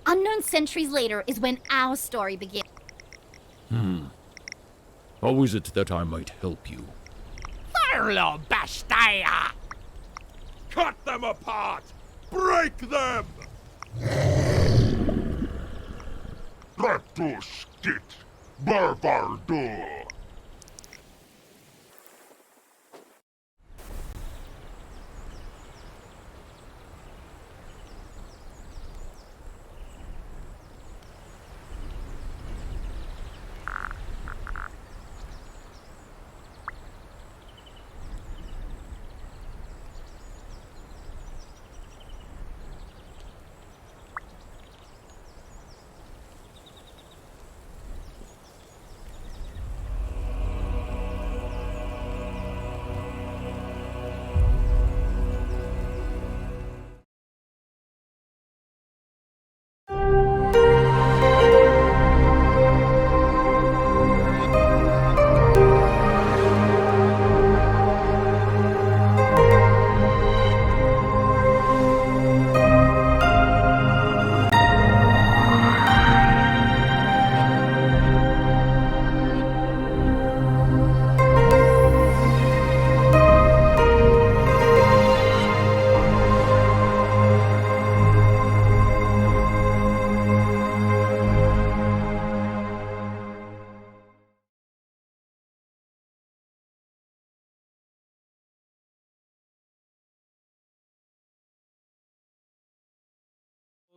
Unknown centuries later is when our story begins. How is it that I might help you? Farlo Bastaya! Cut them apart! Break them! Ratuskit! Barbardo!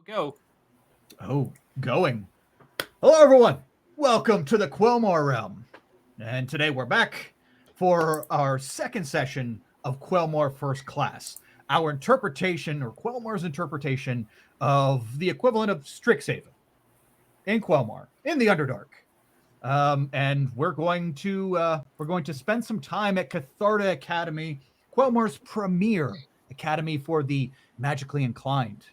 Go. Oh, going. Hello, everyone. Welcome to the Quelmar realm. And today we're back for our second session of Quelmar First Class, our interpretation, or Quelmar's interpretation, of the equivalent of Strixhaven in Quelmar, in the Underdark. And we're going to spend some time at Catharta Academy, Quelmar's premier academy for the magically inclined,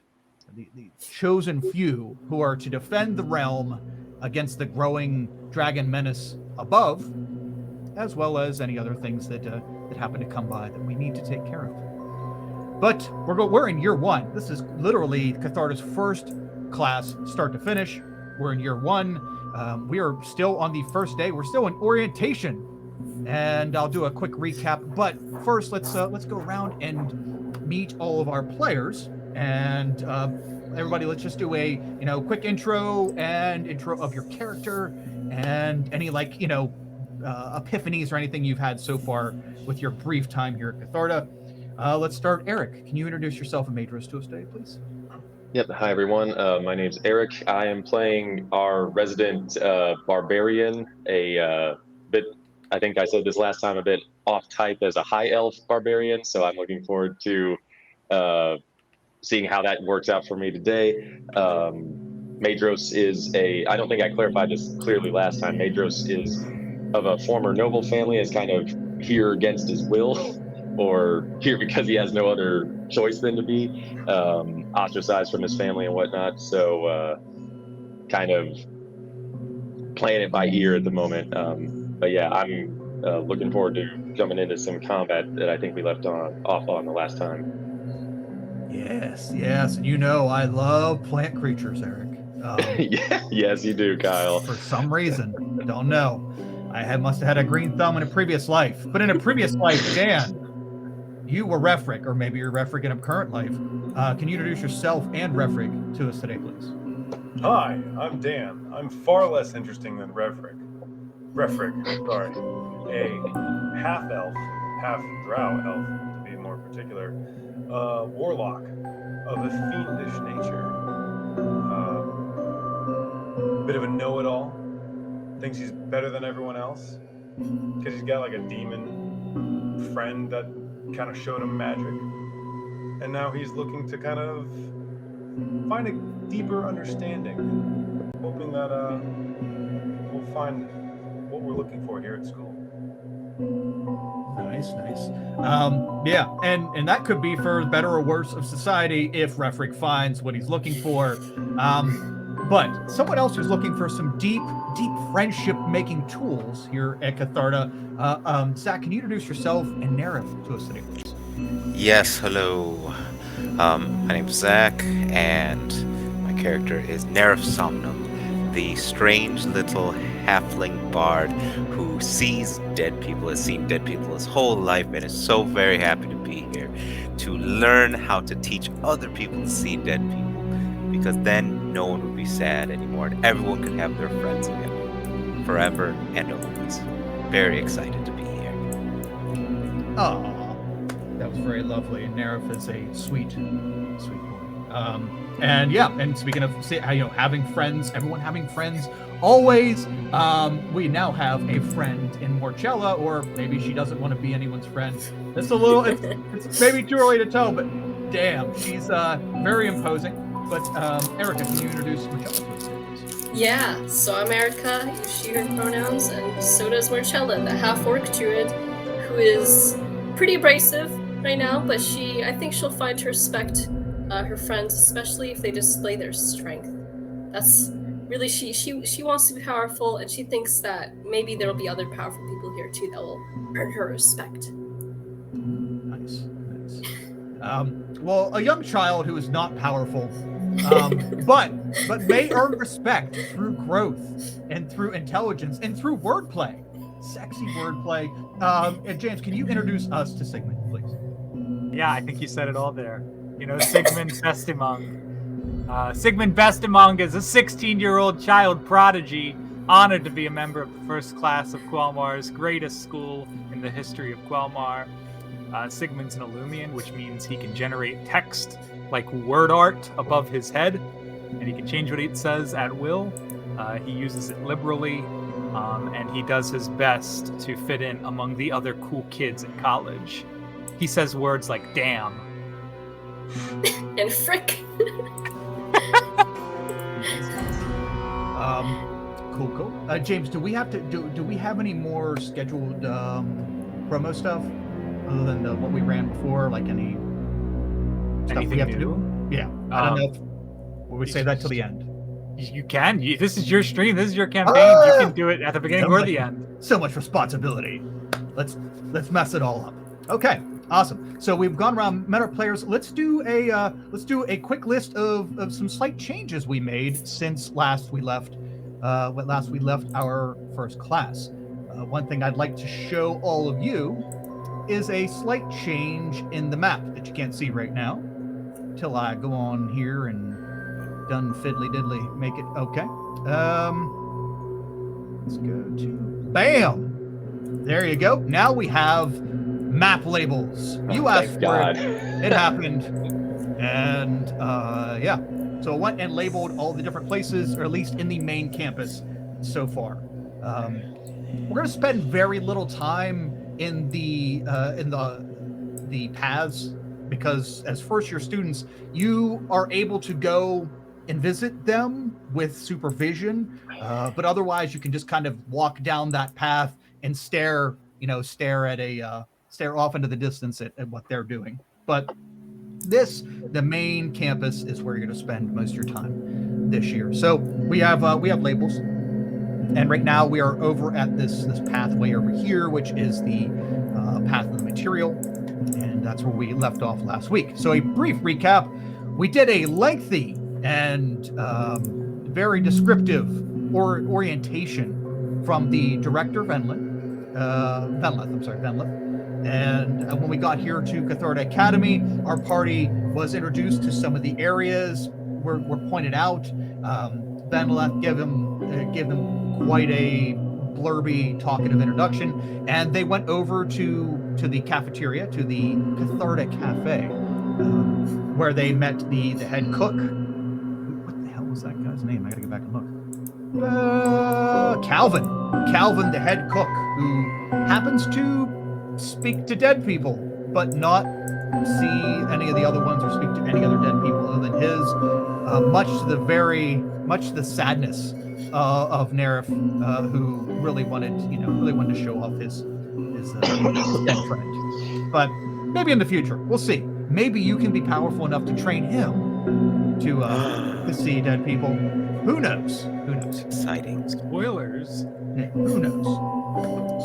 the chosen few who are to defend the realm against the growing dragon menace above, as well as any other things that happen to come by that we need to take care of. But we're in year one. This is literally Catharta's first class, start to finish. We're in year one. We are still on the first day. We're still in orientation, and I'll do a quick recap. But first, let's go around and meet all of our players. And everybody, let's just do a quick intro of your character and any epiphanies or anything you've had so far with your brief time here at Catharta. Let's start. Eric, can you introduce yourself and Madros to us today, please? Yep. Hi, everyone. My name's Eric. I am playing our resident barbarian, a bit, I think I said this last time, a bit off type as a high elf barbarian. So I'm looking forward to seeing how that works out for me today. Madros is I don't think I clarified this clearly last time. Madros is of a former noble family, is kind of here against his will, or here because he has no other choice than to be ostracized from his family and whatnot. So kind of playing it by ear at the moment. But yeah, I'm looking forward to jumping into some combat that I think we left off on the last time. Yes. And I love plant creatures, Eric. Yeah, yes, you do, Kyle. For some reason, don't know. I must have had a green thumb in a previous life. But in a previous life, Dan, you were Refric, or maybe you're Refric in a current life. Can you introduce yourself and Refric to us today, please? Hi, I'm Dan. I'm far less interesting than Refric. Sorry. A half-elf, half-drow elf, to be more particular, warlock of a fiendish nature. Bit of a know-it-all. Thinks he's better than everyone else because he's got like a demon friend that kind of showed him magic, and now he's looking to kind of find a deeper understanding, hoping that we'll find what we're looking for here at school. Nice. Yeah, and that could be for better or worse of society if Refric finds what he's looking for. But someone else who's looking for some deep friendship-making tools here at Catharta. Zach, can you introduce yourself and Narif to us today, please? Yes, hello. My name's Zach, and my character is Nerif Somnum, the strange little halfling bard who sees dead people, has seen dead people his whole life, and is so very happy to be here to learn how to teach other people to see dead people, because then no one would be sad anymore and everyone could have their friends again, forever and always. Very excited to be here. Oh, that was very lovely. And Nerif is a sweet, sweet boy. And yeah, and speaking of having friends, everyone having friends, always. We now have a friend in Morchella, or maybe she doesn't want to be anyone's friend. It's a little, it's maybe too early to tell, but damn, she's very imposing. But Erica, can you introduce Morchella to us? Yeah, so I'm Erica, use she, her pronouns, and so does Morchella, the half-orc druid, who is pretty abrasive right now, but I think she'll find to respect her friends, especially if they display their strength. That's really, she wants to be powerful, and she thinks that maybe there will be other powerful people here too that will earn her respect. Nice. Well, a young child who is not powerful, but may earn respect through growth and through intelligence and through wordplay, sexy wordplay. And James, can you introduce us to Sigmund, please? Yeah, I think you said it all there. Sigmund Bestimung. Sigmund Bestimung is a 16-year-old child prodigy, honored to be a member of the first class of Quelmar's greatest school in the history of Quelmar. Sigmund's an Illumian, which means he can generate text like word art above his head, and he can change what it says at will. He uses it liberally, and he does his best to fit in among the other cool kids at college. He says words like damn. And frick. Cool. James, do we have any more scheduled promo stuff other than what we ran before? Like any stuff Anything we have new? to do? Yeah, I don't know if we would say that till the end. You can. This is your stream. This is your campaign. You can do it at the beginning or the end. So much responsibility. Let's mess it all up. Okay, awesome. So we've gone around, met our players. Let's do a quick list of some slight changes we made since last we left our first class. One thing I'd like to show all of you is a slight change in the map that you can't see right now till I go on here and done fiddly diddly make it okay. Let's go to bam. There you go. Now we have map labels. You asked for it. It happened. And yeah. So I went and labeled all the different places, or at least in the main campus so far. We're going to spend very little time in the paths, because as first-year students, you are able to go and visit them with supervision, but otherwise you can just kind of walk down that path and stare off into the distance at what they're doing. But the main campus is where you're going to spend most of your time this year. So we have labels, and right now we are over at this pathway over here, which is the path of the material, and that's where we left off last week. So a brief recap: we did a lengthy and very descriptive orientation from the director Venlith. And when we got here to Catharta Academy, our party was introduced to some of the areas were pointed out. Venlith gave them quite a blurby, talkative introduction, and they went over to the cafeteria, to the Catharta Cafe, where they met the head cook. What the hell was that guy's name? I gotta go back and look. Calvin, the head cook, who happens to speak to dead people, but not see any of the other ones or speak to any other dead people other than his. Much to the sadness of Nerif, who really wanted to show off his dead friend. But maybe in the future, we'll see. Maybe you can be powerful enough to train him to see dead people. Who knows? Exciting. Spoilers. Yeah, who knows?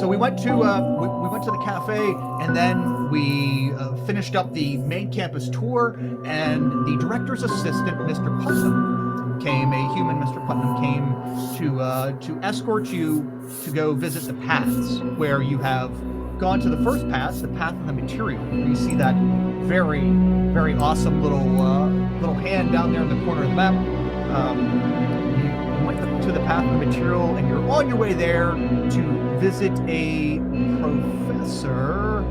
So we went to the cafe, and then we finished up the main campus tour. And the director's assistant, Mr. Possum, came, a human, Mr. Putnam, came to escort you to go visit the paths, where you have gone to the first path, the path of the material. You see that very, very awesome little hand down there in the corner of the map. You went to the path of the material, and you're on your way there to visit a professor,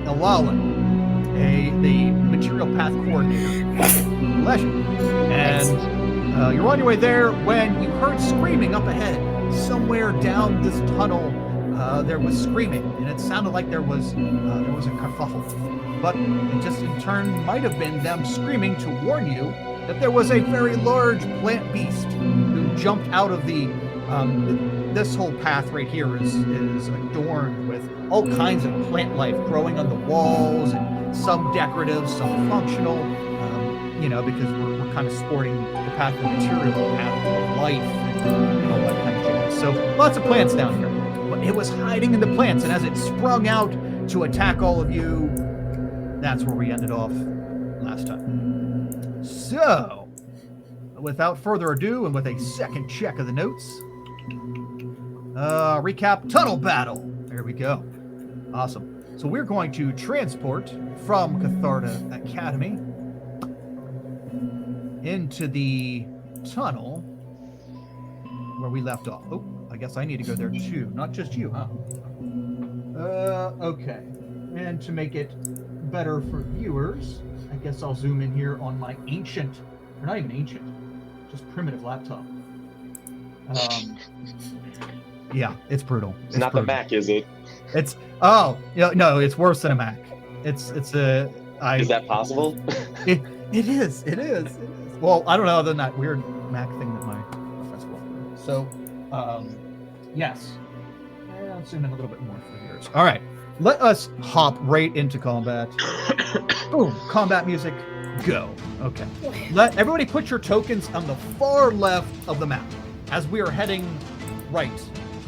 Elalan, the material path coordinator. Legend. And you're on your way there when you heard screaming up ahead. Somewhere down this tunnel, there was screaming, and it sounded like there was a kerfuffle. But it just in turn might have been them screaming to warn you that there was a very large plant beast who jumped out of the. This whole path right here is adorned with all kinds of plant life growing on the walls, and some decorative, some functional. Because we're kind of sporting the path of material, the path of life, and all that kind of jazz. So lots of plants down here. But it was hiding in the plants, and as it sprung out to attack all of you, that's where we ended off last time. So, without further ado, and with a second check of the notes, recap tunnel battle. There we go. Awesome. So we're going to transport from Catharta Academy into the tunnel where we left off. Oh, I guess I need to go there too. Not just you, huh? Okay. And to make it better for viewers, I guess I'll zoom in here on my ancient, or not even ancient, just primitive laptop. Yeah, it's brutal. It's not brutal. The Mac, is it? It's no, it's worse than a Mac. Is that possible? It is. Well, I don't know, other than that weird Mac thing that my professor walked through. So, yes. I'll zoom in a little bit more for viewers. All right, let us hop right into combat. Boom, combat music, go. Okay. Let everybody put your tokens on the far left of the map as we are heading right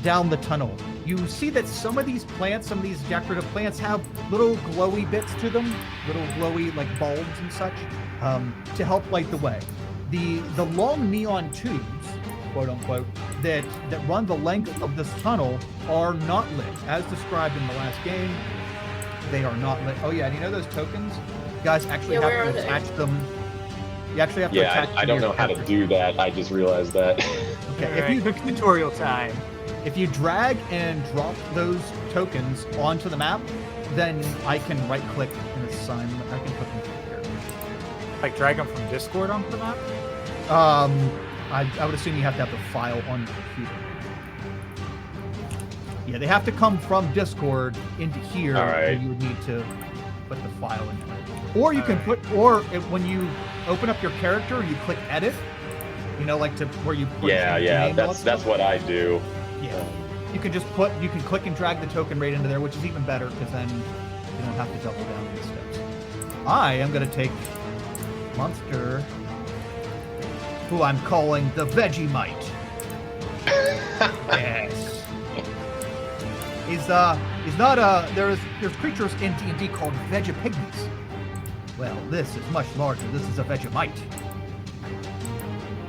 down the tunnel. You see that some of these plants, some of these decorative plants have little glowy bits to them, little glowy like bulbs and such, to help light the way. The long neon tubes, quote unquote, that run the length of this tunnel are not lit. As described in the last game, they are not lit. Oh yeah, and you know those tokens? You guys actually have to attach them. You actually have to attach them. I don't know how to do that. I just realized that. Okay, if you quick tutorial time. If you drag and drop those tokens onto the map, then I can right-click and assign them. I can put them here. Like drag them from Discord onto the map? I would assume you have to have the file on your computer. Yeah, they have to come from Discord into here. All right. And you would need to put the file in there. Or you can put, when you open up your character, you click edit. You know, like to where you put that's what I do. Yeah, you can click and drag the token right into there, which is even better because then you don't have to double down these steps. I am going to take monster who I'm calling the Vegemite. Yes. He's not there's creatures in D&D called Vegapigmies. Well, this is much larger. This is a Vegemite.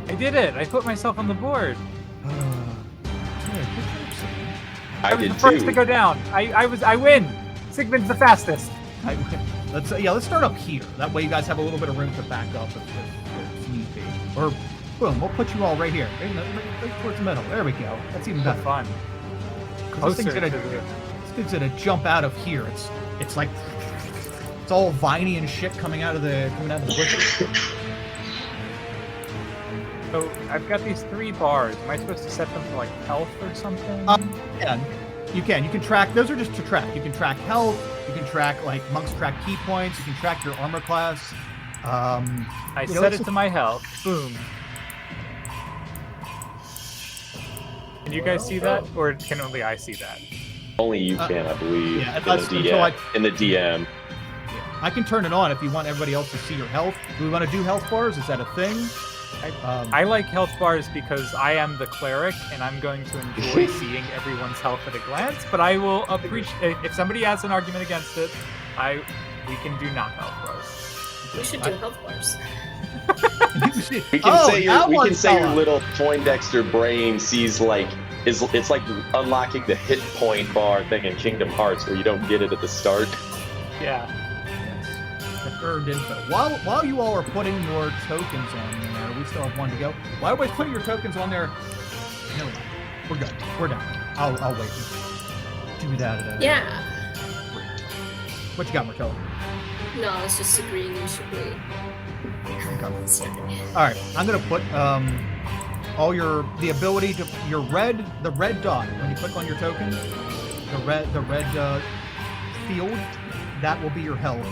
I did it. I put myself on the board. I was the first to go down. I win. Sigmund's the fastest. Let's start up here. That way you guys have a little bit of room to back up if need be. Or boom, we'll put you all right here, right towards the middle. There we go. That's even better. Fun. This thing's gonna jump out of here. It's like it's all viney and shit coming out of the bushes. So I've got these 3 bars. Am I supposed to set them for like health or something? Yeah, you can. You can track. Those are just to track. You can track health. You can track like monks track key points. You can track your armor class. I set it to my health. Boom. Can you guys see that, or can only I see that? Only you can, I believe. Yeah, in the DM. Yeah. I can turn it on if you want everybody else to see your health. Do we want to do health bars? Is that a thing? I like health bars because I am the cleric and I'm going to enjoy seeing everyone's health at a glance, but I will appreciate if somebody has an argument against it, we can do not health bars. We should do health bars. We can Oh, say that we one can say your fella. little Poindexter brain sees like it's like unlocking the hit point bar thing in Kingdom Hearts where you don't get it at the start. Yeah. Yes. Earned info. While you all are putting your tokens on there, we still have one to go. While everybody's putting your tokens on there, no, we're good. We're done. I'll wait. Do that at a Yeah. What you got, Martello? No, I was just agreeing you should wait. Sorry. All right, I'm gonna put all the ability to the red dot when you click on your token, the red field, that will be your health,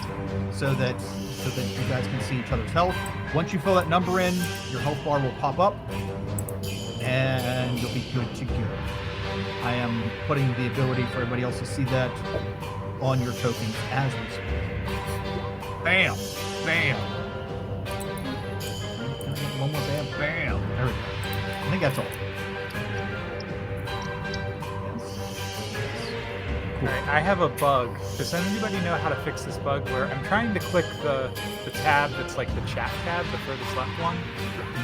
so that you guys can see each other's health. Once you fill that number in, your health bar will pop up, and you'll be good to go. I am putting the ability for everybody else to see that on your tokens as we speak. Bam, bam. One more bam, bam. There we go. I think that's all. All right, I have a bug. Does anybody know how to fix this bug where I'm trying to click the tab that's like the chat tab, the furthest left one,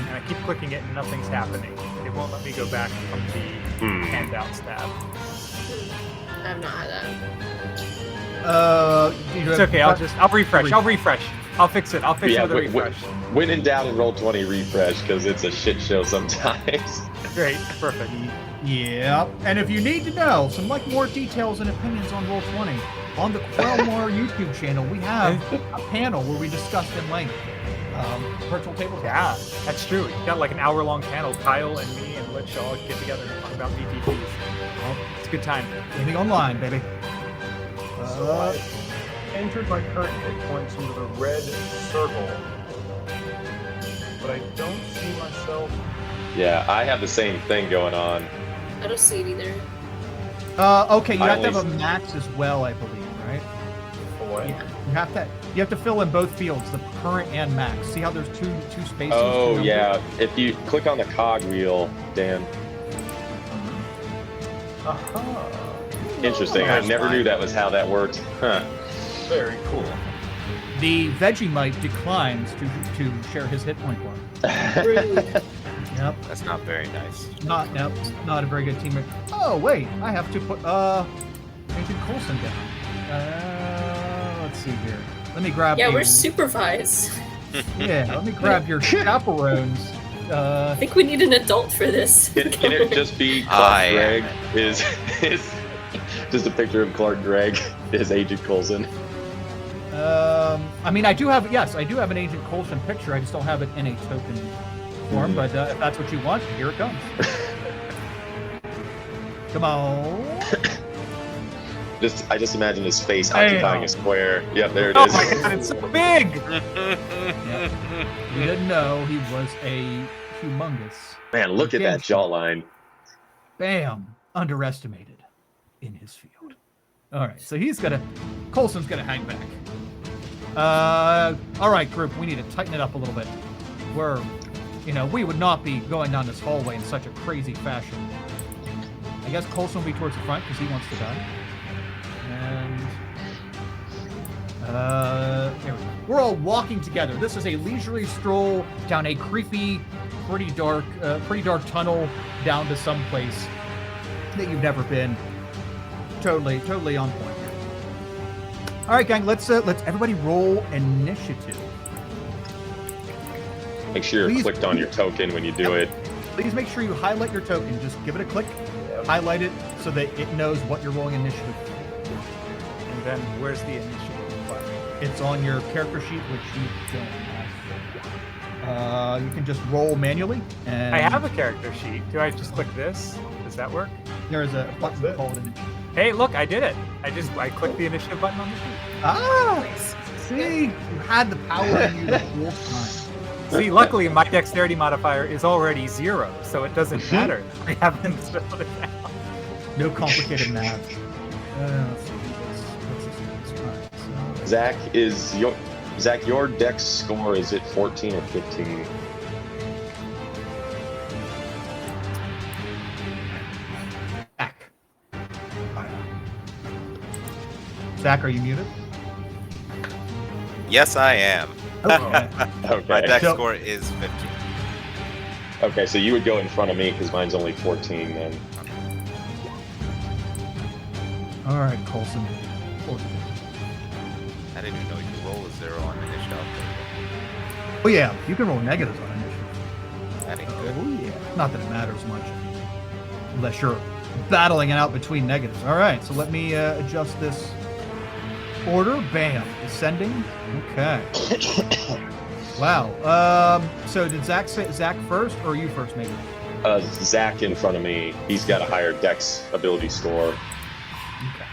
and I keep clicking it and nothing's happening. It won't let me go back from the handouts tab. I've not had that. It's okay. I'll refresh. I'll fix it. I'll fix it with a refresh. When in doubt, and roll 20 refresh because it's a shit show sometimes. Great, perfect. Yeah, and if you need to know some more details and opinions on Roll20, on the Quelmar YouTube channel, we have a panel where we discussed in length virtual tabletop. Yeah, that's true. You got like an hour-long panel. Kyle and me and Lich all get together and talk about VTPs. Well, it's a good time. Anything online, baby. So I entered my current hit points into the red circle, but I don't see myself. Yeah, I have the same thing going on. I don't see it either. Okay, you have to have a max as well, I believe, right? What? Yeah, you have to fill in both fields, the current and max. See how there's two spaces? Oh yeah, if you click on the cog wheel, Dan. Interesting. I never knew that was how that worked. Huh. Very cool. The Vegemite declines to share his hit point bar. Yep. That's not very nice. Not a very good teammate. Oh wait, I have to put Agent Coulson down. Let's see here. Let me grab. Yeah, we're supervised. Yeah, let me grab your chaperones. I think we need an adult for this. Can it just be Clark Gregg? Is just a picture of Clark Gregg is Agent Coulson? I mean, I do have an Agent Coulson picture. I just don't have it in a token form. But if that's what you want, here it comes. Come on. I just imagine his face occupying a square. Yep, there it Oh is. my god, it's so big! Yep. You didn't know he was a humongous. Man, look at that jawline. Bam! Underestimated in his field. All right, so Coulson's gonna hang back. All right, group, we need to tighten it up a little bit. We would not be going down this hallway in such a crazy fashion. I guess Coulson will be towards the front because he wants to die. And here we go. We're all walking together. This is a leisurely stroll down a creepy, pretty dark tunnel down to some place that you've never been. Totally on point. All right, gang. Let's everybody roll initiative. Make sure you're clicked on your token when you do it. Please make sure you highlight your token. Just give it a click, highlight it so that it knows what you're rolling initiative for. And then where's the initiative button? It's on your character sheet, which you don't have. You can just roll manually. And I have a character sheet. Do I just click this? Does that work? There is a button called initiative. Hey, look, I did it. I clicked the initiative button on the sheet. Ah! See? You had the power in you the whole time. See, luckily my dexterity modifier is already 0, so it doesn't matter. I haven't filled it out. No complicated math. Zach, your dex score, is it 14 or 15? Zach, are you muted? Yes, I am. Okay. Okay. My dex So- score is 15. Okay, so you would go in front of me because mine's only 14 then. All right, Colson. I didn't even know you could roll a 0 on initiative. Oh yeah, you can roll negatives on initiative. That ain't good. Oh yeah. Not that it matters much, unless you're battling it out between negatives. All right, so let me adjust this order. Bam, ascending. Okay. Wow. So did Zach say Zach first, or you first, maybe? Zach in front of me, he's got a higher dex ability score. Okay.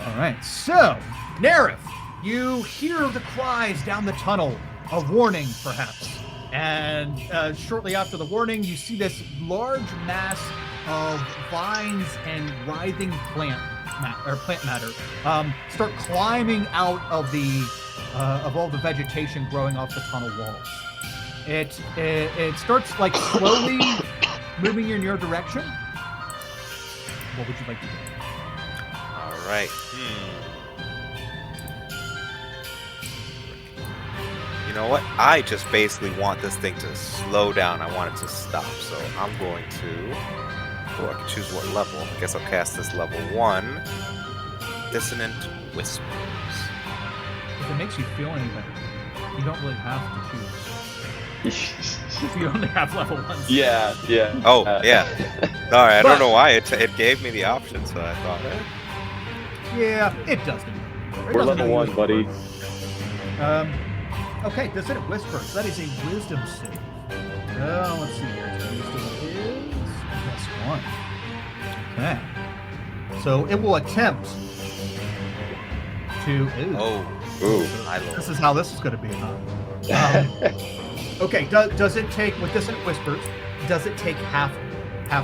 All right. So, Nerif, you hear the cries down the tunnel, a warning, perhaps. And shortly after the warning, you see this large mass of vines and writhing plant matter start climbing out of the of all the vegetation growing off the tunnel walls. It starts like slowly moving in your direction. What would you like to do? All right. You know what? I just basically want this thing to slow down. I want it to stop. So I'm going to... Oh, I can choose what level. I guess I'll cast this level 1. Dissonant Whispers. If it makes you feel any better, you don't really have to choose. You only have level 1. Yeah. Oh, yeah. Sorry, I But- don't know why. It gave me the option, so I thought, Yeah, it doesn't. We're level 1, buddy. Okay, Dissonant Whispers. That is a wisdom save. Let's see here. Its wisdom is +1. Okay. So it will attempt to. Ooh. my lord. This is how this is going to be. Okay. Does it take with Dissonant Whispers? Does it take half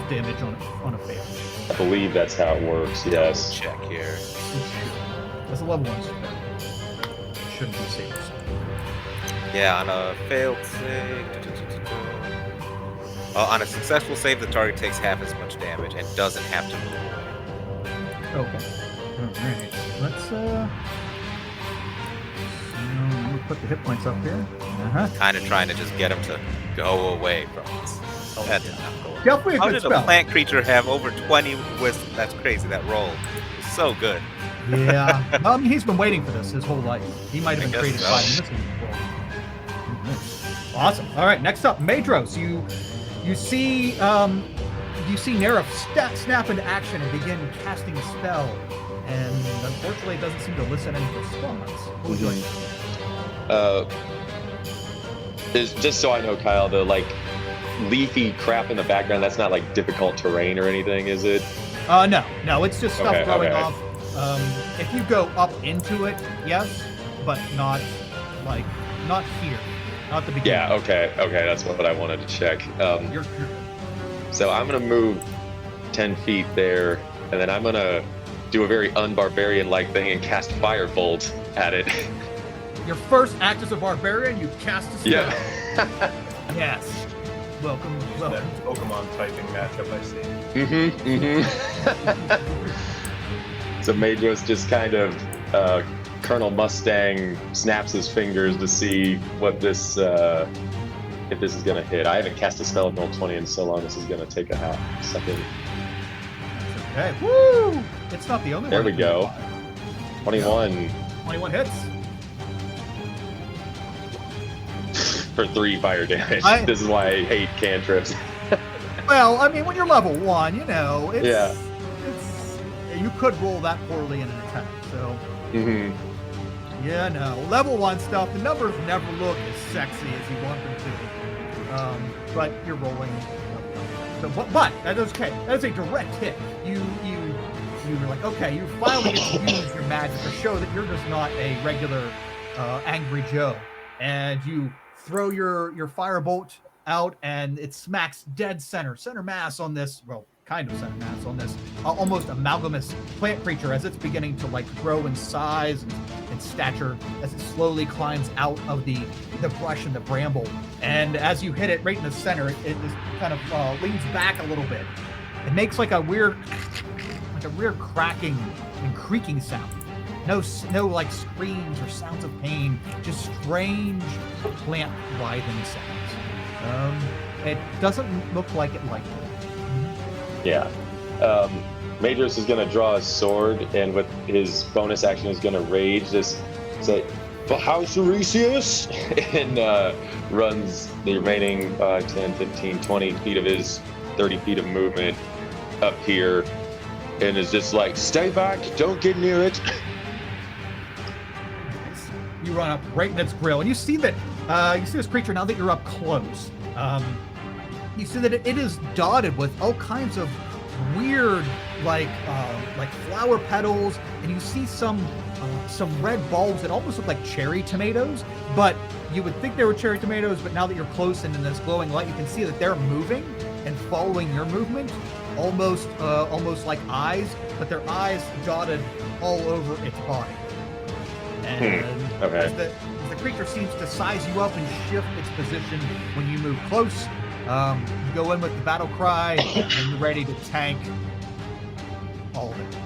damage on a fail? I believe that's how it works, yes. Check here. That's a level 1 spell. Shouldn't be safe. Yeah, on a failed save. On a successful save, the target takes half as much damage and doesn't have to move away. Okay. Alright. Let's so let me put the hit points up here. Kind of trying to just get him to go away from us. That did not go away. Definitely a How good did spell. a plant creature have over 20 wisdom? That's crazy. That roll was so good. Yeah. He's been waiting for this his whole life. He might have I been guess created so. 5 minutes ago. Awesome. All right. Next up, Madros. You see Nerif snap into action and begin casting a spell, and unfortunately, it doesn't seem to elicit any response. What would you like to do? Is just so I know, Kyle, the like leafy crap in the background, that's not like difficult terrain or anything, is it? No, it's just stuff Okay, growing okay. off. If you go up into it, yes, but not here, not the beginning. Yeah, okay, that's what I wanted to check. You're So I'm gonna move 10 feet there, and then I'm gonna do a very unbarbarian-like thing and cast Firebolt at it. your first act as a barbarian. You cast a spell. Yeah. Yes. Welcome. That Pokemon typing matchup I see. So Madros just kind of Colonel Mustang snaps his fingers to see what this if this is gonna hit. I haven't cast a spell in Roll20 in so long. This is gonna take a half second. Okay. Woo! It's not the only There one. we go. 21 21 hits. for 3 fire damage. I- This is why I hate cantrips. Well, I mean, when you're level 1, you know, it's, Yeah. you could roll that poorly in an attack. So, Mm-hmm. yeah, no. Level 1 stuff, the numbers never look as sexy as you want them to. But you're rolling. So, but that is okay. That is a direct hit. You were like, okay, you finally get to use your magic to show that you're just not a regular Angry Joe. And you throw your firebolt out, and it smacks dead center mass on this, well, kind of center mass on this almost amalgamous plant creature as it's beginning to like grow in size and stature as it slowly climbs out of the brush and the bramble. And as you hit it right in the center, it just kind of leans back a little bit. It makes like a weird cracking and creaking sound. No like screams or sounds of pain. Just strange plant writhing sounds. It doesn't look like it liked it. Yeah. Madros is going to draw his sword, and with his bonus action is going to rage. Just say, "For House Euresius," and runs the remaining 10, 15, 20 feet of his 30 feet of movement up here, and is just like, "Stay back! Don't get near it." You run up right in its grill, and you see that you see this creature now that you're up close. You see that it is dotted with all kinds of weird, like flower petals, and you see some red bulbs that almost look like cherry tomatoes. But you would think they were cherry tomatoes, but now that you're close and in this glowing light, you can see that they're moving and following your movement, almost like eyes, but they're eyes dotted all over its body. And Okay. as the creature seems to size you up and shift its position when you move close, you go in with the battle cry and you're ready to tank all of it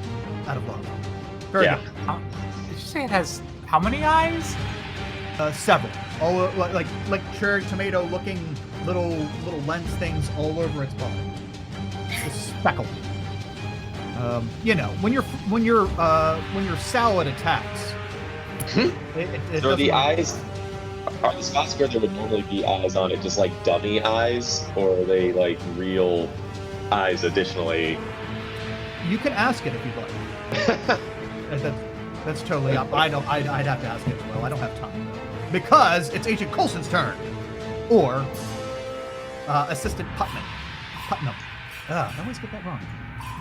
out of love. Very Yeah. good. Did you say it has how many eyes? Several, all like cherry tomato looking little lens things all over its body. It's speckled. When your salad attacks, it So the doesn't- eyes are the spots where there would normally be eyes on it, just like dummy eyes, or are they like real eyes additionally? You can ask it if you'd like. That's totally up. I'd have to ask it as well. I don't have time because it's Agent Coulson's turn, or Assistant Putnam. I always get that wrong.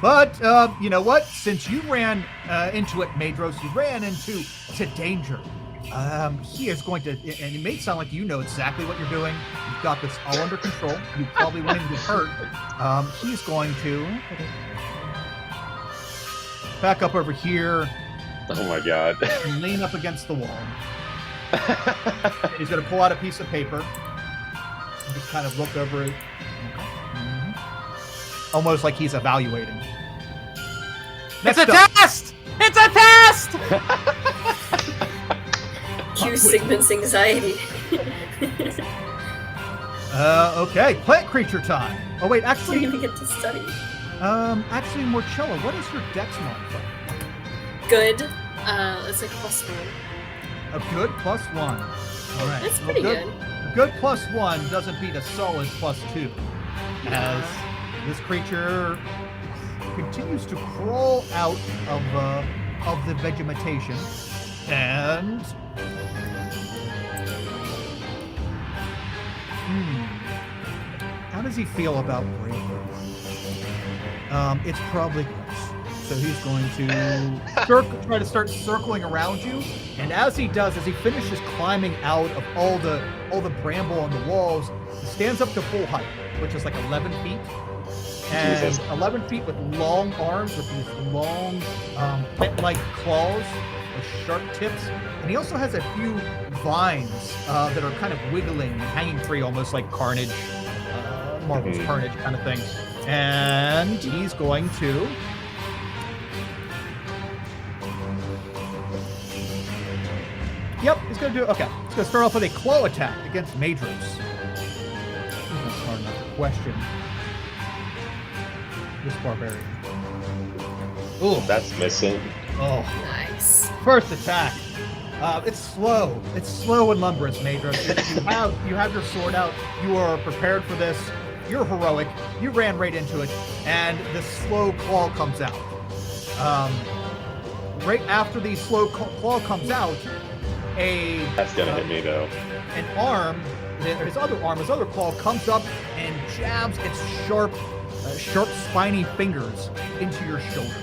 But you know what? Since you ran into it, Madros, you ran into danger. He is going to, and it may sound like you know exactly what you're doing. You've got this all under control. You probably won't even get hurt. He's going to back up over here. Oh my god. And lean up against the wall. He's going to pull out a piece of paper and just kind of look over it. Almost like he's evaluating. It's a test! It's a test! Cue Sigmund's anxiety. Okay, plant creature time. Oh wait, We actually, didn't even get to study. actually, Morchella, what is your dex mod from? Good. It's like +1. A good +1. All right. That's Well, pretty good. A good +1 doesn't beat a solid +2, as this creature continues to crawl out of the vegetation, and how does he feel about bravery? It's probably gross. So he's going to try to start circling around you, and as he does, as he finishes climbing out of all the bramble on the walls, he stands up to full height, which is like 11 feet. And Jesus. 11 feet with long arms, with these long plant-like claws with sharp tips. And he also has a few vines that are kind of wiggling and hanging free, almost like Carnage, Marvel's Carnage kind of thing. And he's going to... Yep, he's going to do... Okay, he's going to start off with a claw attack against Madros. That's hard enough to question this barbarian. Ooh. That's missing. Oh. Nice. First attack. It's slow. It's slow and lumberous, Madros. You have your sword out. You are prepared for this. You're heroic. You ran right into it, and the slow claw comes out. Right after the slow claw comes out, That's gonna hit me though. an arm, his other claw comes up and jabs its sharp spiny fingers into your shoulder.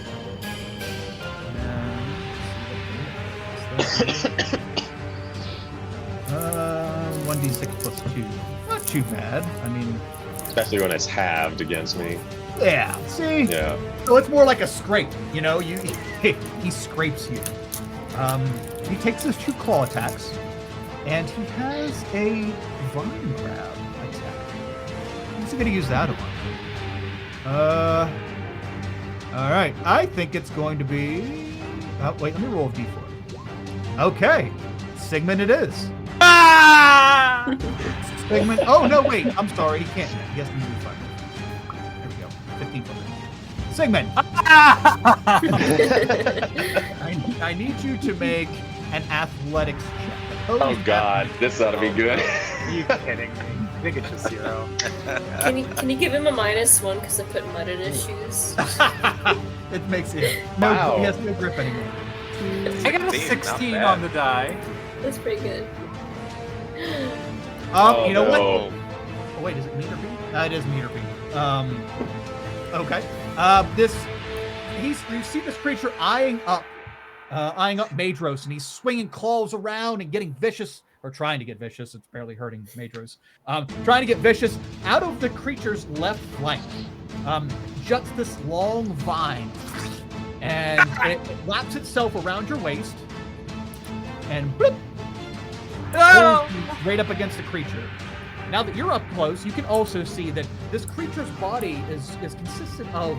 1d6 plus 2. Not too bad. I mean, Especially when it's halved against me. yeah. See? Yeah. So it's more like a scrape, you know? He scrapes you. He takes his 2 claw attacks, and he has a vine grab attack. What's he going to use that on? All right. I think it's going to be... wait, let me roll a d4. Okay, Sigmund it is. Ah! Sigmund. Oh no, wait. I'm sorry. He can't. He has to move 5. There we go. 15 foot. Sigmund. I need you to make an athletics check. Oh God, this ought to be good. Are you kidding me? I think it's just 0. Can you give him a -1 because I put mud in his shoes? It makes it. No, Wow. he has no grip anymore. I got a 16, 16 not on bad. the die. That's pretty good. You know what? no. Oh, wait, is it meter beam? It is meter beam. Okay. You see this creature eyeing up Madros, and he's swinging claws around and getting vicious, or trying to get vicious. It's barely hurting Madros. Trying to get vicious. Out of the creature's left flank, juts this long vine, and it wraps itself around your waist, and bloop, pulls you right up against the creature. Now that you're up close, you can also see that this creature's body is consistent of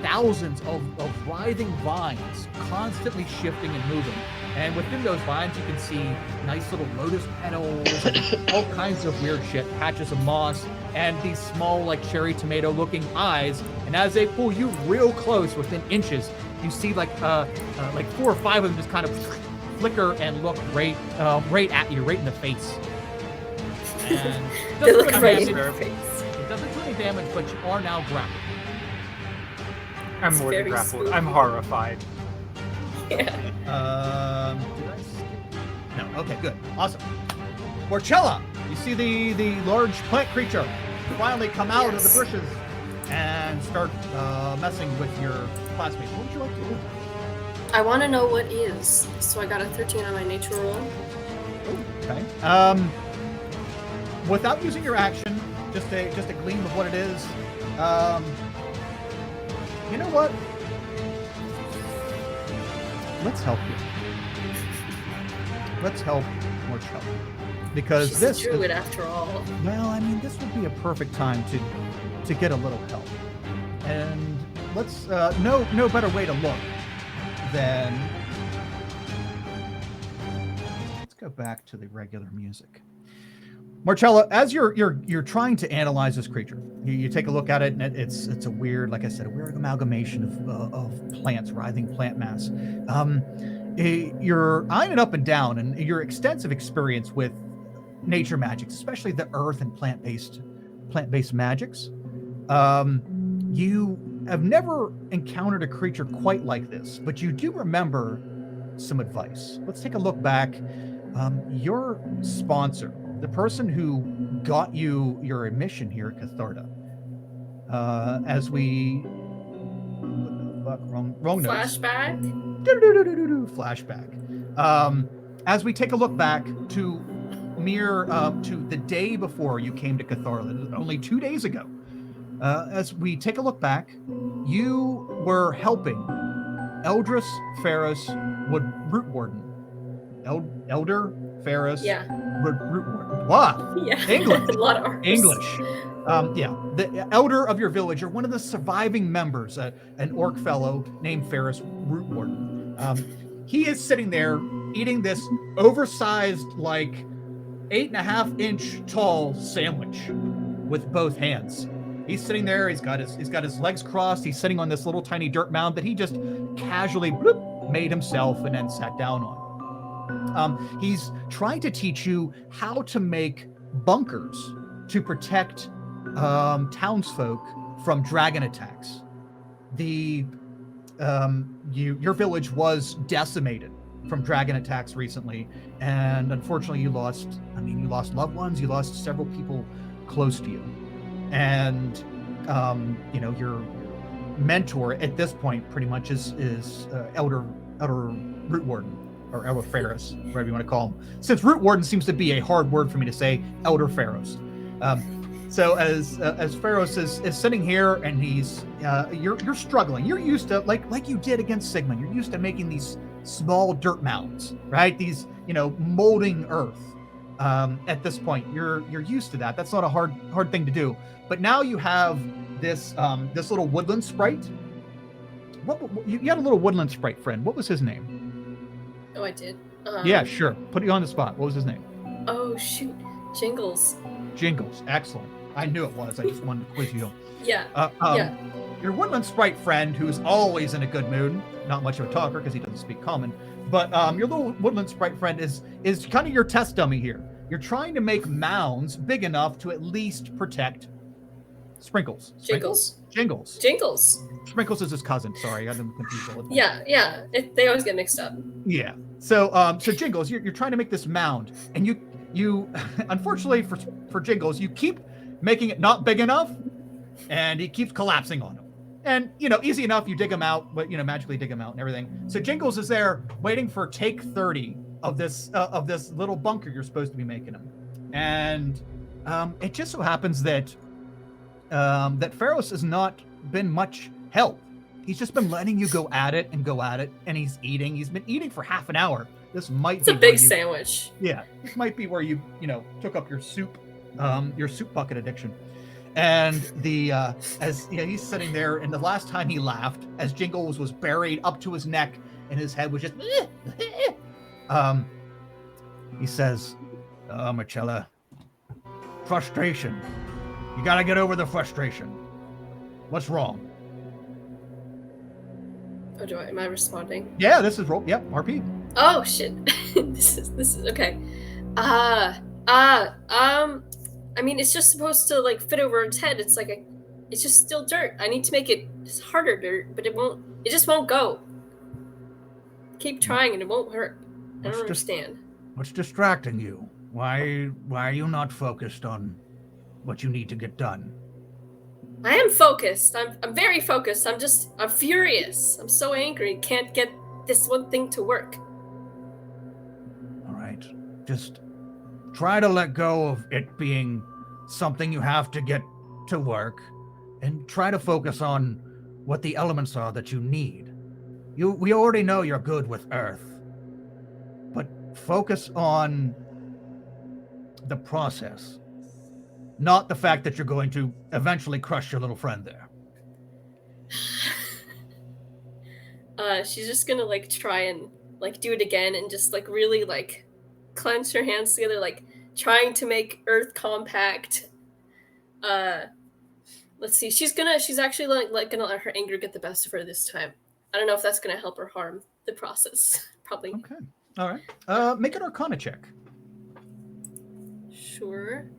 thousands of writhing vines constantly shifting and moving. And within those vines, you can see nice little lotus petals and all kinds of weird shit, patches of moss, and these small, like cherry tomato looking eyes. And as they pull you real close, within inches, you see like 4 or 5 of them just kind of flicker and look right at you, right in the face. And They look doesn't do right any in your damage. face. It doesn't do any damage, but you are now grappled. I'm It's more than very grappled. spooky. I'm horrified. Yeah. Did I skip? No. Okay, good. Awesome. Morchella, you see the large plant creature finally come out of the Yes. bushes and start messing with your classmates. What would you like to do? I want to know what is. So I got a 13 on my nature roll. Okay. Without using your action, just a gleam of what it is. You know what? Let's help you. Let's help Morchella. Because She's this a druid after all. well, I mean, this would be a perfect time to get a little help. And let's no better way to look than let's go back to the regular music. Marcella, as you're trying to analyze this creature, you take a look at it, and it's a weird, like I said, a weird amalgamation of plants, writhing plant mass. You're eyeing it up and down, and your extensive experience with nature magics, especially the earth and plant-based magics, you have never encountered a creature quite like this, but you do remember some advice. Let's take a look back. Your sponsor, the person who got you your admission here at Catharta, as we what the fuck, wrong notes. Flashback? Flashback. As we take a look back to to the day before you came to Catharta, only 2 days ago. As we take a look back, you were helping Eldris Ferris Root Warden. Elder Ferris Root Warden. Wow. Yeah. English. A lot of R's. English. The elder of your village, or one of the surviving members, an orc fellow named Ferris Root Warden. He is sitting there eating this oversized, like 8.5-inch tall sandwich with both hands. He's sitting there. He's got his legs crossed. He's sitting on this little tiny dirt mound that he just casually made himself and then sat down on. He's trying to teach you how to make bunkers to protect townsfolk from dragon attacks. Your village was decimated from dragon attacks recently, and unfortunately you lost loved ones, you lost several people close to you. And your mentor at this point pretty much is Elder Root Warden, or Elder Ferris, whatever you want to call him. Since Root Warden seems to be a hard word for me to say, Elder Ferris. So as Ferris is sitting here, and you're struggling. You're used to like you did against Sigmund. You're used to making these small dirt mounds, right? These molding earth. At this point, you're used to that. That's not a hard thing to do. But now you have this little woodland sprite. You had a little woodland sprite friend. What was his name? Oh, I did. Yeah, sure. Put you on the spot. What was his name? Oh shoot, Jingles. Jingles. Excellent. I knew it was. I just wanted to quiz you. Yeah. Yeah. Your woodland sprite friend, who's always in a good mood, not much of a talker because he doesn't speak common, but your little woodland sprite friend is kind of your test dummy here. You're trying to make mounds big enough to at least protect Sprinkles. Jingles. Jingles. Jingles. Sprinkles is his cousin. Sorry, I got them confused all the time. Yeah. They always get mixed up. Yeah. So Jingles, you're trying to make this mound, and you unfortunately for Jingles, you keep making it not big enough, and he keeps collapsing on him. And easy enough, you dig him out, but magically dig him out and everything. So Jingles is there waiting for take 30 of this little bunker you're supposed to be making him, and it just so happens that Pharos has not been much help. He's just been letting you go at it, and he's eating. He's been eating for half an hour. This might It's be a big sandwich. Yeah, this might be where you took up your soup bucket addiction. And he's sitting there, and the last time he laughed, as Jingles was buried up to his neck, and his head was just, he says, "Oh, Marcella, frustration. You gotta get over the frustration. What's wrong?" Oh, am I responding? Yeah, this is roll. Yep, RP. Oh shit. This is okay. I mean, it's just supposed to fit over its head. It's it's just still dirt. I need to make it harder dirt, but it just won't go. Keep trying and it won't hurt. I don't understand. What's distracting you? Why are you not focused on what you need to get done? I am focused. I'm very focused. I'm furious. I'm so angry. Can't get this one thing to work. All right. Just try to let go of it being something you have to get to work, and try to focus on what the elements are that you need. We already know you're good with earth, but focus on the process, not the fact that you're going to eventually crush your little friend there. She's just gonna try and do it again, and just really clench her hands together, trying to make earth compact. Let's see. She's actually gonna let her anger get the best of her this time. I don't know if that's gonna help or harm the process. Probably. Okay. All right. Make an Arcana check. Sure.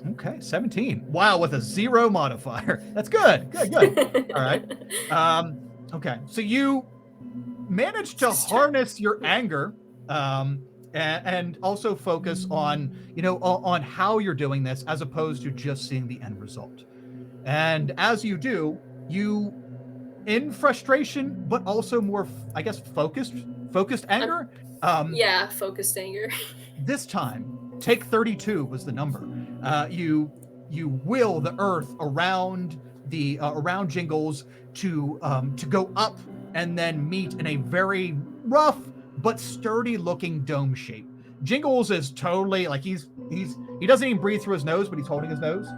Okay, 17. Wow, with a 0 modifier. That's good. Good. All right. Okay, so you managed to harness your anger, and also focus on on how you're doing this, as opposed to just seeing the end result. And as you do, you, in frustration, but also more, I guess, focused anger. Focused anger. This time, take 32 was the number. You will the earth around Jingles to go up and then meet in a very rough but sturdy looking dome shape. Jingles is totally he doesn't even breathe through his nose, but he's holding his nose,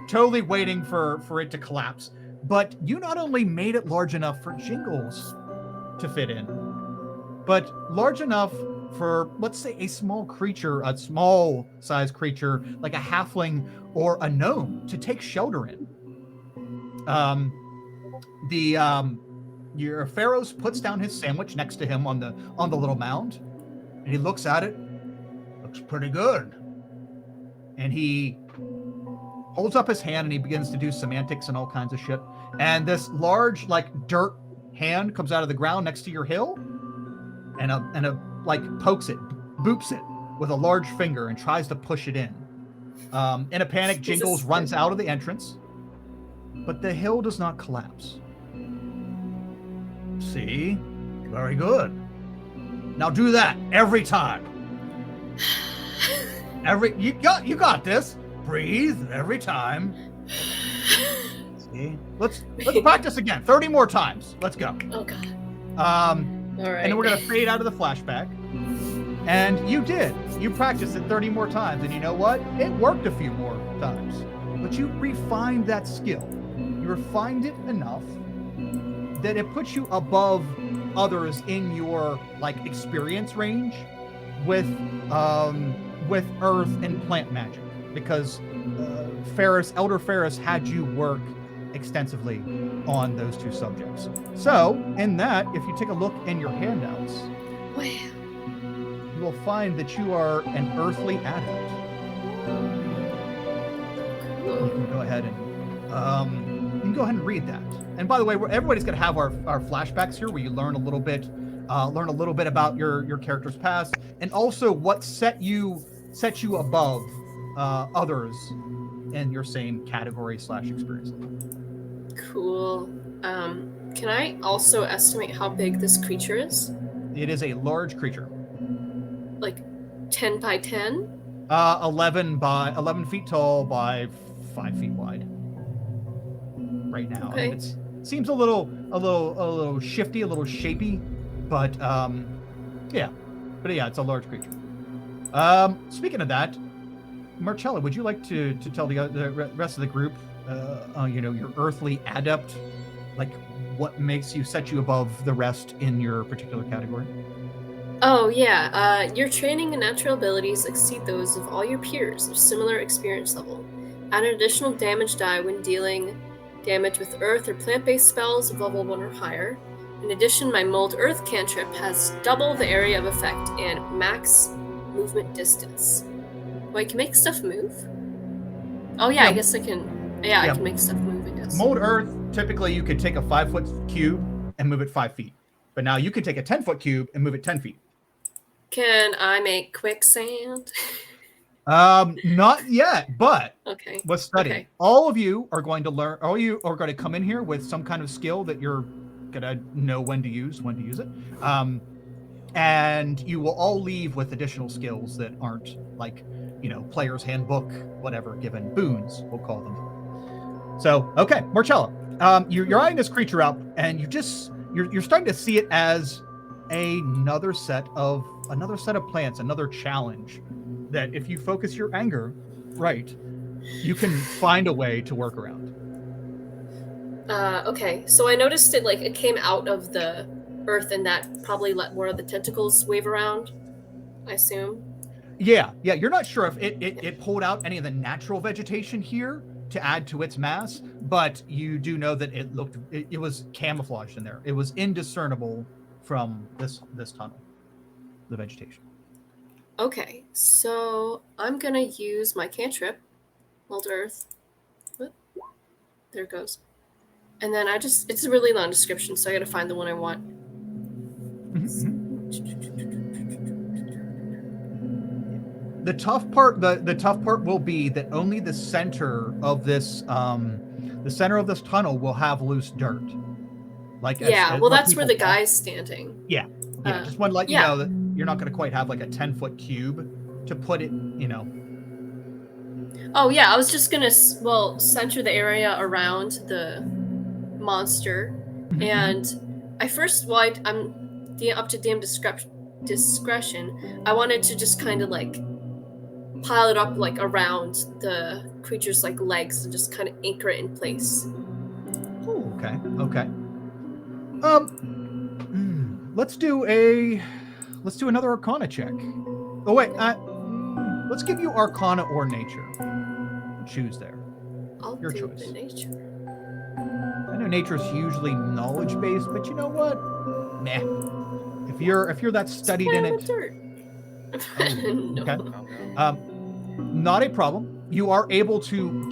totally waiting for it to collapse. But you not only made it large enough for Jingles to fit in, but large enough for, let's say, a small size creature like a halfling or a gnome to take shelter in. Your Pharos puts down his sandwich next to him on the little mound, and he looks at it. Looks pretty good. And he holds up his hand and he begins to do semantics and all kinds of shit. And this large dirt hand comes out of the ground next to your hill, and pokes it, boops it with a large finger and tries to push it in. In a panic, Jingles runs out of the entrance, but the hill does not collapse. See? Very good. Now do that every time. You got this. Breathe every time. See? Let's practice again. 30 more times. Let's go. Oh god. All right. And then we're gonna fade out of the flashback. And you did. You practiced it 30 more times, and you know what? It worked a few more times. But you refined that skill. You refined it enough that it puts you above others in your like experience range with earth and plant magic, because Elder Ferris had you work extensively on those two subjects. So in that, if you take a look in your handouts, you will find that you are an earthly adept. You can go ahead and read that. And by the way, everybody's going to have our flashbacks here, where you learn a little bit about your character's past, and also what set you above others in your same category / experience level. Cool. Can I also estimate how big this creature is? It is a large creature. Like 10 by 10? 11 feet tall by 5 feet wide. Right now, Okay. and it seems a little shifty, a little shapy, but yeah, it's a large creature. Speaking of that, Marcella, would you like to tell the rest of the group, your earthly adept, like what makes you set you above the rest in your particular category? Oh, yeah. Your training and natural abilities exceed those of all your peers of similar experience level. Add an additional damage die when dealing damage with earth or plant-based spells of level 1 or higher. In addition, my Mold Earth cantrip has double the area of effect and max movement distance. Oh, I can make stuff move? Oh, yeah, I guess I can. Yeah, I can make stuff move, I guess. Mold Earth, typically you could take a 5-foot cube and move it 5 feet. But now you can take a 10-foot cube and move it 10 feet. Can I make quicksand? Not yet, but Okay. let's study. Okay. All of you are going to learn. All you are going to come in here with some kind of skill that you're gonna know when to use it. And you will all leave with additional skills that aren't like, player's handbook, whatever, given boons, we'll call them. So, okay, Marcella, you're eyeing this creature up, and you're starting to see it as another set of plants, another challenge that if you focus your anger right, you can find a way to work around. Okay, so I noticed it came out of the earth, and that probably let more of the tentacles wave around, I assume. Yeah, you're not sure if it pulled out any of the natural vegetation here to add to its mass, but you do know that it was camouflaged in there. It was indiscernible from this tunnel, the vegetation. Okay, so I'm gonna use my cantrip, Mold Earth. Whoop. There it goes. And then it's a really long description, so I gotta find the one I want. The tough part will be that only the center of this tunnel will have loose dirt. That's where the guy's standing. Yeah. Just want to let you know that you're not going to quite have like a 10-foot cube to put it, Oh yeah, I was just gonna center the area around the monster, and I'm up to DM discretion. I wanted to just kind of like pile it up like around the creature's like legs and just kind of anchor it in place. Oh, okay. Let's do another Arcana check. Oh wait, let's give you Arcana or Nature. Choose there. I'll Your do choice. the Nature. I know Nature's usually knowledge based, but you know what? Nah. If you're that studied in it, No. okay. Not a problem. You are able to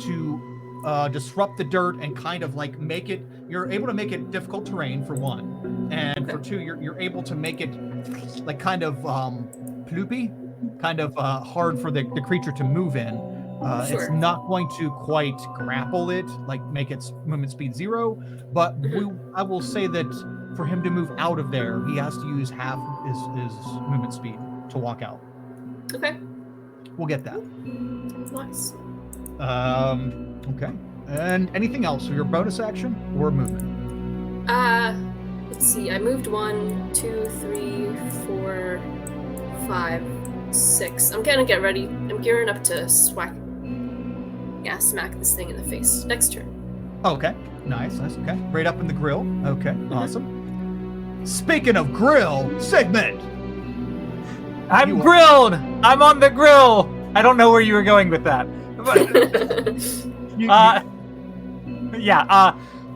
disrupt the dirt and kind of like make it. You're able to make it difficult terrain for one, and for two, you're able to make it like kind of ploopy, kind of hard for the creature to move in. Sure. It's not going to quite grapple it, like make its movement speed 0, but I will say that for him to move out of there, he has to use half his movement speed to walk out. Okay. We'll get that. Nice. Okay. And anything else? So your bonus action or movement? Let's see. I moved 1, 2, 3, 4, 5, 6. I'm gonna get ready. I'm gearing up to smack this thing in the face. Next turn. Okay, nice. Okay, right up in the grill. Okay, awesome. Speaking of grill, Sigmund. I'm grilled. I'm on the grill. I don't know where you were going with that.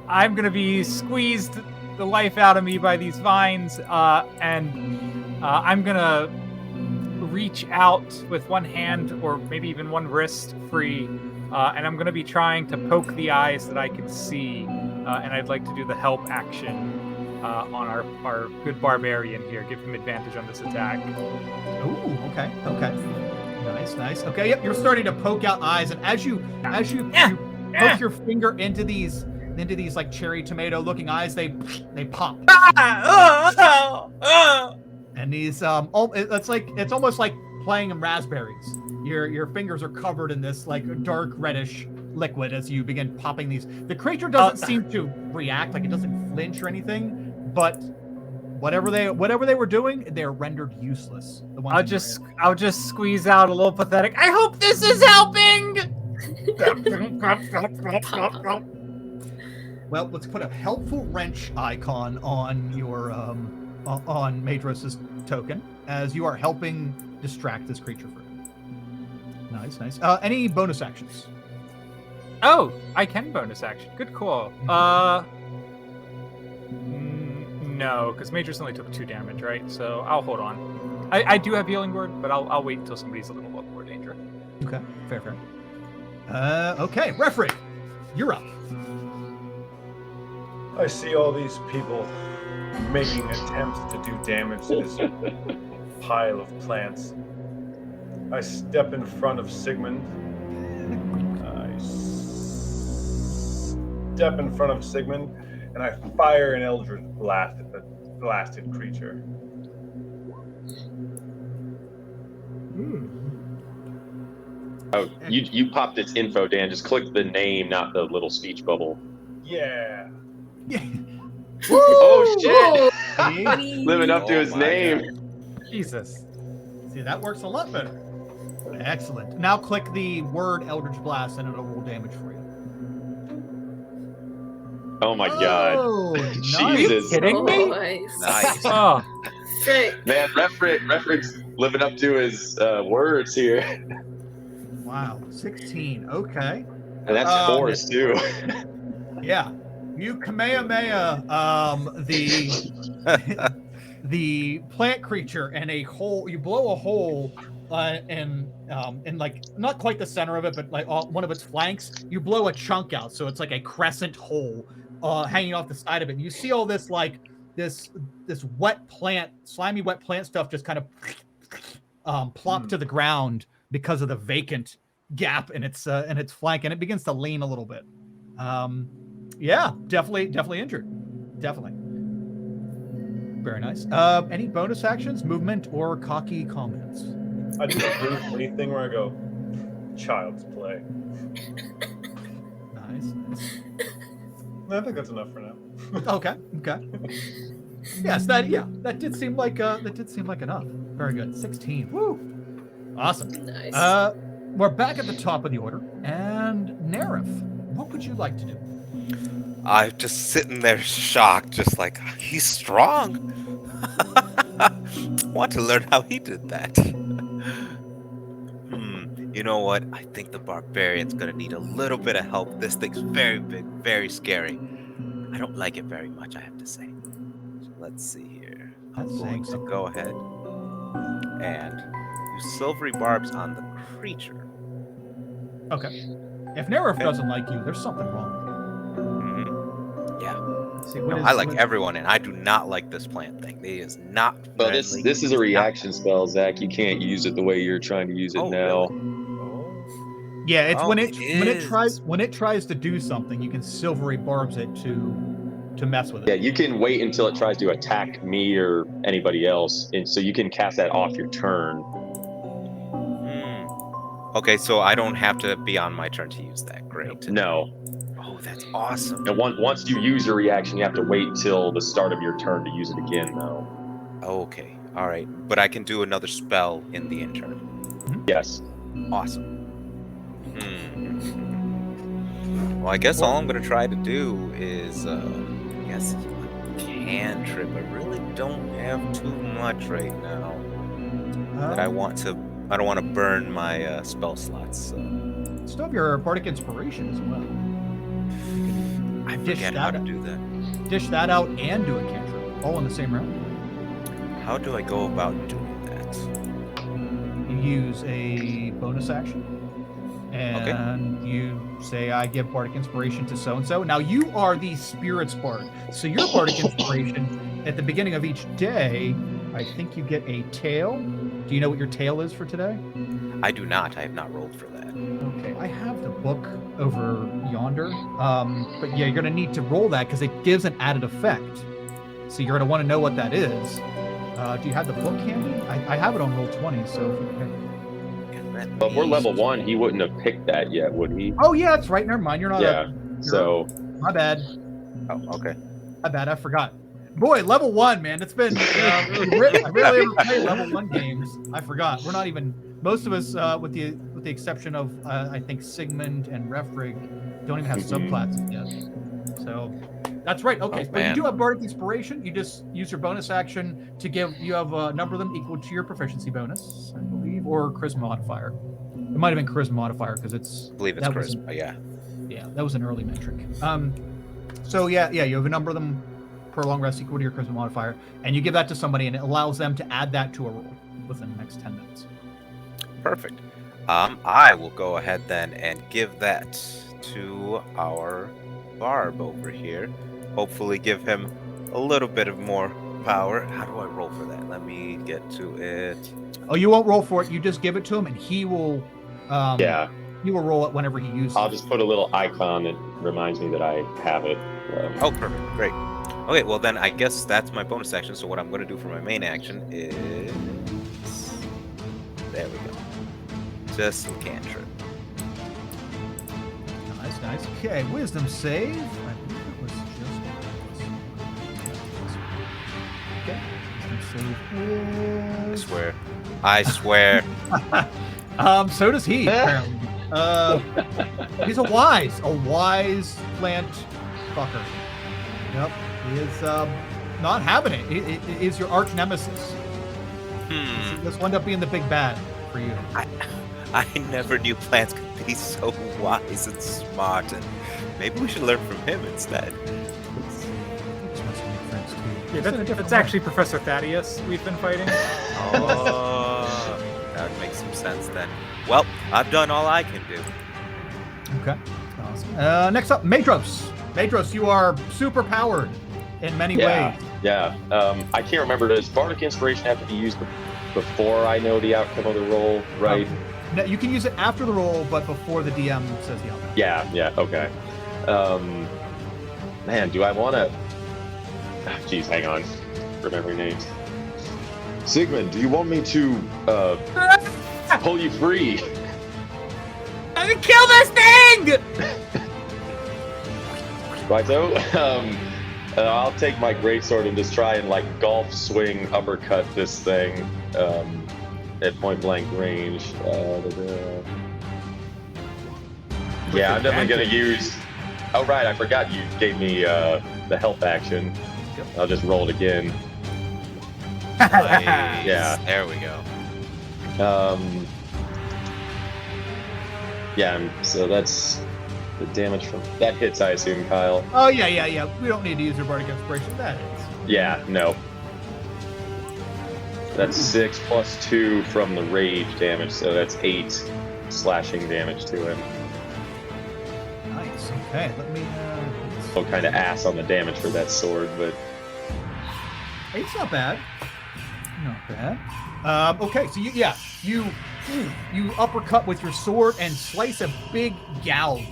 I'm gonna be squeezed the life out of me by these vines, and I'm gonna reach out with one hand or maybe even one wrist free, and I'm gonna be trying to poke the eyes that I can see, and I'd like to do the help action on our good barbarian here. Give him advantage on this attack. Ooh, okay. Nice. Okay, yep, you're starting to poke out eyes, and as you poke your finger into these like cherry tomato looking eyes, they pop. And these it's almost like playing in raspberries. Your fingers are covered in this like dark reddish liquid as you begin popping these. The creature doesn't seem to react, like it doesn't flinch or anything, but whatever they were doing, they're rendered useless. The ones I'll just squeeze out a little pathetic. I hope this is helping. Well, let's put a helpful wrench icon on your on Madros's token as you are helping distract this creature for him. Nice. Any bonus actions? Oh, I can bonus action. Good call. No, because Madros only took 2 damage, right? So I'll hold on. I do have healing word, but I'll wait until somebody's a little more danger. Okay, fair. Okay, referee, you're up. I see all these people making attempts to do damage to this pile of plants. I step in front of Sigmund. And I fire an Eldritch Blast at the blasted creature. Oh, you popped its info, Dan. Just click the name, not the little speech bubble. Yeah. Oh shit! Living up to his name. God. Jesus. See, that works a lot better. Excellent. Now click the word Eldritch Blast and it'll roll damage for you. Oh my god. Nice. Are you Jesus. kidding me? Nice. Oh, Great. Man, reference living up to his words here. Wow. 16. Okay. And that's force too. Yeah. You Kamehameha the plant creature and a hole. You blow a hole in like not quite the center of it, but like one of its flanks. You blow a chunk out, so it's like a crescent hole hanging off the side of it. And you see all this like this wet plant, slimy wet plant stuff just kind of plop to the ground because of the vacant gap in its flank, and it begins to lean a little bit. Yeah, definitely injured. Definitely. Very nice. Any bonus actions, movement, or cocky comments? I do the Bruce thing where I go, child's play. Nice. I think that's enough for now. Okay. Yes, that did seem like enough. Very good. 16. Woo. Awesome. Nice. We're back at the top of the order, and Nerif, what would you like to do? I'm just sitting there shocked, just like, he's strong. Want to learn how he did that. You know what? I think the barbarian's gonna need a little bit of help. This thing's very big, very scary. I don't like it very much, I have to say. So let's see here. I'm going to go ahead and use silvery barbs on the creature. Okay. If Nerif doesn't like you, there's something wrong. Yeah. See, I like everyone, and I do not like this plant thing. It is not Well, friendly. this is a reaction spell, Zach. You can't use it the way you're trying to use it now. Really? Yeah, it's Oh, when it it tries to do something, you can silvery barbs it to mess with it. Yeah, you can wait until it tries to attack me or anybody else, and so you can cast that off your turn. Okay, so I don't have to be on my turn to use that. Great. No. Oh, that's awesome. And once you use your reaction, you have to wait till the start of your turn to use it again, though. Okay, all right. But I can do another spell in the interim. Yes. Awesome. Well, I guess all I'm gonna try to do is, I guess, a cantrip. I really don't have too much right now. That I want to. I don't want to burn my spell slots. So. Still have your bardic inspiration as well. I forget how to do that. Dish that out and do a cantrip, all in the same round. How do I go about doing that? You use a bonus action, and you say, "I give bardic inspiration to so and so." Now you are the spirits bard, so your bardic inspiration at the beginning of each day, I think you get a tail. Do you know what your tail is for today? I do not. I have not rolled for that. Okay, I have the book over yonder. But yeah, you're going to need to roll that because it gives an added effect. So you're going to want to know what that is. Do you have the book handy? I have it on roll 20, so if you can. But we're level 1. He wouldn't have picked that yet, would he? Oh, yeah, that's right. Never mind. You're not. So. My bad. Oh, okay. My bad. I forgot. Boy, level 1, man. It's been. I rarely ever play level 1 games. I forgot. We're not even. Most of us, with the exception of I think Sigmund and Refrig, don't even have subclasses yet. So that's right. Okay, but you do have bardic inspiration. You just use your bonus action to give. You have a number of them equal to your proficiency bonus, I believe, or charisma modifier. It might have been charisma modifier because it's. I believe it's charisma. Yeah, that was an early metric. So yeah, you have a number of them per long rest equal to your charisma modifier, and you give that to somebody, and it allows them to add that to a roll within the next 10 minutes. Perfect. I will go ahead then and give that to our barb over here. Hopefully give him a little bit of more power. How do I roll for that? Let me get to it. Oh, you won't roll for it. You just give it to him, and he will. He will roll it whenever he uses it. I'll just put a little icon that reminds me that I have it. Oh, perfect. Great. Okay, well then I guess that's my bonus action. So what I'm going to do for my main action is... There we go. Just some cantrip. Nice. Okay, wisdom save. I believe it was just... Okay, wisdom save is... I swear. So does he, apparently. He's a wise plant fucker. Yep, he is not having it. It is your arch nemesis. This will end up being the big bad for you. I never knew plants could be so wise and smart, and maybe we should learn from him instead. Yeah, that's actually Professor Thaddeus we've been fighting. Oh, that would make some sense then. Well, I've done all I can do. Okay, awesome. Next up, Madros. Madros, you are super powered in many ways. Yeah. I can't remember. Does bardic inspiration have to be used before I know the outcome of the roll, right? No, you can use it after the roll, but before the DM says the outcome. Yeah, okay. Man, do I want to... Jeez, hang on. Remembering names. Sigmund, do you want me to pull you free? I can kill this thing! Righto. I'll take my greatsword and just try and golf swing uppercut this thing at point blank range. Yeah, I'm definitely gonna use. Oh right, I forgot you gave me the help action. I'll just roll it again. Nice. Yeah. There we go. Yeah, so that's the damage from that hits, I assume, Kyle. Oh yeah. We don't need to use your bardic inspiration. That is. Yeah, no. That's 6 plus 2 from the rage damage, so that's 8 slashing damage to him. Nice. Okay, let me. So kind of ass on the damage for that sword, but 8's not bad. Not bad. Okay, so you uppercut with your sword and slice a big gouge.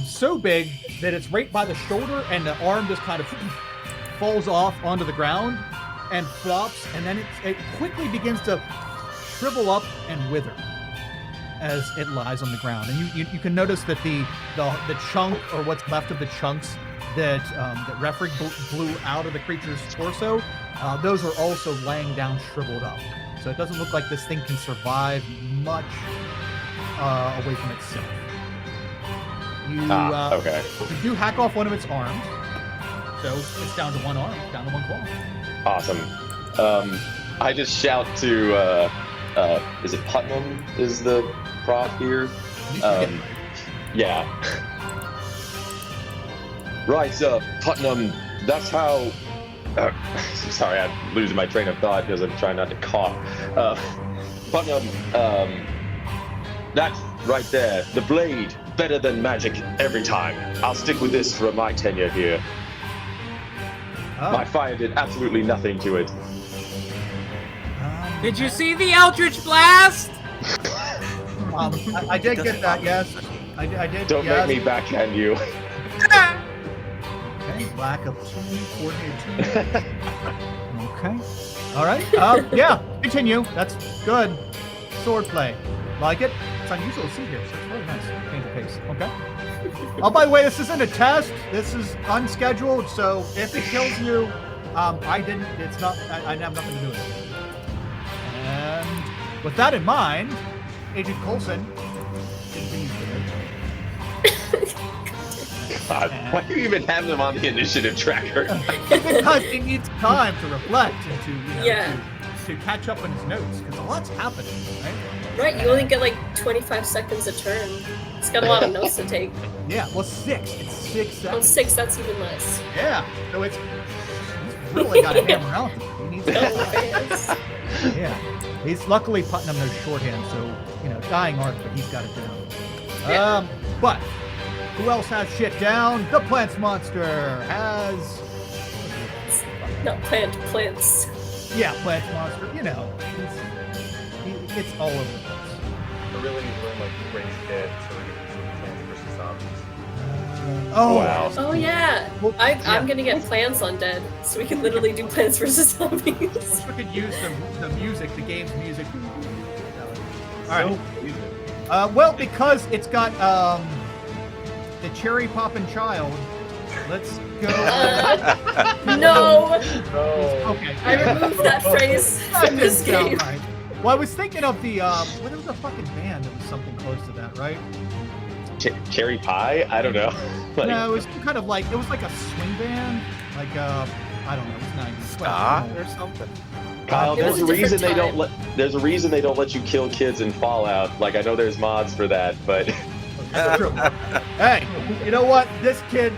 So big that it's right by the shoulder, and the arm just kind of falls off onto the ground and flops, and then it quickly begins to shrivel up and wither as it lies on the ground. And you can notice that the chunk, or what's left of the chunks that Refrig blew out of the creature's torso, those are also laying down shriveled up. So it doesn't look like this thing can survive much away from itself. You, okay. You do hack off one of its arms, so it's down to one arm, down to one claw. Awesome. I just shout to, is it Putnam is the prof here? Yeah. Right, Putnam, that's how... sorry, I'm losing my train of thought because I'm trying not to cough. Putnam, that's right there. The blade, better than magic every time. I'll stick with this for my tenure here. Oh. My fire did absolutely nothing to it. Did you see the Eldritch Blast? I did get that, yes. I did. Don't yes. make me backhand you. Okay, lack of team coordinated. Okay. All right. Yeah. Continue. That's good. Swordplay. Like it. It's unusual to see here, so it's really nice. Change of pace. Okay. Oh, by the way, this isn't a test. This is unscheduled. So if it kills you, I didn't. It's not. I have nothing to do with it. And with that in mind, Agent Coulson continues to God, why do you even have them on the initiative tracker? because he needs time to reflect and to, Yeah. to catch up on his notes, because a lot's happening, right? Right, you only get like 25 seconds a turn. It's got a lot of notes to take. Yeah, well, 6. It's 6 Oh, seconds. 6, that's even less. Yeah, so he's really got to hammer out. He needs Yes. Yeah. He's luckily Putnam knows shorthand, so, dying art, but he's got it down. Yeah. But who else has shit down? The Plants Monster has... Not plants. Yeah, Plants Monster, it's all over the place. I really need to learn like Raise Dead so we can do some Plants vs. Zombies. Oh, wow. Oh yeah. Well, I'm gonna get plants on Dead, so we can literally do Plants vs. Zombies. We could use the music, the game's music. All right. Well, because it's got the cherry poppin' child. Let's go. No. Okay. I removed that phrase from this game. Right. Well, I was thinking of the what was the fucking band that was something close to that, right? Cherry pie? I don't know. No, it was kind of like it was like a swing band, like I don't know, it was 90s. Ska or something. Kyle, It was there's a a reason different they don't time. let. There's a reason they don't let you kill kids in Fallout. Like I know there's mods for that, but That's true. Hey, you know what? This kid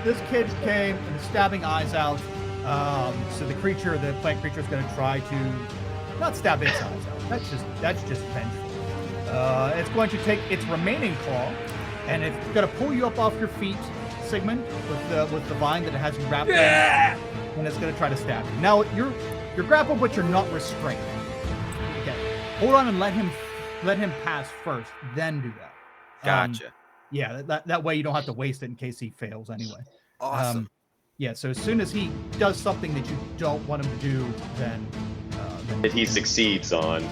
came and is stabbing eyes out. So the plant creature is going to try to not stab its eyes out. That's just vengeful. It's going to take its remaining claw, and it's going to pull you up off your feet, Sigmund, with the vine that it has you wrapped in, and it's going to try to stab you. Now you're grappled, but you're not restrained. Okay, hold on and let him pass first, then do that. Gotcha. Yeah, that way you don't have to waste it in case he fails anyway. Awesome. Yeah, so as soon as he does something that you don't want him to do, then that he succeeds on.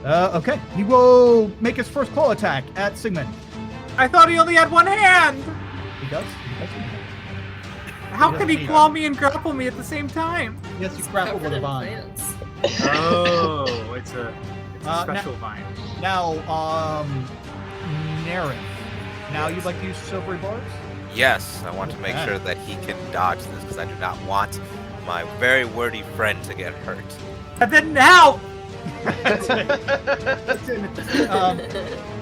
okay, he will make his first claw attack at Sigmund. I thought he only had one hand. He does. How He can he doesn't claw me and grapple me at the same time? Yes, you grapple with Covered a in vine. plants. Oh, it's a special vine. Now, Naren. Now you'd like to use silvery barbs? Yes, I want to make Okay. sure that he can dodge this because I do not want my very wordy friend to get hurt. That didn't help.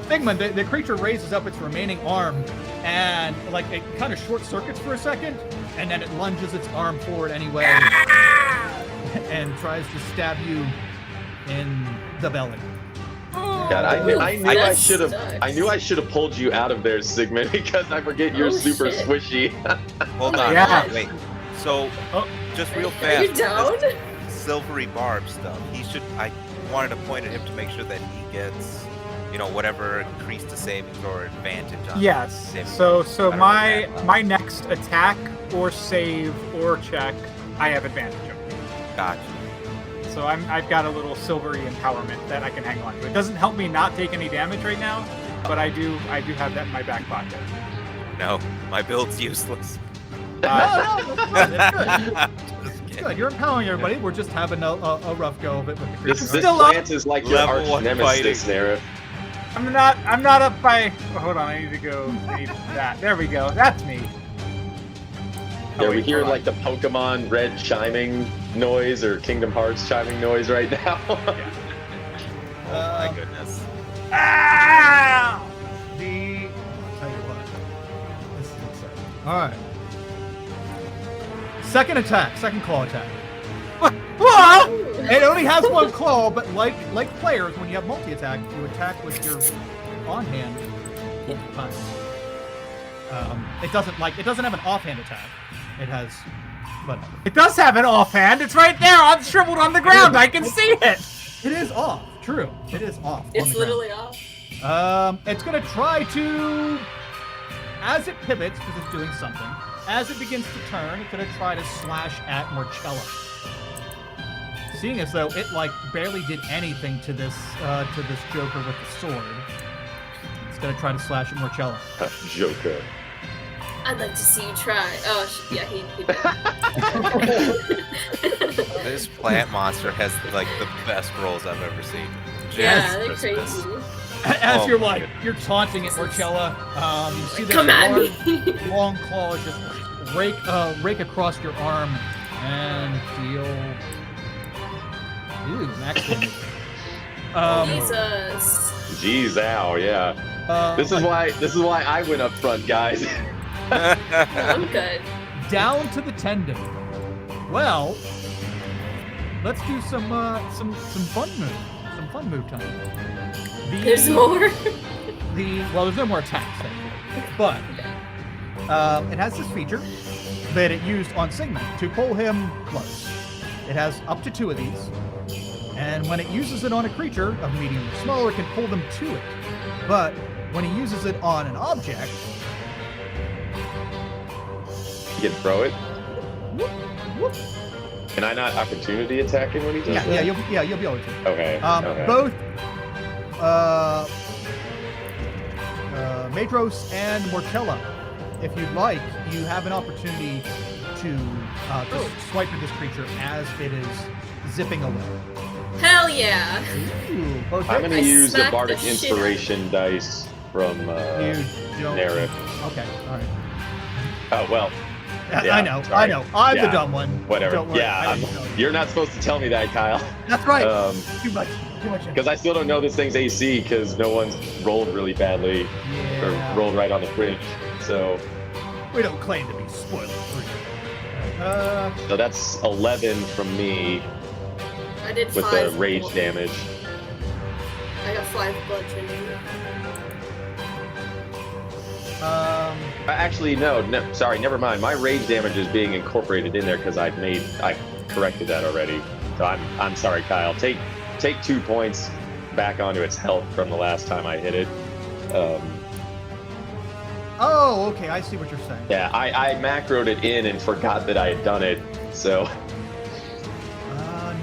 Sigmund, the creature raises up its remaining arm, and like it kind of short circuits for a second, and then it lunges its arm forward anyway, and tries to stab you in the belly. God, I knew I should have pulled you out of there, Sigmund, because I forget you're Oh, super shit. swishy. Hold on, Yeah. wait. So, just real Are you fast. down? this Silvery barb stuff. I wanted to point at him to make sure that he gets, whatever increase to savings or advantage on. Yes. saving So throws. I don't know my if that- my next attack or save or check, I have advantage over. Gotcha. So I've got a little silvery empowerment that I can hang on to. It doesn't help me not take any damage right now, but I do have that in my back pocket. No, my build's useless. No, it's good. Just kidding. Good, you're empowering everybody. We're just having a rough go of it with the creature. This Still up. plant is like your Level arch one nemesis, fighting. Nerif. I'm not up by. Oh, hold on, I need to go. I need that. There we go. That's me. Yeah, we hear like the Pokemon red chiming noise or Kingdom Hearts chiming noise right now. Yeah. Oh my goodness. Ah! I'll tell you what. This is exciting. All right. Second claw attack. What? It only has one claw, but like players, when you have multi-attack, you attack with your on-hand multiple times. It doesn't have an offhand attack. It has, whatever. It does have an offhand. It's right there, unshriveled on the ground. I can see it. It is off. True. It is off. It's literally off. It's gonna try to, as it pivots, because it's doing something. As it begins to turn, it's gonna try to slash at Marcella. Seeing as though it like barely did anything to this Joker with the sword, it's gonna try to slash at Marcella. Joker. I'd like to see you try. Oh, yeah, he did. This plant monster has like the best rolls I've ever seen. Yeah, they're Christmas. crazy. As Oh, you're taunting at Marcella, you see this Come at me. long claw just rake across your arm and deal. Ooh, max damage. Jesus. Jeez, ow, yeah. This is why I went up front, guys. I'm good. Down to the tendon. Well, let's do some fun move time. There's more. There's no more attacks, but it has this feature that it used on Sigmund to pull him close. It has up to 2 of these, and when it uses it on a creature of medium or smaller, it can pull them to it. But when he uses it on an object, You can throw it. whoop, whoop. Can I not opportunity attack him when he does that? Yeah, you'll be able to. Okay. Okay. Both Madros and Mortella, if you'd like, you have an opportunity to swipe at this creature as it is zipping away. Hell yeah. Ooh, both I'm going I to use the smacked Bardic the shit Inspiration dice from you don't. Narek. Okay, all right. Oh, well. I Yeah, know. sorry. I'm the Yeah, dumb one. Whatever. Don't worry, Yeah, I didn't tell you. you're not supposed to tell me that, Kyle. That's right. Because Too much. I still don't know this thing's AC because no one's rolled really badly or Yeah. rolled right on the fridge. So We don't claim to be spoiler free. so that's 11 from me I did with 5. the rage damage. I got 5 bludgeoning. Actually, no, sorry, never mind. My rage damage is being incorporated in there because I corrected that already. So I'm sorry, Kyle. Take 2 points back onto its health from the last time I hit it. Oh, okay. I see what you're saying. Yeah, I macroed it in and forgot that I had done it. So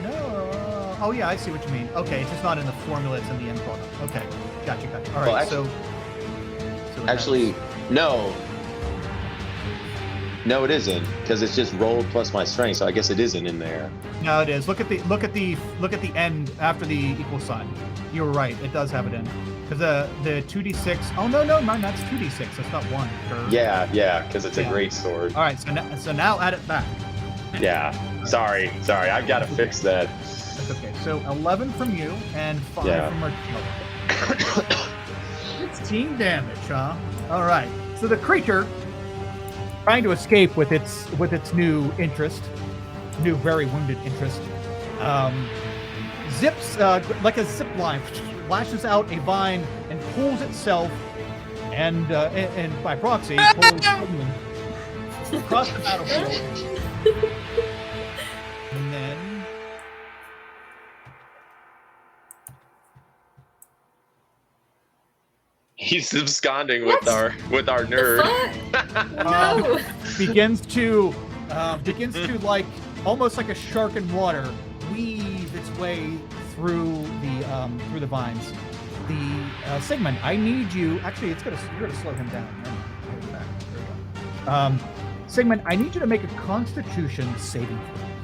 No. Oh, yeah. I see what you mean. Okay, it's just not in the formula. It's in the end product. Okay, gotcha. All right. Well, so actually, no, it isn't because it's just rolled plus my strength. So I guess it isn't in there. no, it is. Look at the end after the equal sign. You were right. It does have it in. Because the 2d6. Oh no, mine. That's 2d6. That's not 1. Yeah, because it's a Yeah. great sword. All right. So now add it back. Yeah. Sorry. I've got to fix that. That's okay. So 11 from you and 5 Yeah. from Marcella. 16 damage, huh? All right. So the creature, trying to escape with its new interest, new very wounded interest, zips like a zip line, lashes out a vine and pulls itself, and by proxy pulls Sigmund across the battlefield, and then. He's absconding with our nerd. No. begins to like almost like a shark in water weave its way through the vines. The Sigmund, I need you. Actually, you're gonna slow him down. There we go. Sigmund, I need you to make a Constitution saving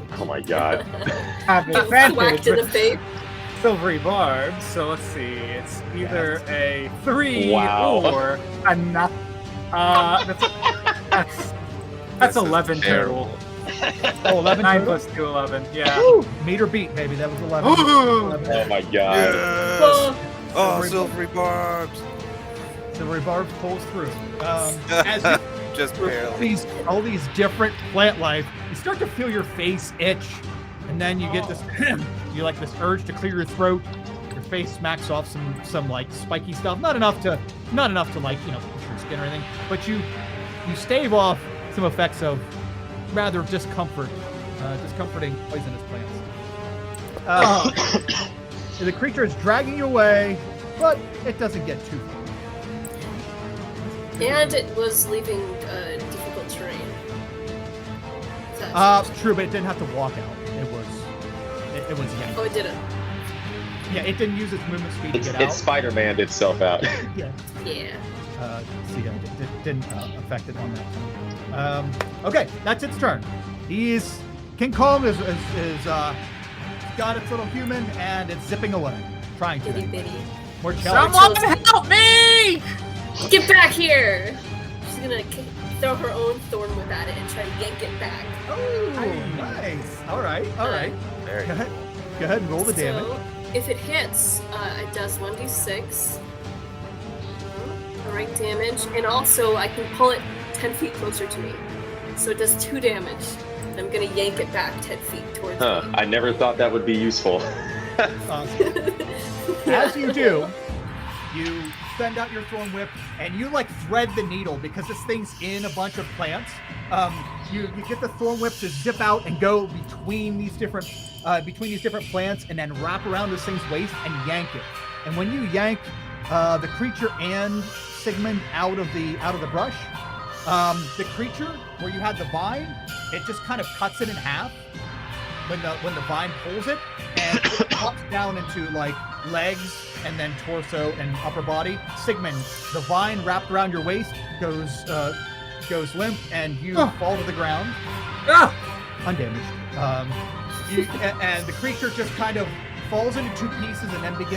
throw. Oh my god. Have Get whacked in the advantage. face. silvery barbs. So let's see. It's either a 3 Wow. or a nothing. That's 11 terrible. total. Oh, 11 9 total? plus 2, 11. Yeah. Woo! Meter beat, baby. That was 11. Oh my god. Yes. Oh, silvery barbs. Silvery Barb pulls through. As you Just barely. all these different plant life, you start to feel your face itch, and then you get this you like this urge to clear your throat. Your face smacks off some like spiky stuff. Not enough to like, you know, push your skin or anything, but you stave off some effects of rather discomforting poisonous plants. The creature is dragging you away, but it doesn't get too far. And it was leaving difficult terrain. That's True, but it didn't have to walk out. It was yanked. Oh, it didn't. Yeah, it didn't use its movement speed to It's get out. Spider-Man itself out. Yeah. Yeah. So yeah, it didn't affect it on that. Okay, that's its turn. King Kong is got its little human and it's zipping away, trying to. Itty bitty. More challenge. Someone help me! Get back here! She's gonna throw her own thorn whip at it and try to yank it back. Oh, nice. All right. Very Go ahead and roll the damage. So, if it hits, it does 1d6. Alright, damage. And also, I can pull it 10 feet closer to me. So it does 2 damage. And I'm gonna yank it back 10 feet towards me. I never thought that would be useful. As you do, you send out your thorn whip and you like thread the needle because this thing's in a bunch of plants. You get the thorn whip to zip out and go between these different plants and then wrap around this thing's waist and yank it. And when you yank the creature and Sigmund out of the brush, the creature where you had the vine, it just kind of cuts it in half when the vine pulls it, and it drops down into like legs and then torso and upper body. Sigmund, the vine wrapped around your waist goes limp, and you fall to the ground, undamaged. And the creature just kind of falls into 2 pieces, and then each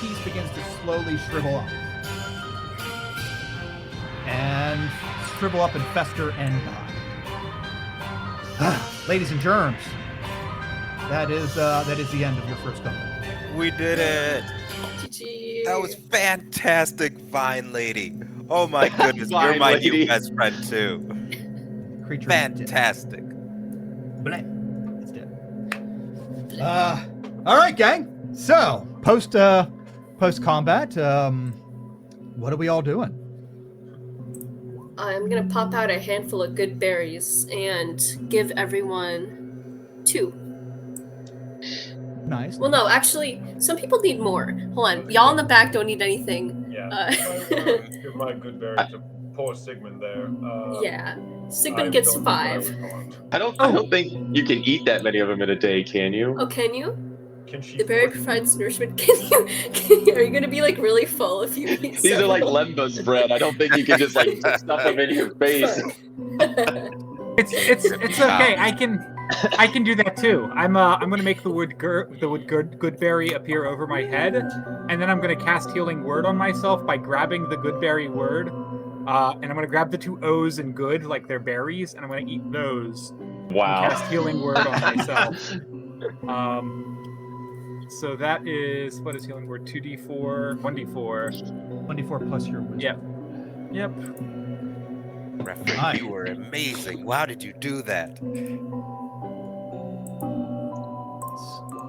piece begins to slowly shrivel up. And shrivel up and fester and die. Ladies and germs, that is the end of your first combat. We did it. GG. That was fantastic, Vine Lady. Oh my goodness, Vine you're my Lady. new best friend too. Creature Fantastic. Bleh. It's dead. All right, gang. So post combat, what are we all doing? I'm gonna pop out a handful of good berries and give everyone 2. Nice. Well, no, actually, some people need more. Hold on, y'all in the back don't need anything. Yeah. Give my good berry to poor Sigmund there. Yeah, I Sigmund gets don't know what I 5. would want. I don't think you can eat that many of them in a day, can you? Oh, can you? Can she? The berry provides nourishment. Can you? Are you gonna be like really full if you eat These are like several? Lembas bread. I don't think you can just like stuff them in your face. It's okay. I can do that too. I'm gonna make the wood goodberry appear over my head, and then I'm gonna cast healing word on myself by grabbing the goodberry word, and I'm gonna grab the 2 O's in good, like they're berries, and I'm gonna eat those. Wow. And cast healing word on myself. So that is, what is healing word? 2d4, 1d4. 1d4 plus your wisdom. Yep. Referee, Hi. you were amazing. How did you do that?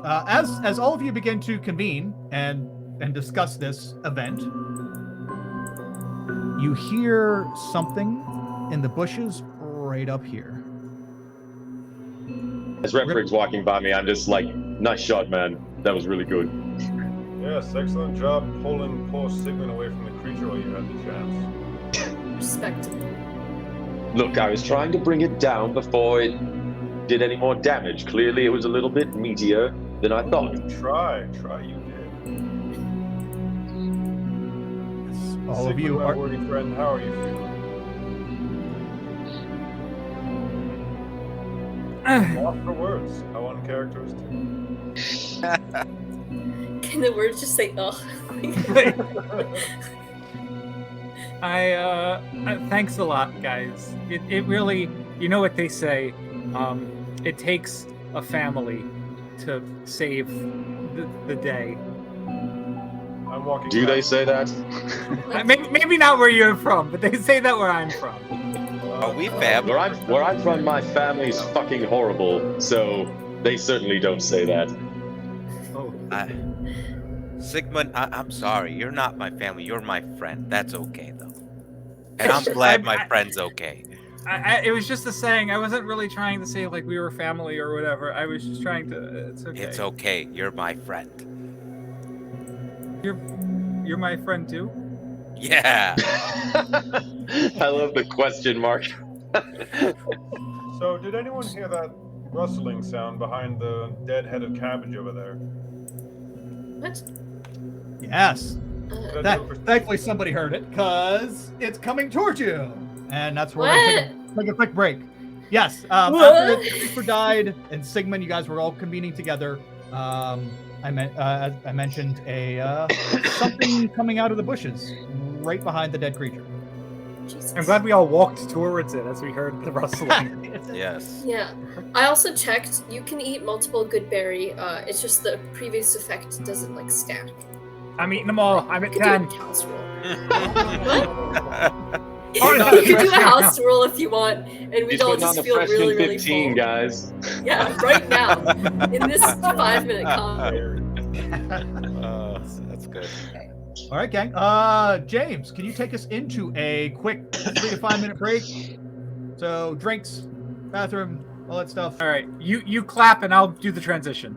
As all of you begin to convene and discuss this event, you hear something in the bushes right up here. As Refrig's walking by me, I'm just like, nice shot, man. That was really good. Yes, excellent job pulling poor Sigmund away from the creature while you had the chance. Respectable. Look, I was trying to bring it down before it did any more damage. Clearly, it was a little bit meatier than I thought. Try, you did. All of Sigmund, you my are. worthy friend, how are you feeling? Lost for words. How uncharacteristic. And the words just say ugh. Thanks a lot, guys. It really, you know what they say, it takes a family to save the day. I'm walking. Do they say that? Maybe not where you're from, but they say that where I'm from. Are we family? Where I'm from, my family's fucking horrible, so they certainly don't say that. Oh. Sigmund, I'm sorry. You're not my family. You're my friend. That's okay, though. And I'm glad my friend's okay. It was just a saying. I wasn't really trying to say like we were family or whatever. I was just trying to. It's okay. It's okay. You're my friend. You're my friend too? Yeah. I love the question mark. So, did anyone hear that rustling sound behind the dead head of cabbage over there? What? Yes. Thankfully, somebody heard it because it's coming towards you, and that's where we're take a quick break. Yes. After Christopher died and Sigmund, you guys were all convening together. I mentioned something coming out of the bushes right behind the dead creature. Jesus. I'm glad we all walked towards it as we heard the rustling. Yes. Yeah. I also checked. You can eat multiple good berry. It's just the previous effect doesn't like stack. I'm eating them all. I'm at You 10. could do a house rule. Oh, no, You could do a house rule if you want, and we'd He's all putting on just the feel freshman really, really 15, full. guys. Yeah, right now, in this 5-minute combo. That's good. All right, gang. James, can you take us into a quick 3 to 5 minute break? So drinks, bathroom, all that stuff. All right, you clap and I'll do the transition.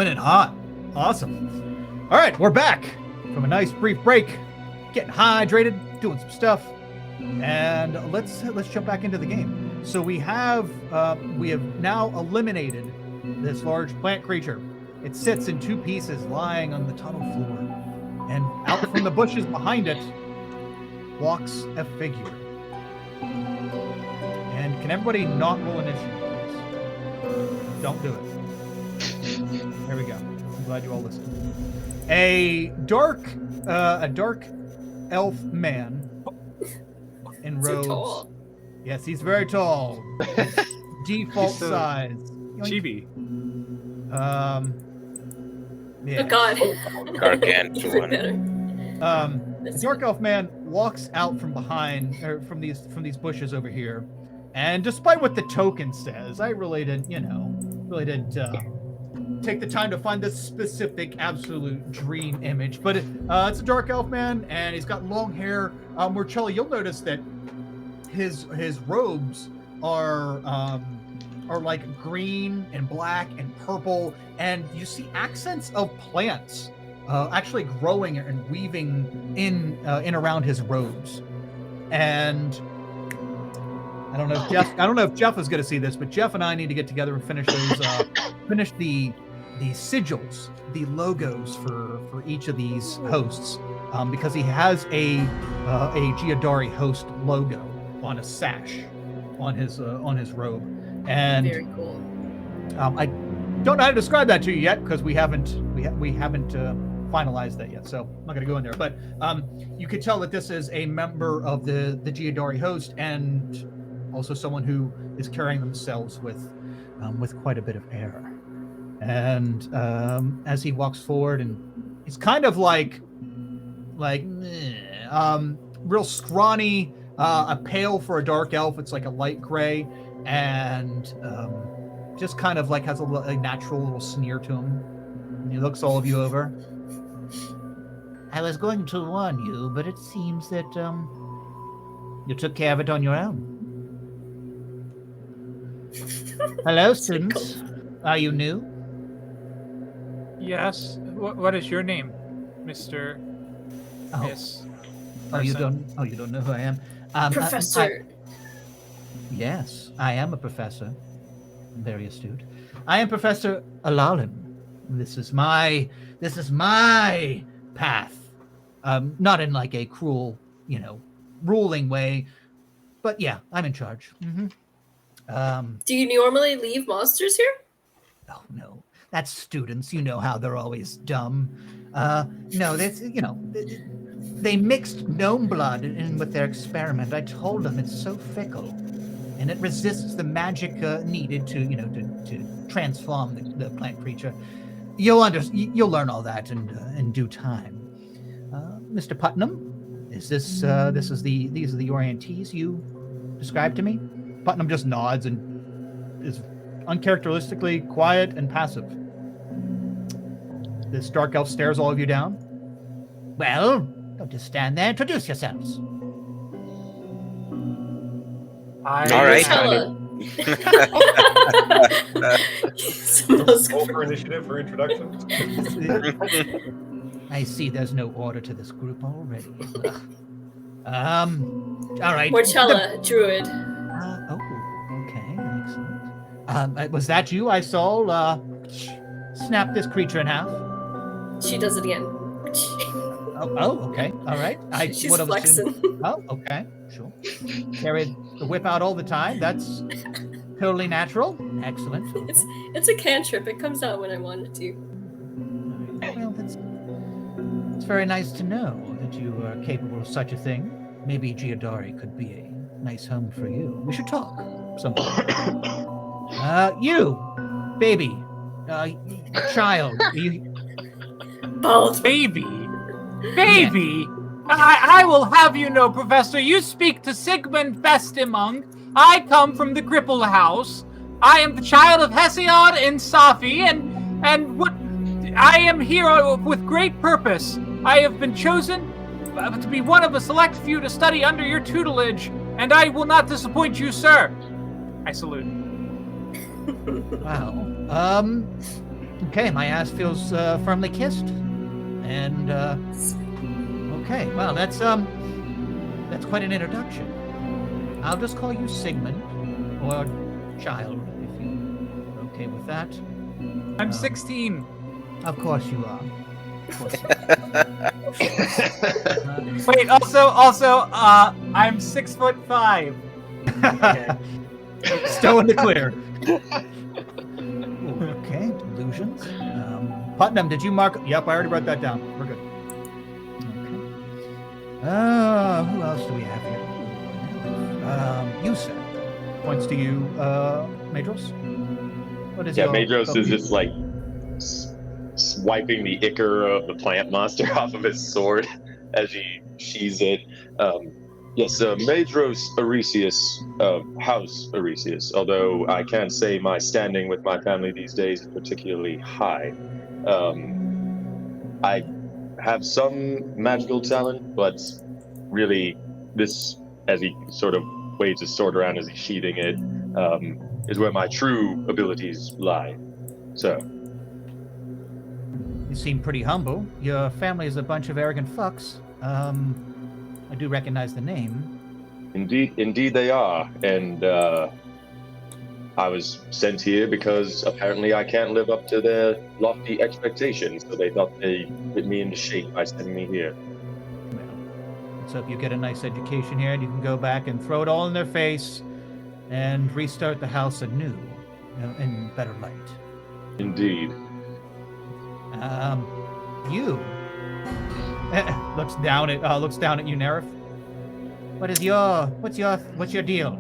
Coming in hot. Awesome. All right, we're back from a nice brief break, getting hydrated, doing some stuff, and let's jump back into the game. So we have now eliminated this large plant creature. It sits in two pieces, lying on the tunnel floor, and out from the bushes behind it walks a figure. And can everybody not roll initiative, please? Don't do it. There we go. I'm glad you all listened. A dark elf man in robes. So tall. Yes, he's very tall. Default size. Chibi. Yeah. Oh God. Gargantuan. Even better. The dark elf man walks out from behind, or from these bushes over here, and despite what the token says, I really didn't take the time to find this specific absolute dream image. But it's a dark elf man, and he's got long hair. Marcello, you'll notice that his robes are like green and black and purple, and you see accents of plants actually growing and weaving in around his robes. And I don't know if Jeff is going to see this, but Jeff and I need to get together and finish those finish the sigils, the logos for each of these hosts, because he has a Giadari host logo on a sash on his robe. And Very cool. I don't know how to describe that to you yet, because we haven't finalized that yet, so I'm not going to go in there. But you could tell that this is a member of the Giadari host, and also someone who is carrying themselves with quite a bit of air. And as he walks forward, and he's kind of like real scrawny, a pale for a dark elf. It's like a light gray, and just kind of like has a natural little sneer to him. And he looks all of you over. I was going to warn you, but it seems that you took care of it on your own. Hello, students. Are you new? Yes. What is your name, Mr. Oh. Miss? You person? don't know who I am. Professor. Yes, I am a professor. Very astute. I am Professor Alalim. This is my path. Not in like a cruel, ruling way, but yeah, I'm in charge. Mm-hmm. Do you normally leave monsters here? Oh no, that's students. You know how they're always dumb. No, they mixed gnome blood in with their experiment. I told them it's so fickle, and it resists the magic needed to transform the plant creature. You'll learn all that in due time. Mr. Putnam, these are the orientees you described to me? Putnam just nods and is uncharacteristically quiet and passive. This dark elf stares all of you down. Well, don't just stand there. Introduce yourselves. All right. Roll for initiative for introductions. I see there's no order to this group already. All right. Morchella, druid. Okay, excellent. Was that you? I saw snap this creature in half. She does it again. Okay, all right. She's would have flexing. assumed- Oh, okay, sure. Carried the whip out all the time. That's totally natural. Excellent. Okay. It's a cantrip. It comes out when I want it to. Well, it's very nice to know that you are capable of such a thing. Maybe Giadari could be a nice home for you. We should talk sometime. You, baby, child. Both. Baby. Baby. I will have you know, Professor, you speak to Sigmund Bestimung. I come from the Cripple House. I am the child of Hesiod and Safi, and what I am here with great purpose. I have been chosen to be one of a select few to study under your tutelage, and I will not disappoint you, sir. I salute. Wow. Okay, my ass feels firmly kissed. And okay, well that's quite an introduction. I'll just call you Sigmund or Child if you're okay with that. I'm 16. Of course you are. Of course you are. Wait, also, I'm 6'5". Okay. Still in the clear. Okay, delusions. Putnam, did you mark? Yep, I already wrote that down. We're good. Okay. Who else do we have here? You said. Points to you, Madros. What is Yeah, your Madros is just like swiping the ichor of the plant monster off of his sword as he sheathes it. Yes, Madros Aresius, House Aresius, although I can't say my standing with my family these days is particularly high. I have some magical talent, but really this, as he sort of waves his sword around as he's sheathing it, is where my true abilities lie. So. You seem pretty humble. Your family is a bunch of arrogant fucks. I do recognize the name. Indeed they are, and I was sent here because apparently I can't live up to their lofty expectations, so they thought they'd put me into shape by sending me here. Well, let's hope you get a nice education here, and you can go back and throw it all in their face and restart the house anew, in better light. Indeed. You looks down at you, Nerif. What's your deal?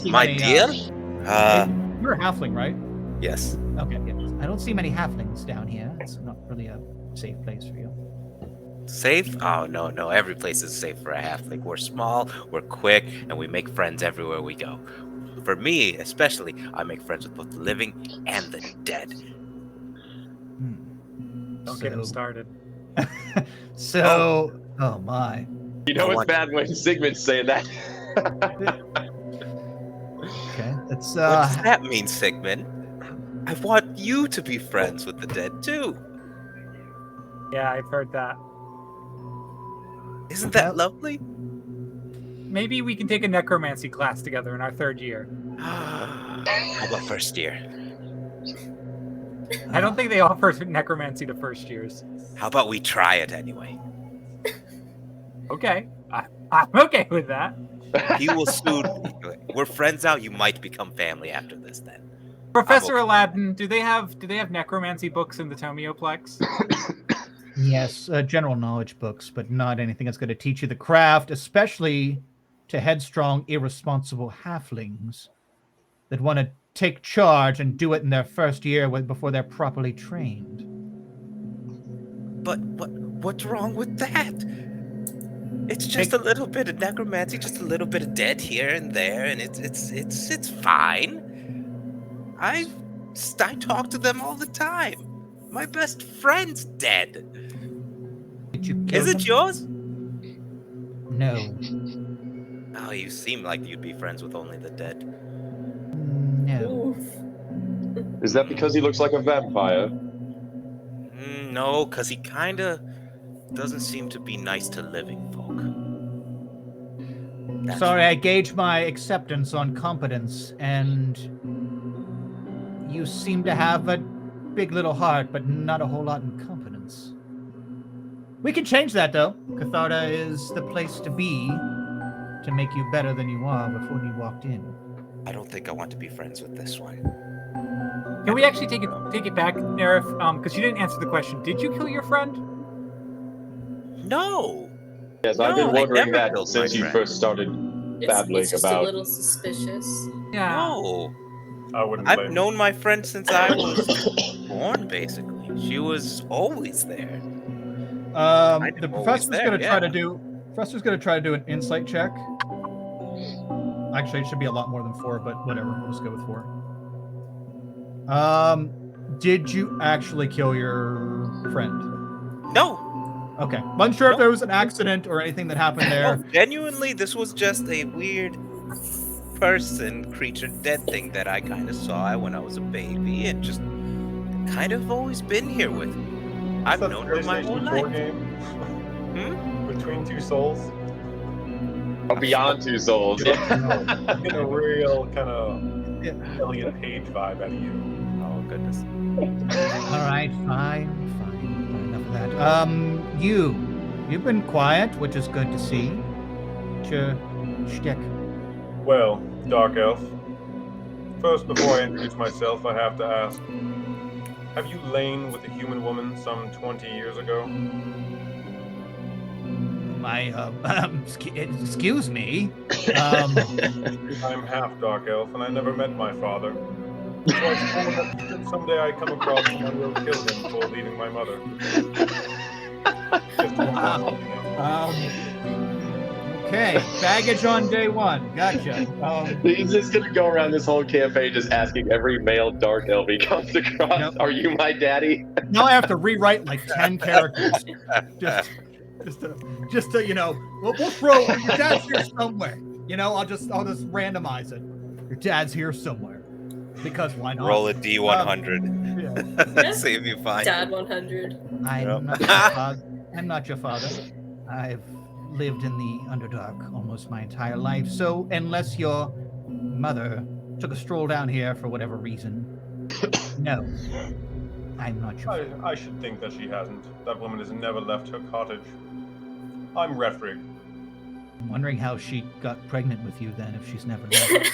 My deal? You're a halfling, right? Yes. Okay, yeah. I don't see many halflings down here. It's not really a safe place for you. Safe? Oh, no. Every place is safe for a halfling. We're small, we're quick, and we make friends everywhere we go. For me, especially, I make friends with both the living and the dead. Don't get him started. Oh my. You know it's bad when Sigmund's saying that. Okay, what does that mean, Sigmund? I want you to be friends with the dead too. Yeah, I've heard that. Isn't that lovely? Maybe we can take a necromancy class together in our 3rd year. How about 1st year? I don't think they offer necromancy to 1st years. How about we try it anyway? Okay, I'm okay with that. He will soon. We're friends now. You might become family after this. Then, Professor Aladdin, do they have necromancy books in the Tomioplex? Yes, general knowledge books, but not anything that's going to teach you the craft, especially to headstrong, irresponsible halflings that want to take charge and do it in their 1st year before they're properly trained. But what's wrong with that? It's just a little bit of necromancy, just a little bit of dead here and there, and it's fine. I talk to them all the time. My best friend's dead. Did you kill Is it them? yours? No. Oh, you seem like you'd be friends with only the dead. No. Is that because he looks like a vampire? No, because he kind of doesn't seem to be nice to living folk. Sorry, I gauge my acceptance on competence, and you seem to have a big little heart, but not a whole lot in competence. We can change that, though. Catharta is the place to be to make you better than you are before you walked in. I don't think I want to be friends with this one. Can we actually take it back, Nerif? Because you didn't answer the question. Did you kill your friend? No. Yes, I've been wondering that killed since my you friend. first started babbling It's just about. a little suspicious. Yeah. No. I wouldn't I've blame known my friend since I was born, basically. She was always there. The professor's going to try to do. Professor's going to try to do an insight check. Actually, it should be a lot more than 4, but whatever. We'll just go with 4. Did you actually kill your friend? No. Okay. Wasn't sure if there was an accident or anything that happened there. No, genuinely, this was just a weird creature, dead thing that I kind of saw when I was a baby and just kind of always been here with me. I've known her my whole PlayStation 4 life. game? Between Two Souls? Oh, Beyond Two Souls. I'm getting a real kind of Elliot Page vibe out of you. Oh, goodness. All right, fine. Enough of that. You've been quiet, which is good to see. What's your shtick? Well, Dark Elf, first before I introduce myself, I have to ask, have you lain with a human woman some 20 years ago? Excuse me. I'm half Dark Elf, and I never met my father. So I swore that someday I'd come across him and will kill him for leaving my mother. Just one last thing. Okay, baggage on day one. Gotcha. He's just gonna go around this whole campaign just asking every male dark elf he comes across, Yep. "Are you my daddy?" Now I have to rewrite like 10 characters. Just to we'll throw your dad's here somewhere. I'll just randomize it. Your dad's here somewhere. Because why not? Roll a D100. Yeah. See if you find Dad 100. I'm not your father. I've lived in the Underdark almost my entire life. So unless your mother took a stroll down here for whatever reason, no, I'm not your father. I should think that she hasn't. That woman has never left her cottage. I'm Refrig. I'm wondering how she got pregnant with you then, if she's never left.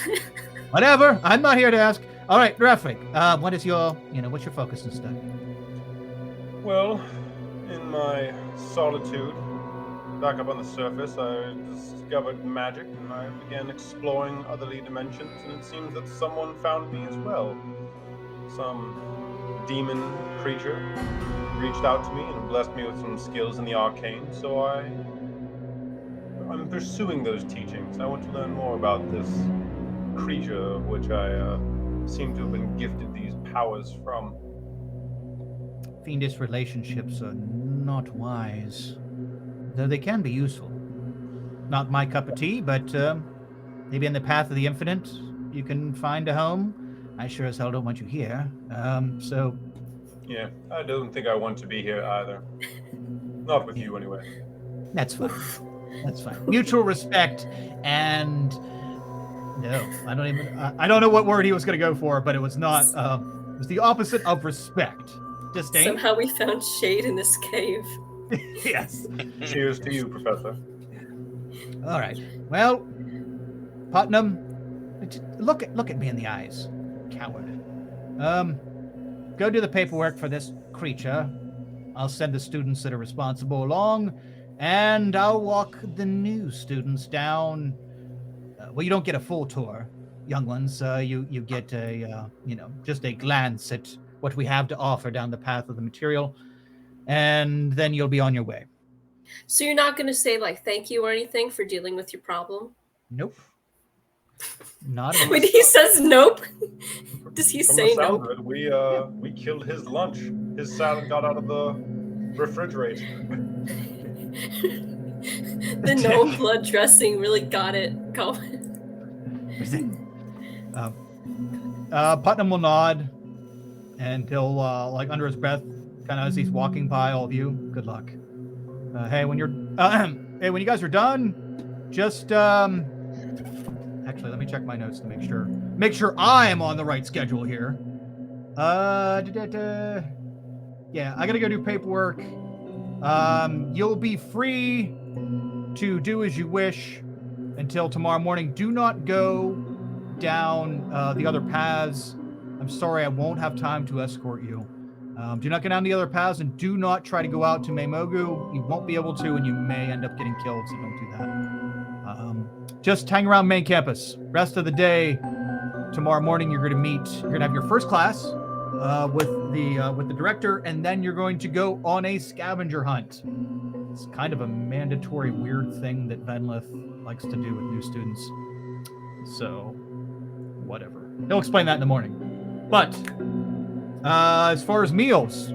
Whatever. I'm not here to ask. All right, Refrig. What is your, what's your focus and study? Well, in my solitude, back up on the surface, I discovered magic, and I began exploring otherly dimensions, and it seems that someone found me as well. Some demon creature reached out to me and blessed me with some skills in the arcane, so I'm pursuing those teachings. I want to learn more about this creature of which I seem to have been gifted these powers from. Fiendish relationships are not wise, though they can be useful. Not my cup of tea, but maybe in the path of the infinite, you can find a home. I sure as hell don't want you here. So. Yeah, I don't think I want to be here either. Not with you, anyway. That's fine. That's fine. Mutual respect and no, I don't know what word he was going to go for, but it was not. It was the opposite of respect. Disdain. Somehow we found shade in this cave. Yes. Cheers to you, Professor. All right. Well, Putnam, look at me in the eyes, coward. Go do the paperwork for this creature. I'll send the students that are responsible along, and I'll walk the new students down. Well, you don't get a full tour, young ones. You get a just a glance at what we have to offer down the path of the material, and then you'll be on your way. So you're not going to say thank you or anything for dealing with your problem? Nope. Not at all. When he says nope, does he say From the sound nope? of it, we killed his lunch. His salad got out of the refrigerator. The no blood dressing really got it going. Putnam will nod, and he'll under his breath, kind of as he's walking by all of you. Good luck. Hey, when you guys are done, just actually let me check my notes to make sure I am on the right schedule here. Yeah, I gotta go do paperwork. You'll be free to do as you wish until tomorrow morning. Do not go down the other paths. I'm sorry, I won't have time to escort you. Do not go down the other paths, and do not try to go out to Meimogu. You won't be able to, and you may end up getting killed, so don't do that. Just hang around main campus. Rest of the day, tomorrow morning, you're going to have your first class with the director, and then you're going to go on a scavenger hunt. It's kind of a mandatory weird thing that Venlith likes to do with new students. So, whatever. He'll explain that in the morning. But as far as meals,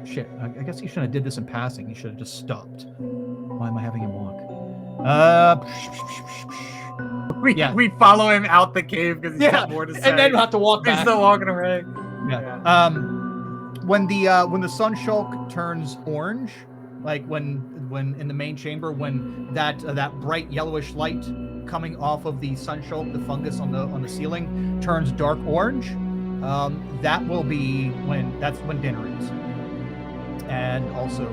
shit, I guess he shouldn't have did this in passing. He should have just stopped. Why am I having him walk? We follow him out the cave because he's got more to say. And then we'll have to walk back. He's still walking away. Yeah. when the sunshulk turns orange, like when in the main chamber, when that bright yellowish light coming off of the sunshulk, the fungus on the ceiling, turns dark orange, that will be when dinner is, and also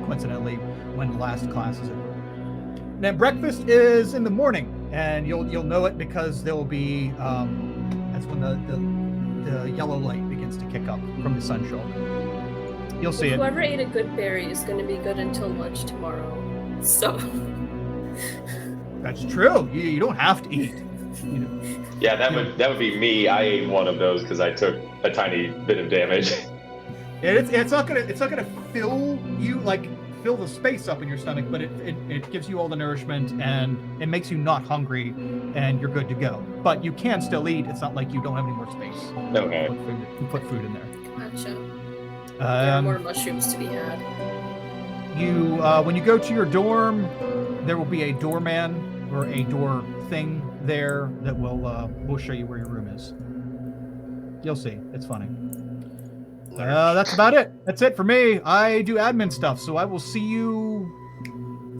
coincidentally when the last class is over. Then breakfast is in the morning, and you'll know it because there will be that's when the yellow light begins to kick up from the sunshulk. You'll see it. Whoever ate a good berry is going to be good until lunch tomorrow. So. That's true. You don't have to eat. Yeah, that would be me. I ate one of those because I took a tiny bit of damage. It's not gonna fill you, like fill the space up in your stomach, but it gives you all the nourishment and it makes you not hungry and you're good to go. But you can still eat. It's not like you don't have any more space. Okay. You put food in there. Gotcha. There are more Um, mushrooms to be had. you when you go to your dorm, there will be a doorman or a door thing there that will show you where your room is. You'll see. It's funny. That's about it. That's it for me. I do admin stuff, so I will see you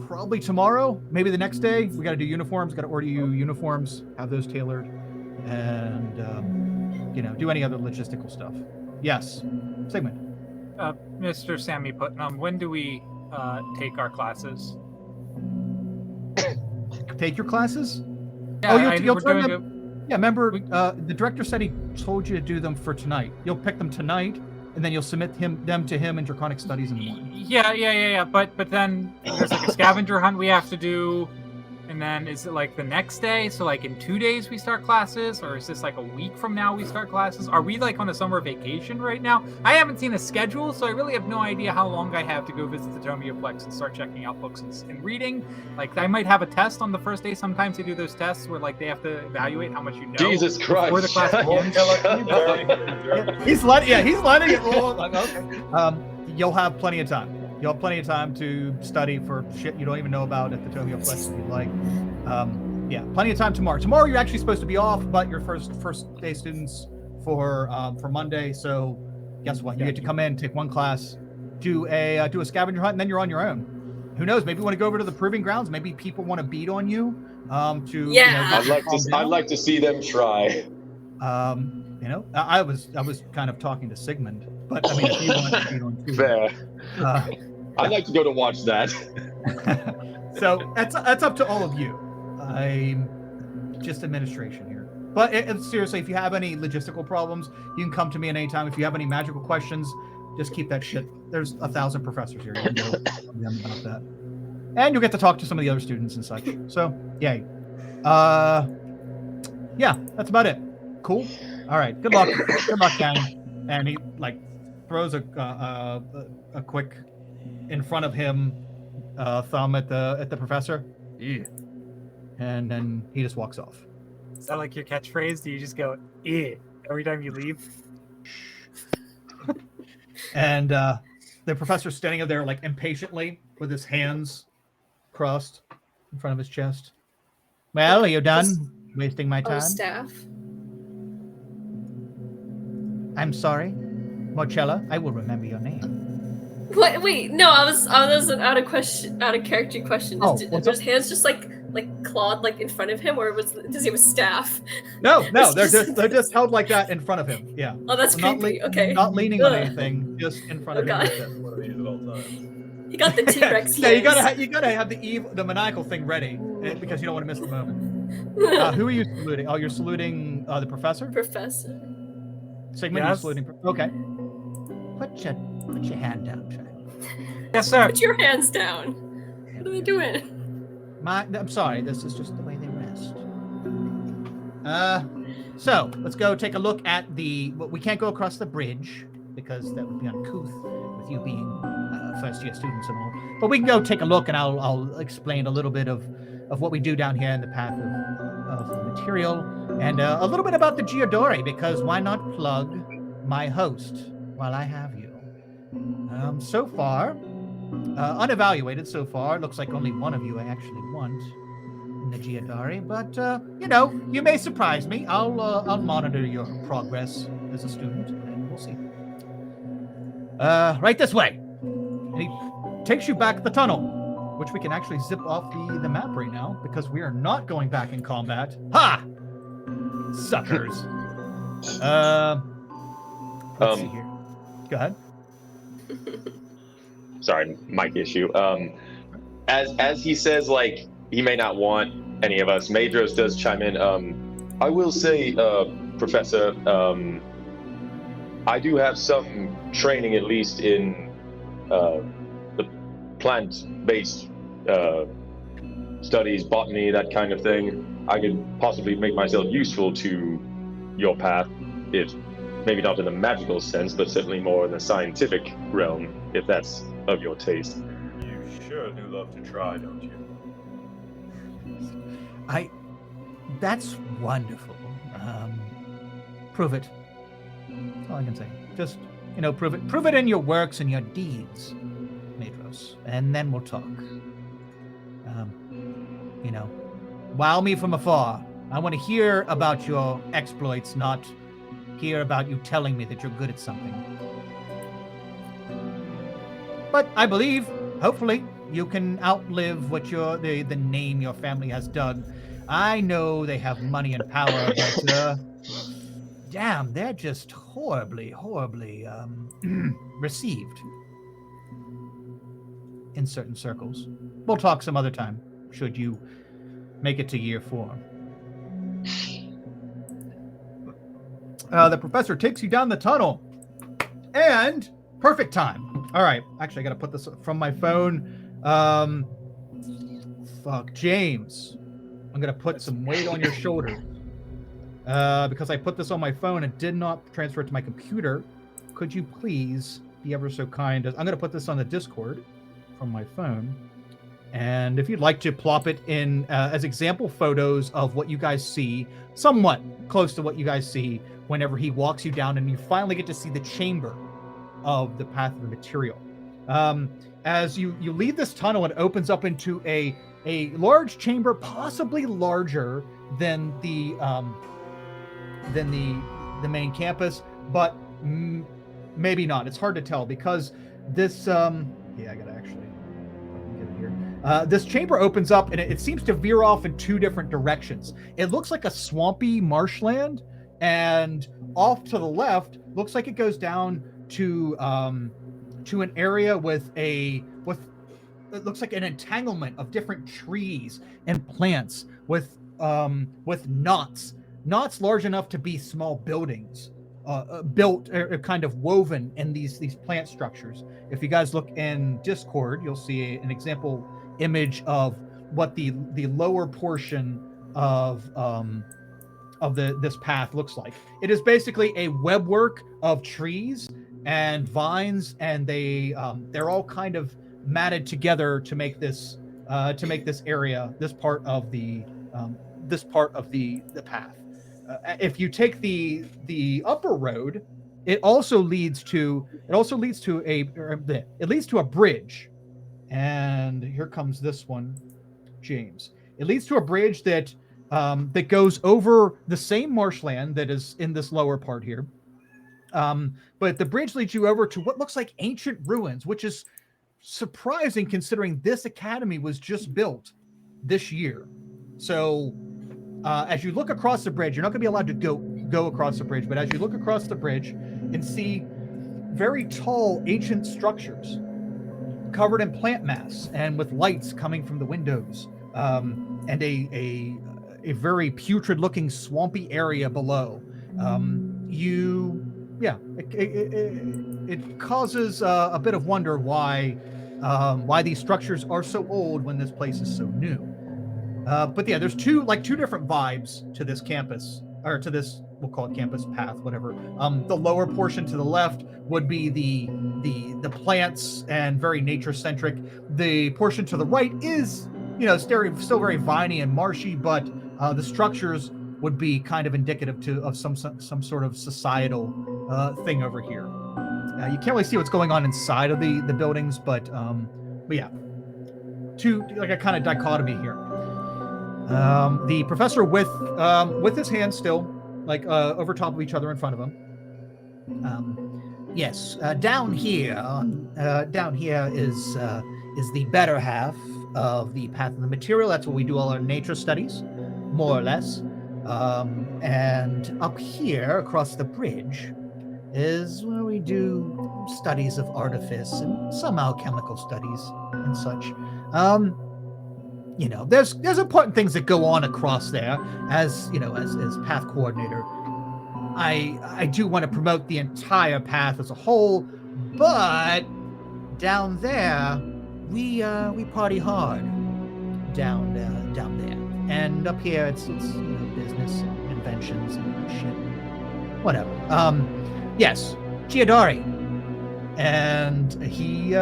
probably tomorrow, maybe the next day. We got to do uniforms. Got to order you uniforms, have those tailored, and do any other logistical stuff. Yes, Sigmund. Mr. Sammy Putnam, when do we take our classes? Take your classes? Yeah, you'll turn them. Yeah, remember the director said he told you to do them for tonight. You'll pick them tonight, and then you'll submit them to him in Draconic Studies in the morning. Yeah. But then there's like a scavenger hunt we have to do, and then is it like the next day? So like in 2 days we start classes, or is this like a week from now we start classes? Are we like on a summer vacation right now? I haven't seen a schedule, so I really have no idea how long I have to go visit the Tomioplex and start checking out books and reading. Like I might have a test on the first day. Sometimes they do those tests where like they have to evaluate how much you know. Jesus Christ! Before the class begins. He's letting it roll. Like, okay. You'll have plenty of time. You'll have plenty of time to study for shit you don't even know about at the Tomioplex if you'd like. Yeah, plenty of time tomorrow. Tomorrow you're actually supposed to be off, but you're first day students for Monday. So guess what? You get to come in, take one class, do a scavenger hunt, and then you're on your own. Who knows? Maybe you want to go over to the proving grounds. Maybe people want to beat on you. I'd like to see them try. I was kind of talking to Sigmund, but I mean, if you want to beat on too. Fair. I'd like to go to watch that. So that's up to all of you. I'm just administration here. But seriously, if you have any logistical problems, you can come to me at any time. If you have any magical questions, just keep that shit. There's 1,000 professors here. You can go to them about that. And you'll get to talk to some of the other students and such. So, yay. Yeah, that's about it. Cool. All right. Good luck. Good luck, Danny. And he throws a quick in front of him thumb at the professor. Yeah. And then he just walks off. Is that like your catchphrase? Do you just go every time you leave? And the professor's standing up there impatiently with his hands crossed in front of his chest. Well, are you done wasting my time? Staff. I'm sorry, Marcella. I will remember your name. What? Wait, no. I was out of character question. Oh, Was his hands just like clawed in front of him, or does he have a staff? No, they're just held like that in front of him. Yeah. Oh, that's creepy. Okay. Not leaning on anything, just in front of him. God. One of these at all times. He got the T-Rex. Yeah, you gotta have the maniacal thing ready because you don't want to miss the moment. Who are you saluting? Oh, you're saluting the professor. Professor. Sigmund, you're saluting. Okay. Put your hand down, child. Yes, sir. Put your hands down. What are they doing? I'm sorry. This is just the way they rest. So let's go take a look at we can't go across the bridge because that would be uncouth with you being first-year students and all. But we can go take a look, and I'll explain a little bit of what we do down here in the path of material, and a little bit about the Giodori, because why not plug my host while I have you? So far, unevaluated so far, it looks like only one of you I actually want in the Giodori, but you may surprise me. I'll monitor your progress as a student, and we'll see. Right this way. And he takes you back the tunnel, which we can actually zip off the map right now because we are not going back in combat. Ha! Suckers. Let's see here. Go ahead. Sorry, mic issue. As he says, like, he may not want any of us, Madros does chime in. I will say, Professor, I do have some training, at least in the plant-based studies, botany, that kind of thing. I could possibly make myself useful to your path, if maybe not in the magical sense, but certainly more in the scientific realm, if that's of your taste. You sure do love to try, don't you? That's wonderful. Prove it. That's all I can say. Just, prove it. Prove it in your works and your deeds, Madros, and then we'll talk. Wow me from afar. I want to hear about your exploits, not hear about you telling me that you're good at something. But I believe, hopefully, you can outlive what the name your family has dug. I know they have money and power, but damn, they're just horribly received in certain circles. We'll talk some other time, should you make it to year 4. The professor takes you down the tunnel, and perfect time. All right, actually, I gotta put this from my phone. Fuck, James, I'm gonna put some weight on your shoulder because I put this on my phone and did not transfer it to my computer. Could you please be ever so kind as I'm gonna put this on the Discord from my phone, and if you'd like to plop it in as example photos of what you guys see, somewhat close to what you guys see whenever he walks you down and you finally get to see the chamber of the path of the material. As you leave this tunnel, it opens up into a large chamber, possibly larger than the main campus, but maybe not. It's hard to tell because this I gotta actually get it here. This chamber opens up and it seems to veer off in 2 different directions. It looks like a swampy marshland, and off to the left looks like it goes down to an area with it looks like an entanglement of different trees and plants with knots large enough to be small buildings built kind of woven in these plant structures. If you guys look in Discord, you'll see an example image of what the lower portion of this path looks like. It is basically a webwork of trees and vines, and they're all kind of matted together to make this area, this part of the path. If you take the upper road, it leads to a bridge, and here comes this one, James. It leads to a bridge that goes over the same marshland that is in this lower part here. But the bridge leads you over to what looks like ancient ruins, which is surprising considering this academy was just built this year. So as you look across the bridge, you're not going to be allowed to go across the bridge, but as you look across the bridge and see very tall ancient structures covered in plant mass and with lights coming from the windows, and a very putrid looking swampy area below. It causes a bit of wonder why these structures are so old when this place is so new. But yeah, there's two different vibes to this campus, or to this, we'll call it campus path, whatever. The lower portion to the left would be the plants and very nature centric. The portion to the right is, still very viney and marshy, but the structures would be kind of indicative of some sort of societal thing over here. You can't really see what's going on inside of the buildings, but yeah, like a kind of dichotomy here. The professor with his hands still over top of each other in front of him. Yes, down here is the better half of the path of the material. That's where we do all our nature studies, more or less. And up here, across the bridge, is where we do studies of artifice and some alchemical studies and such. There's important things that go on across there. As path coordinator, I do want to promote the entire path as a whole, but down there we party hard down there, and up here it's business and inventions and shit, whatever. Yes, Chiodari, and he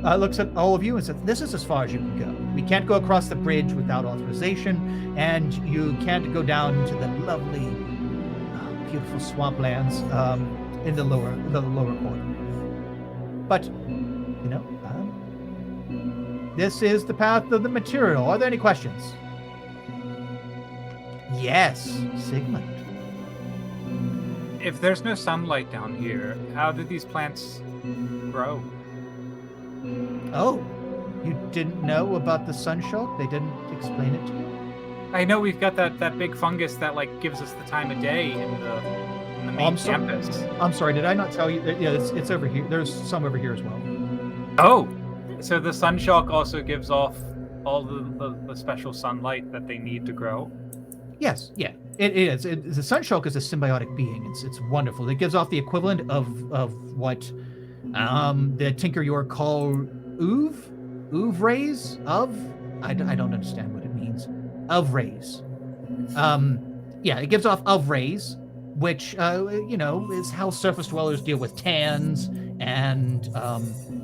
looks at all of you and says, "This is as far as you can go. We can't go across the bridge without authorization, and you can't go down to the lovely, beautiful swamplands in the lower quarter. But this is the path of the material. Are there any questions?" Yes, Sigmund. If there's no sunlight down here, how do these plants grow? Oh, you didn't know about the sunshock? They didn't explain it to you? I know we've got that big fungus that gives us the time of day in the main campus. I'm sorry, did I not tell you? Yeah, it's over here. There's some over here as well. Oh, so the sunshock also gives off all the special sunlight that they need to grow? Yes, yeah, it is. The sunshock is a symbiotic being. It's wonderful. It gives off the equivalent of what the Tinker York call Uv rays of. I don't understand what it means. Of rays. Yeah, it gives off of rays, which is how surface dwellers deal with tans, and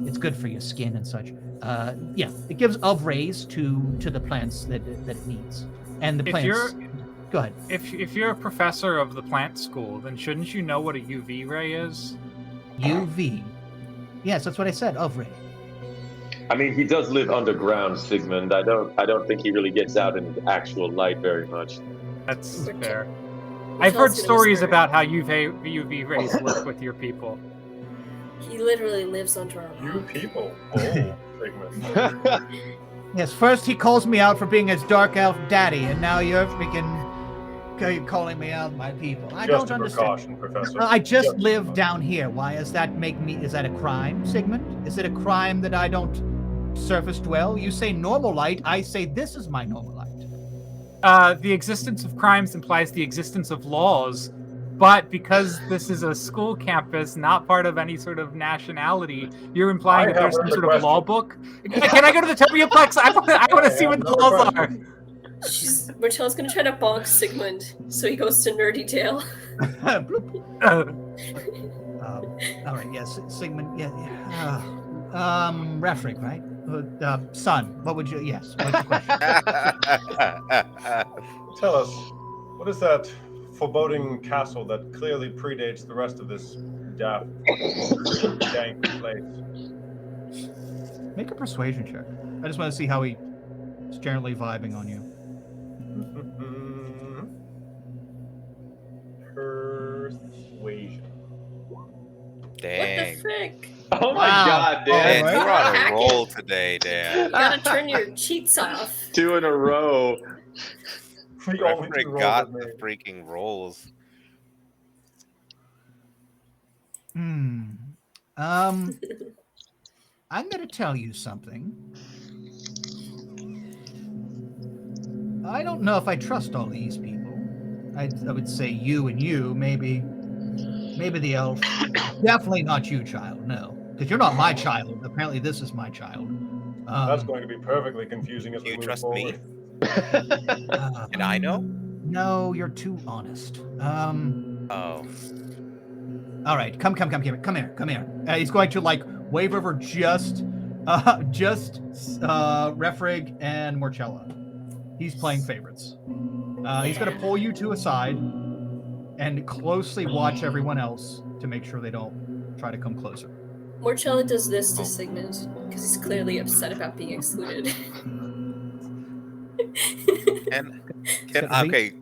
it's good for your skin and such. Yeah, it gives of rays to the plants that it needs, and the plants. Go ahead. If you're a professor of the plant school, then shouldn't you know what a UV ray is? UV. Yes, that's what I said. Of ray. I mean, he does live underground, Sigmund. I don't think he really gets out into actual light very much. That's fair. I've heard stories about how UV rays work with your people. He literally lives under our You rock. people. Oh, Sigmund. Yes, first he calls me out for being his dark elf daddy, and now you're freaking calling me out my people. I Just don't a understand. precaution, Professor. I just Just a live precaution. down here. Why is that is that a crime, Sigmund? Is it a crime that I don't surface dwell? You say normal light, I say this is my normal light. The existence of crimes implies the existence of laws, but because this is a school campus, not part of any sort of nationality, you're implying that there's some sort of law book? Can I go to the Topoplex? I want to see what the laws are. Marcella's gonna try to bonk Sigmund, so he goes to Nerdy Tail. All right, yes, Sigmund. Yeah. Refrig, right? Son, what would you? Yes. What's the question? Tell us, what is that foreboding castle that clearly predates the rest of this daft, dank place? Make a persuasion check. I just want to see how he's generally vibing on you. Persuasion. Dang. What the frick? Oh my God, Dan, Dan! you're on a Hack roll it. today, Dan. You gotta turn your cheats off. 2 in a row. We only I two rolls forgot were the made. freaking rolls. I'm going to tell you something. I don't know if I trust all these people. I would say you and you, maybe the elf. Definitely not you, child. No, because you're not my child. Apparently, this is my child. That's going to be perfectly confusing as Do we you move trust forward. me? And I know? No, you're too honest. Oh. All right, come here. He's going to wave over just Refrig and Morcella. He's playing favorites. He's going to pull you to a side and closely watch everyone else to make sure they don't try to come closer. Morcella does this to Sigmund because he's clearly upset about being excluded. Okay.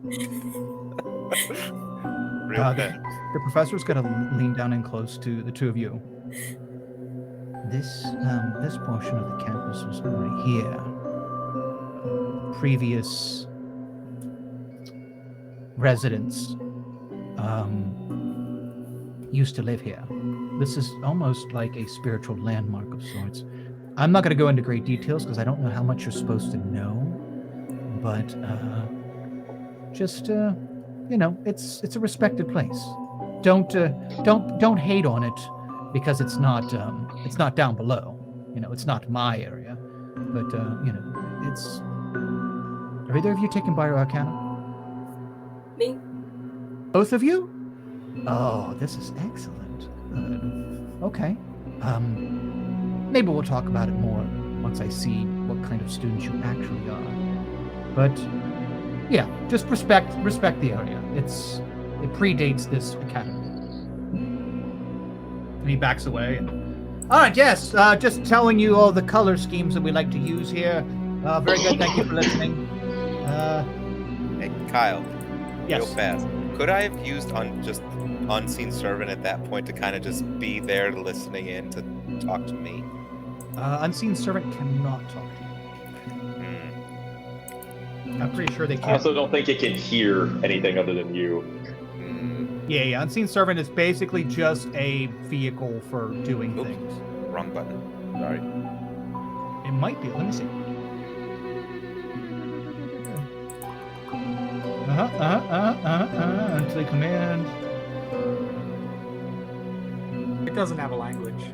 Real quick. The professor's going to lean down in close to the two of you. This portion of the campus was already here. Previous residents used to live here. This is almost like a spiritual landmark of sorts. I'm not going to go into great details because I don't know how much you're supposed to know, but just it's a respected place. Don't hate on it because it's not down below. It's not my area, but it's. Are either of you taking Bioarcana? Me? Both of you? Oh, this is excellent. Good. Okay. Maybe we'll talk about it more once I see what kind of students you actually are. But yeah, just respect the area. It predates this academy. And he backs away. All right, yes. Just telling you all the color schemes that we like to use here. Very good. Thank you for listening. Hey, Kyle. Yes. Real fast. Could I have used just Unseen Servant at that point to kind of just be there listening in to talk to me? Unseen Servant cannot talk to you. I'm pretty sure they can't. I also don't think it can hear anything other than you. Yeah. Unseen Servant is basically just a vehicle for doing things. Wrong button. Sorry. It might be. Let me see. Until command. It doesn't have a language.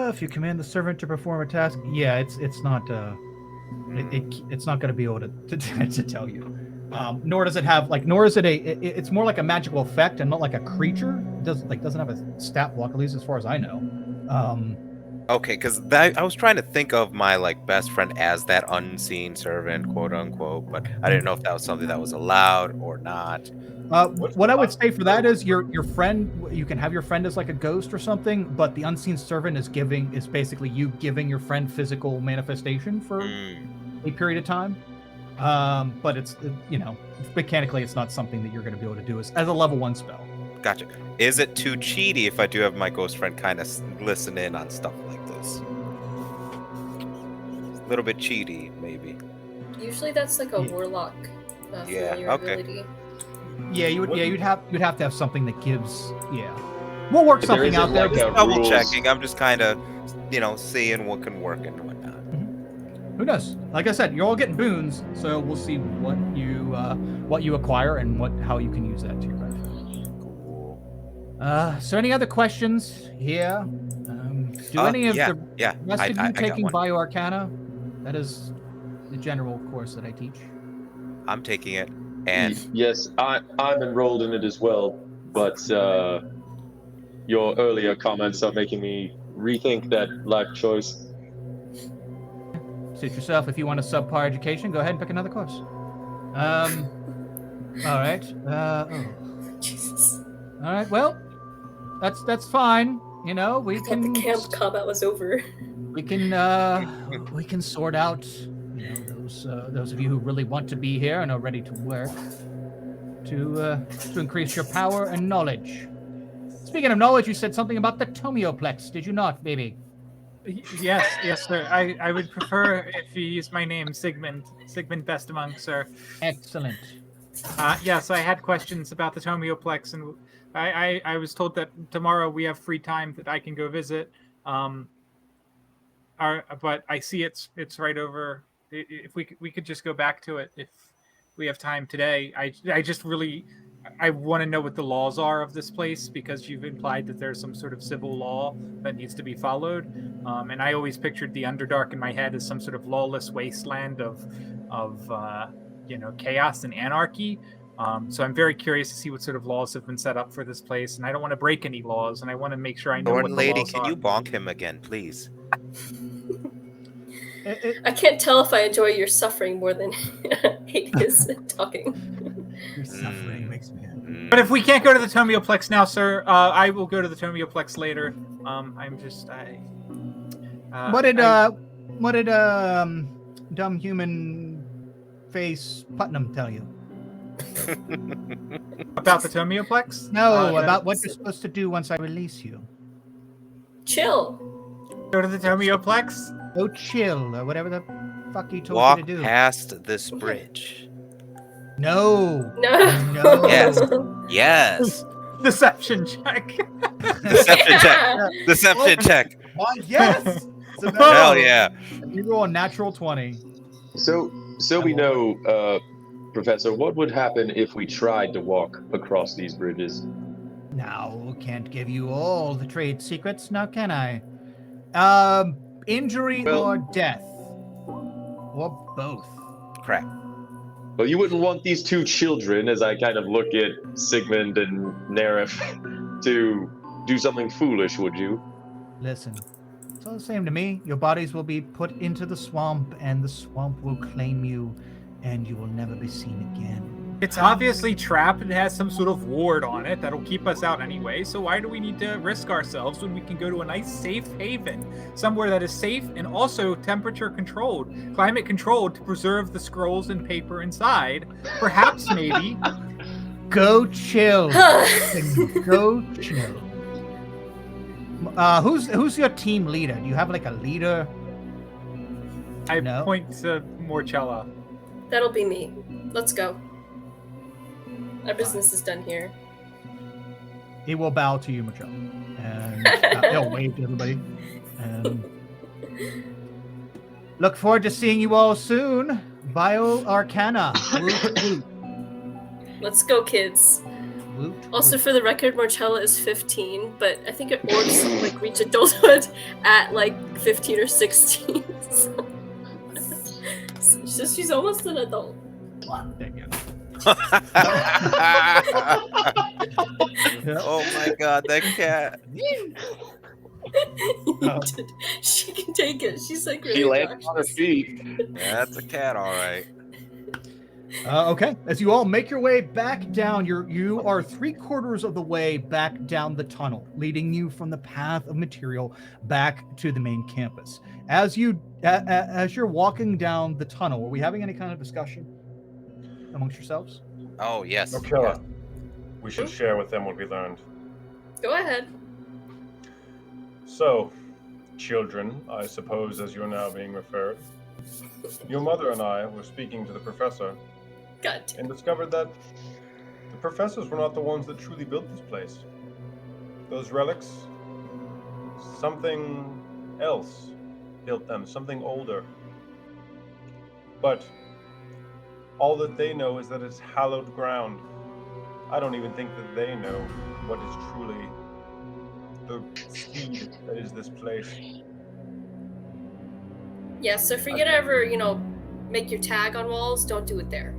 If you command the servant to perform a task, yeah, it's not it's not going to be able to tell you. Nor does it have it's more like a magical effect and not like a creature. It doesn't have a stat block, at least as far as I know. Okay, because I was trying to think of my best friend as that unseen servant, quote unquote, but I didn't know if that was something that was allowed or not. What I would say for that is your friend. You can have your friend as like a ghost or something, but the unseen servant is basically you giving your friend physical manifestation for a period of time. But it's mechanically it's not something that you're going to be able to do as a level 1 spell. Gotcha. Is it too cheaty if I do have my ghost friend kind of listen in on stuff like this? A little bit cheaty, maybe. Usually that's like a warlock familiar ability. Yeah, you'd have to have something that gives. Yeah, we'll work something out there. Just double checking. I'm just kind of, seeing what can work and whatnot. Who knows? Like I said, you're all getting boons, so we'll see what you acquire and how you can use that to your benefit. So any other questions here? Do any of the rest of you taking Bioarcana? That is the general course that I teach. I'm taking it, and yes, I'm enrolled in it as well. But your earlier comments are making me rethink that life choice. Suit yourself. If you want a subpar education, go ahead and pick another course. All right. Jesus. All right. Well, that's fine. We can. The camp combat was over. We can sort out those of you who really want to be here and are ready to work to increase your power and knowledge. Speaking of knowledge, you said something about the Tomioplex, did you not, baby? Yes, sir. I would prefer if you use my name, Sigmund Best Among, sir. Excellent. Yes, I had questions about the Tomioplex, and I was told that tomorrow we have free time that I can go visit. But I see it's right over. If we could just go back to it if we have time today. I just really want to know what the laws are of this place, because you've implied that there's some sort of civil law that needs to be followed. And I always pictured the Underdark in my head as some sort of lawless wasteland of chaos and anarchy. So I'm very curious to see what sort of laws have been set up for this place, and I don't want to break any laws, and I want to make sure I know what the lady, laws can are. you bonk him again, please? I can't tell if I enjoy your suffering more than hate his talking. Your suffering makes me happy. But if we can't go to the Tomioplex now, sir, I will go to the Tomioplex later. What did dumb human face Putnam tell you? About the Tomioplex? No, about what you're supposed to do once I release you. Chill. Go to the Tomioplex? Go chill, or whatever the fuck he told Walk you to do. past this bridge. No. No. No. Yes. Yes. Deception check. Deception check. Deception check. Why, yes. So Hell yeah. You roll a natural 20. So we know, Professor, what would happen if we tried to walk across these bridges? Now, can't give you all the trade secrets, now can I? Injury or death? Or both? Crap. Well, you wouldn't want these two children, as I kind of look at Sigmund and Nerif, to do something foolish, would you? Listen, it's all the same to me. Your bodies will be put into the swamp, and the swamp will claim you, and you will never be seen again. It's obviously trapped and has some sort of ward on it that'll keep us out anyway, so why do we need to risk ourselves when we can go to a nice safe haven, somewhere that is safe and also temperature controlled, climate controlled to preserve the scrolls and paper inside? Perhaps, maybe. Go chill. Go chill. Who's your team leader? Do you have like a leader? I No? point to Morchella. That'll be me. Let's go. Our business is done here. He will bow to you, Michelle, and he'll wave to everybody. And look forward to seeing you all soon. Bio Arcana. Woot, woot. Let's go, kids. Woot, Also, woot. for the record, Marcella is 15, but I think orcs like reach adulthood at like 15 or 16. So she's almost an adult. There you go. Oh my god, that cat. She can take it. She's like really She landed on her obnoxious. feet. That's a cat, all right. Okay, as you all make your way back down, you are 3/4 of the way back down the tunnel, leading you from the path of material back to the main campus. As you're walking down the tunnel, are we having any kind of discussion amongst yourselves? Oh, yes. No killer. We should share with them what we learned. Go ahead. So, children, I suppose, as you're now being referred, your mother and I were speaking to the professor God. and discovered that the professors were not the ones that truly built this place. Those relics, something else built them, something older. But all that they know is that it's hallowed ground. I don't even think that they know what is truly the seed that is this place. Yeah, so if you're gonna ever, make your tag on walls, don't do it there.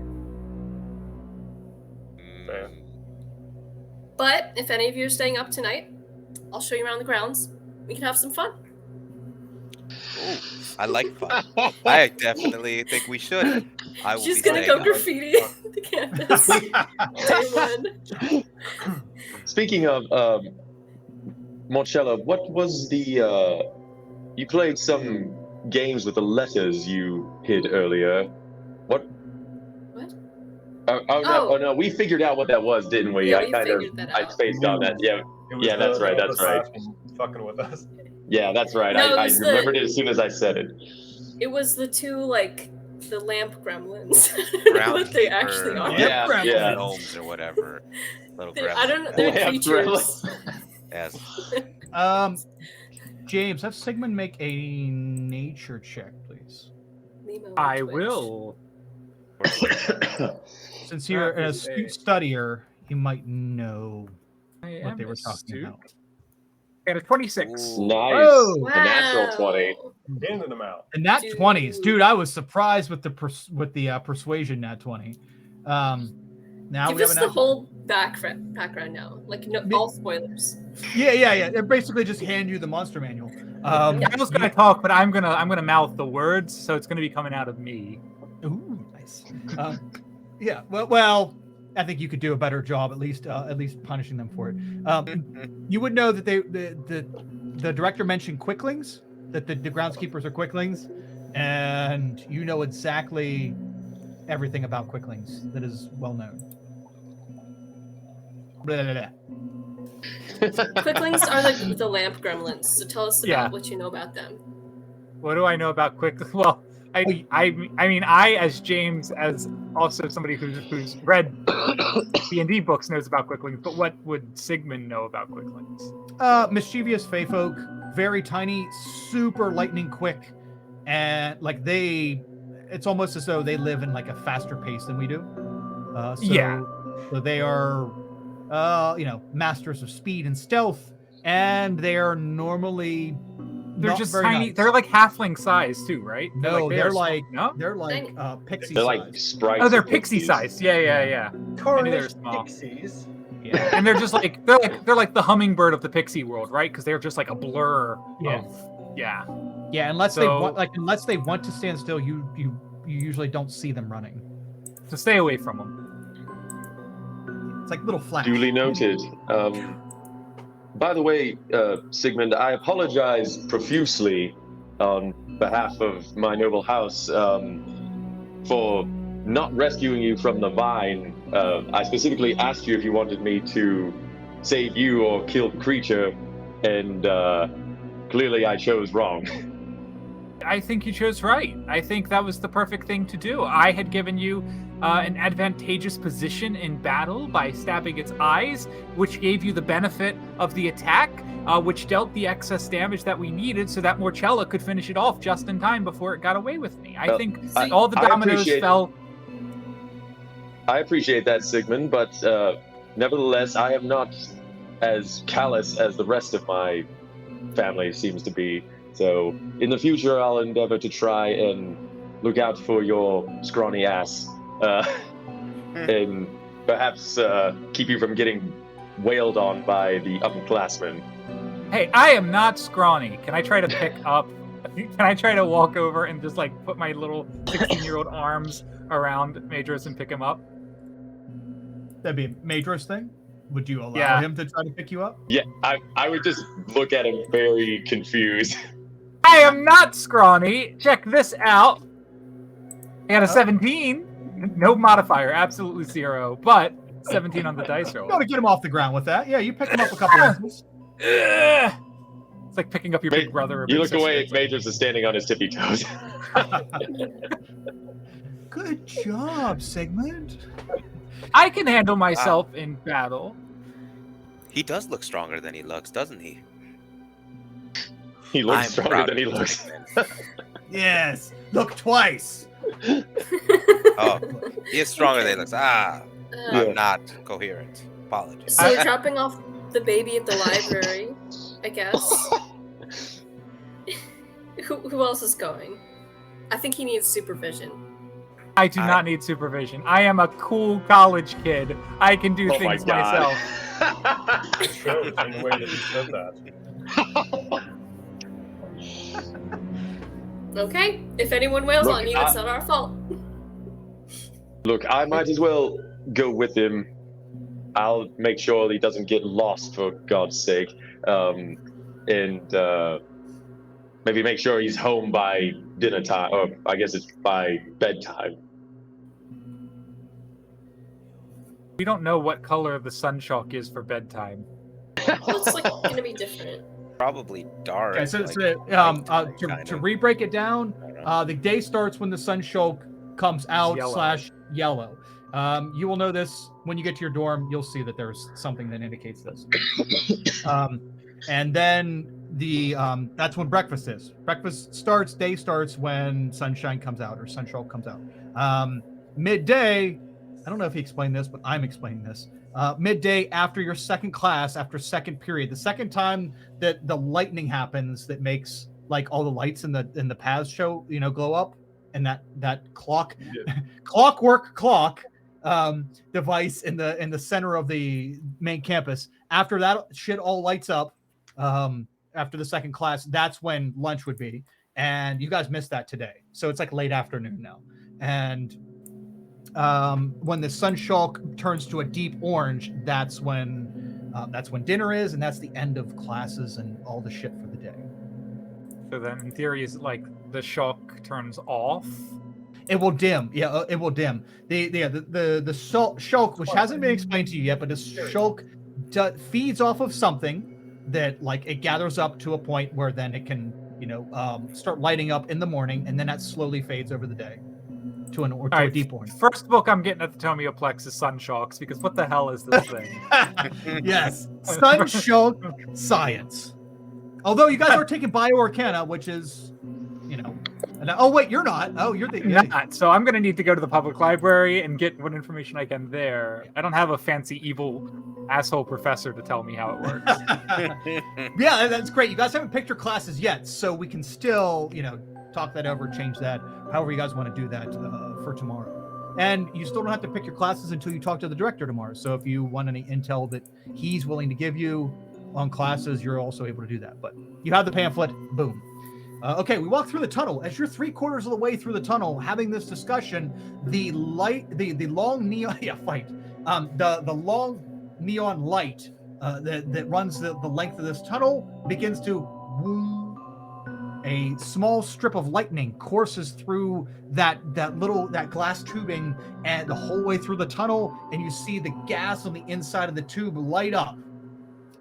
Fair. But if any of you are staying up tonight, I'll show you around the grounds. We can have some fun. Ooh, I like fun. I definitely think we should. I will She's be gonna staying go up. graffiti the campus. Day one. Speaking of Marcella, what was the you played some games with the letters you hid earlier. What? What? Oh no, we figured out what that was, didn't we? Yeah, I we kind of figured that I out. spaced on that. Yeah. It was Yeah, that's right, that's right. assassin fucking with us. Yeah, that's right. No, it I was remembered it as soon as I said it. It was the two, the lamp gremlins. I don't know what they actually are. Yeah, yeah. Gnomes or whatever. Little I don't know. gremlins. They're Lamp creatures. Yes. James, have Sigmund make a nature check, please. Nemo and I Twitch. will. Since you're an That is astute a- studier, you might know I what am they were talking astute. about. Got a 26. Nice. Oh! A natural 20. In the mouth. And nat 20s, dude. I was surprised with the persuasion nat 20. Now Give we have us an the whole background now. All spoilers. Yeah. They basically just hand you the monster manual. Kyle's gonna talk, but I'm gonna mouth the words, so it's gonna be coming out of me. Ooh, nice. Yeah. Well, I think you could do a better job, at least punishing them for it. You would know that the director mentioned quicklings, that the groundskeepers are quicklings, and you know exactly everything about quicklings that is well known. Blah, blah, blah. Quicklings are like the lamp gremlins, so tell us about Yeah. what you know about them. What do I know about quicklings? Well, I mean, I as James, as also somebody who's read D&D books, knows about quicklings. But what would Sigmund know about quicklings? Mischievous fey folk, very tiny, super lightning quick, and like it's almost as though they live in like a faster pace than we do. So they are, masters of speed and stealth, and they are normally They're not just very tiny. nice. They're like halfling size too, right? No, they're like no. pixie They're size. like sprites. Oh, they're of pixie pixies. size. Yeah. Cornish small. pixies. Yeah. And they're just like they're like the hummingbird of the pixie world, right? Because they're just like a blur. Yeah. Yeah. Unless they want to stand still, you usually don't see them running. So stay away from them. It's like little flash. Duly noted. By the way, Sigmund, I apologize profusely on behalf of my noble house for not rescuing you from the vine. I specifically asked you if you wanted me to save you or kill the creature, and clearly I chose wrong. I think you chose right. I think that was the perfect thing to do. I had given you an advantageous position in battle by stabbing its eyes, which gave you the benefit of the attack, which dealt the excess damage that we needed so that Morchella could finish it off just in time before it got away with me. I think all the dominoes fell. I appreciate that, Sigmund, but nevertheless, I am not as callous as the rest of my family seems to be. So in the future, I'll endeavor to try and look out for your scrawny ass, and perhaps keep you from getting wailed on by the upperclassmen. Hey, I am not scrawny. Can I try to pick up? Can I try to walk over and just like put my little 16-year-old arms around Madros and pick him up? That'd be a Madros thing. Would you allow him to try to pick you up? Yeah, I would just look at him very confused. I am not scrawny. Check this out. I got a 17. No modifier, absolutely 0. But 17 on the dice roll. You gotta get him off the ground with that. Yeah, you pick him up a couple inches. It's like picking up your big brother. Or You big look sister. away, Majors is standing on his tippy toes. Good job, Sigmund. I can handle myself in battle. He does look stronger than he looks, doesn't he? He looks I'm stronger proud than he of looks. Sigmund. Yes. Look twice. Oh, he is stronger than he looks. Yeah. I'm not coherent. Apologies. So you're dropping off the baby at the library, I guess. Who else is going? I think he needs supervision. I do not need supervision. I am a cool college kid. I can do Oh my things God. myself. It shows in the way that he said that. Okay, if anyone wails Look, on you, it's not our fault. Look, I might as well go with him. I'll make sure he doesn't get lost, for God's sake. And maybe make sure he's home by dinner time, or I guess it's by bedtime. We don't know what color the sunshock is for bedtime. Looks like it's gonna be different. Probably dark. Okay, so, like to kind of. re-break it down, the day starts when the sun show comes out / yellow. You will know this when you get to your dorm. You'll see that there's something that indicates this. And then that's when breakfast is. Breakfast starts. Day starts when sunshine comes out or sunshine comes out. Midday. I don't know if he explained this, but I'm explaining this. Midday after your second class, after second period, the second time that the lightning happens that makes like all the lights in the paths show, glow up, and that clock clockwork clock device in the center of the main campus. After that shit all lights up, after the second class, that's when lunch would be. And you guys missed that today. So it's like late afternoon now. And when the sunshine turns to a deep orange, that's when dinner is, and that's the end of classes and all the shit for the day. So then, in theory, is like the shock turns off. It will dim. Yeah, it will dim. The shulk, which hasn't been explained to you yet, but the shulk feeds off of something that like it gathers up to a point where then it can start lighting up in the morning, and then that slowly fades over the day to a deep orange. First book I'm getting at the Tomeoplex is Sun Shulks, because what the hell is this thing? Yes, Sun Shulk science. Although you guys are taking Bioarcana, which is, oh wait, you're not. Oh, you're not. So I'm gonna need to go to the public library and get what information I can there. I don't have a fancy evil asshole professor to tell me how it works. Yeah, that's great. You guys haven't picked your classes yet, so we can still, talk that over, change that, however you guys want to do that for tomorrow. And you still don't have to pick your classes until you talk to the director tomorrow. So if you want any intel that he's willing to give you on classes, you're also able to do that. But you have the pamphlet. Boom. Okay, we walk through the tunnel. As you're 3/4 of the way through the tunnel, having this discussion, the long neon the long neon light that runs the length of this tunnel begins to boom. A small strip of lightning courses through that glass tubing and the whole way through the tunnel, and you see the gas on the inside of the tube light up.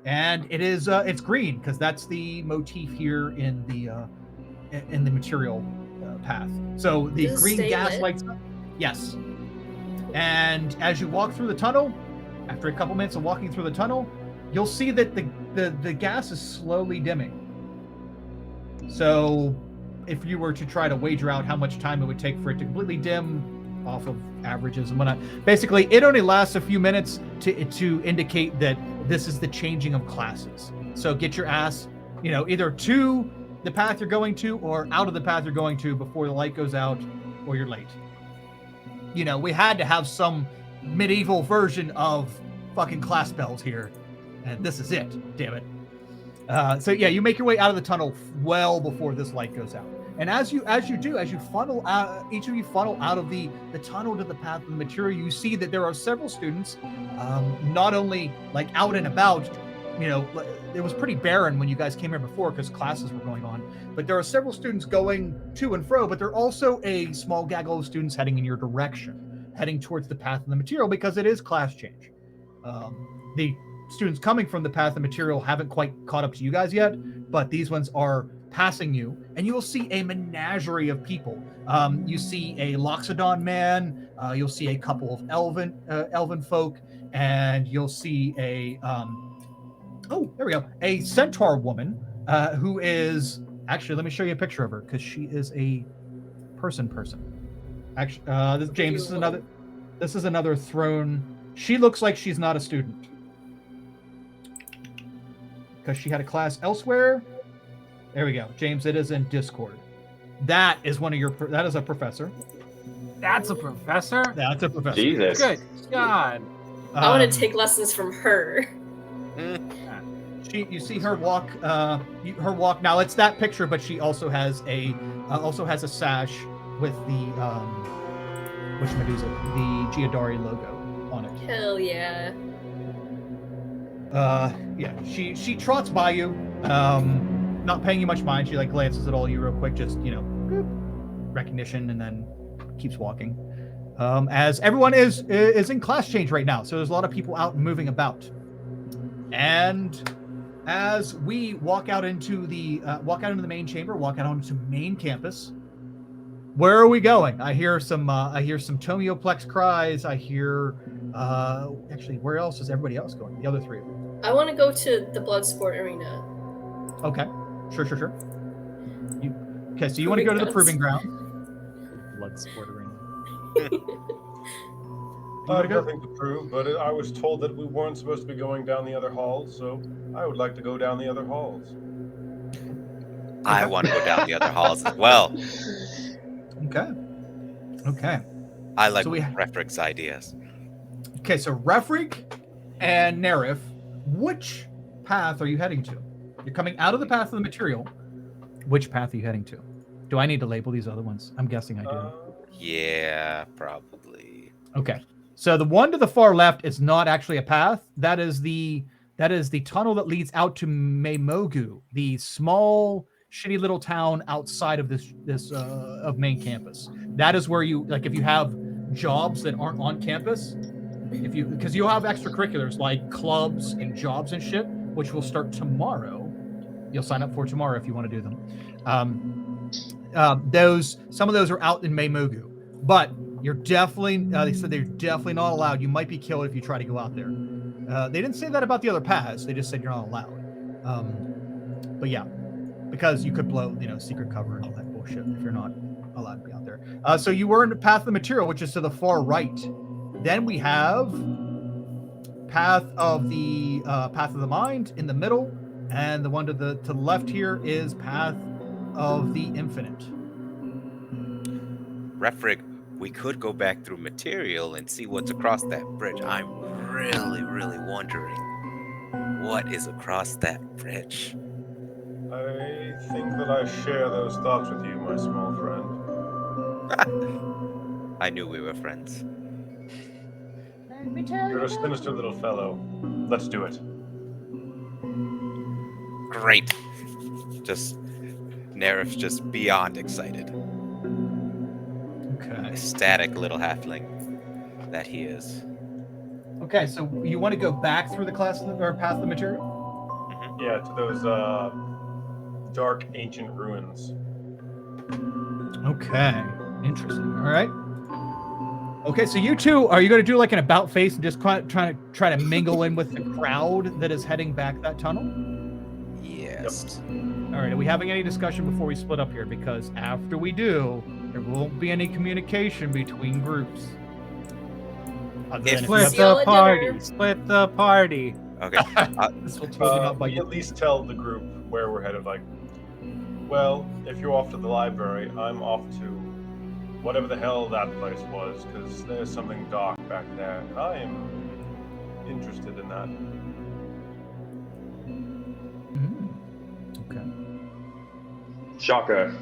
And it is it's green because that's the motif here in the material path. So the green gas lights up. Yes. And as you walk through the tunnel, after a couple minutes of walking through the tunnel, you'll see that the gas is slowly dimming. So if you were to try to wager out how much time it would take for it to completely dim off of averages and whatnot, basically it only lasts a few minutes to indicate that this is the changing of classes. So get your ass, either to the path you're going to or out of the path you're going to before the light goes out or you're late. We had to have some medieval version of fucking class bells here, and this is it, damn it. So yeah, you make your way out of the tunnel well before this light goes out. And as you funnel out, each of you funnel out of the tunnel to the path of the material, you see that there are several students, not only like out and about. It was pretty barren when you guys came here before because classes were going on, but there are several students going to and fro, but there are also a small gaggle of students heading in your direction, heading towards the path of the material because it is class change. The students coming from the path of the material haven't quite caught up to you guys yet, but these ones are passing you, and you will see a menagerie of people. You see a Loxodon man, you'll see a couple of elven folk, and you'll see a a centaur woman who is actually, let me show you a picture of her because she is a person. Actually, this James, this is another throne. She looks like she's not a student because she had a class elsewhere. There we go, James. It is in Discord. That is that is a professor. That's a professor. That's a professor. Jesus. Good God. I want to take lessons from her. You see her walk. Her walk. Now it's that picture, but she also has a sash with the the Giadari logo on it. Hell yeah. Yeah. She trots by you, not paying you much mind. She glances at all you real quick, just recognition, and then keeps walking. As everyone is in class change right now, so there's a lot of people out and moving about. And as we walk out into the main chamber, walk out onto main campus, where are we going? I hear some Tomeoplex cries. I hear actually, where else is everybody else going? The other three of you. I want to go to the Bloodsport arena. Okay, sure. So you want to go to the proving ground? Bloodsport arena. I have nothing to prove, but I was told that we weren't supposed to be going down the other halls, so I would like to go down the other halls. I want to go down the other halls as well. Okay. I like Refrig's ideas. Okay, so Refrig and Nerif, which path are you heading to? You're coming out of the path of the material. Which path are you heading to? Do I need to label these other ones? I'm guessing I do. Yeah, probably. Okay. So the one to the far left is not actually a path. That is the tunnel that leads out to Meimogu, the small shitty little town outside of this of main campus. That is where you like if you have jobs that aren't on campus, because you'll have extracurriculars like clubs and jobs and shit, which will start tomorrow. You'll sign up for tomorrow if you want to do them. Some of those are out in Maymugu, but you're definitely they said they're definitely not allowed. You might be killed if you try to go out there. They didn't say that about the other paths. They just said you're not allowed. But yeah, because you could blow secret cover and all that bullshit if you're not allowed to be out there. So you were in the path of the material, which is to the far right. Then we have path of the mind in the middle, and the one to the left here is path of the infinite. Refrig, we could go back through material and see what's across that bridge. I'm really, really wondering what is across that bridge. I think that I share those thoughts with you, my small friend. I knew we were friends. You're a sinister little fellow. Let's do it. Great. Nerif's just beyond excited. Okay. Ecstatic little halfling that he is. Okay, so you want to go back through the path of the material? Mm-hmm. Yeah, to those dark ancient ruins. Okay, interesting. All right. Okay, so you two, are you going to do like an about face and just try to mingle in with the crowd that is heading back that tunnel? Yes. All right, are we having any discussion before we split up here? Because after we do, there won't be any communication between groups. Split the party. Split the party. Okay. This will totally not bite We you. at least tell the group where we're headed. Like, well, if you're off to the library, I'm off to whatever the hell that place was, because there's something dark back there, and I am interested in that. Okay. Shocker.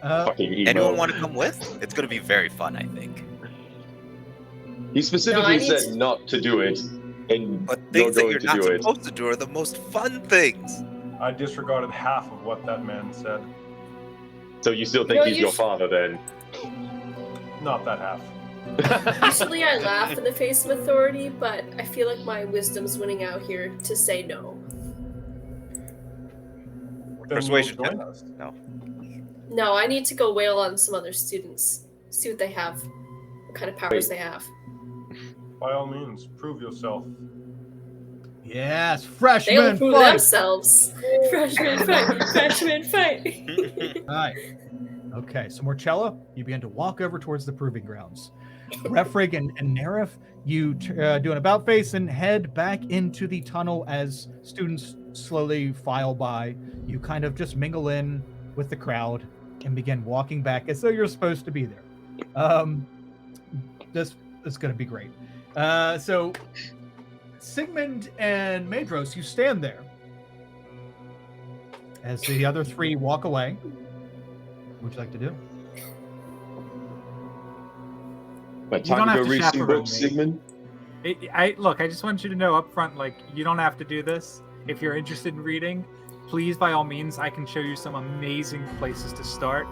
Fucking emo. Anyone want to come with? It's going to be very fun, I think. He specifically said to... not to do it, and But you're things that going you're to not do it. supposed to do are the most fun things. I disregarded half of what that man said. So you still think No, he's you your father then? Not that half. Usually I laugh in the face of authority, but I feel like my wisdom's winning out here to say no. Then Persuasion you'll check. join us. No. No, I need to go wail on some other students. See what they have. What kind of powers they have. By all means, prove yourself. Yes, They'll freshman prove fight. themselves. Freshman fight. Freshman fight. All right. Okay, so Morchella, you begin to walk over towards the proving grounds. Refrig and Nerif, you do an about face and head back into the tunnel as students slowly file by. You kind of just mingle in with the crowd and begin walking back as though you're supposed to be there. This is going to be great. So Sigmund and Madros, you stand there as the other three walk away. What would you like to do? But You don't time to have go to read some chaperone books, me. Sigmund? Look, I just want you to know up front, like, you don't have to do this. If you're interested in reading, please, by all means, I can show you some amazing places to start.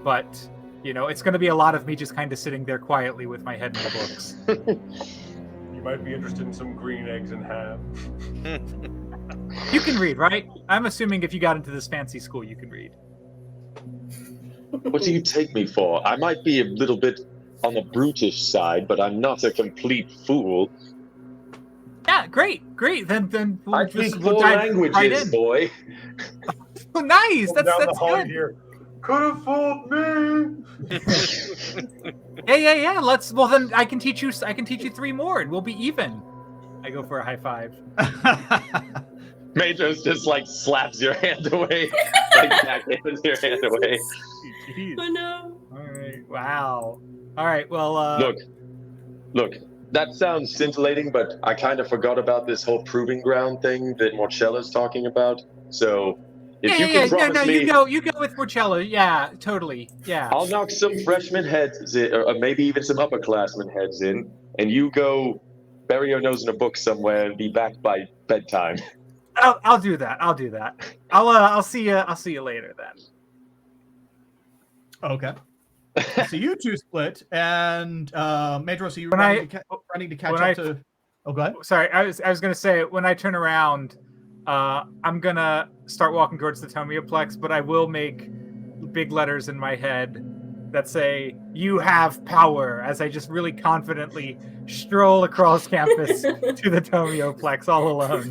But, it's going to be a lot of me just kind of sitting there quietly with my head in the books. You might be interested in some green eggs and ham. You can read, right? I'm assuming if you got into this fancy school, you can read. What do you take me for? I might be a little bit on the brutish side, but I'm not a complete fool. Yeah, great. Then we'll I just speak we'll 4 dive languages, right in. boy. Oh, nice. Down That's the hall good. here. Could have fooled me. Yeah. Well, then I can teach you 3 more, and we'll be even. I go for a high five. Majors just like slaps your hand away. Like backhands your hand away. Jeez. Oh no. All right. Wow. All right. Well. Look. That sounds scintillating, but I kind of forgot about this whole proving ground thing that Morchella's talking about. So, if you can promise me, you go with Morchella. Yeah, totally. Yeah. I'll knock some freshman heads in, or maybe even some upperclassmen heads in, and you go bury your nose in a book somewhere and be back by bedtime. I'll do that. I'll do that. I'll see you. I'll see you later then. Okay. So you two split, and Medros, are you When running to catch up to? Oh, go ahead. Sorry, I was gonna say when I turn around, I'm gonna start walking towards the Tomioplex, but I will make big letters in my head that say "You have power" as I just really confidently stroll across campus to the Tomioplex all alone,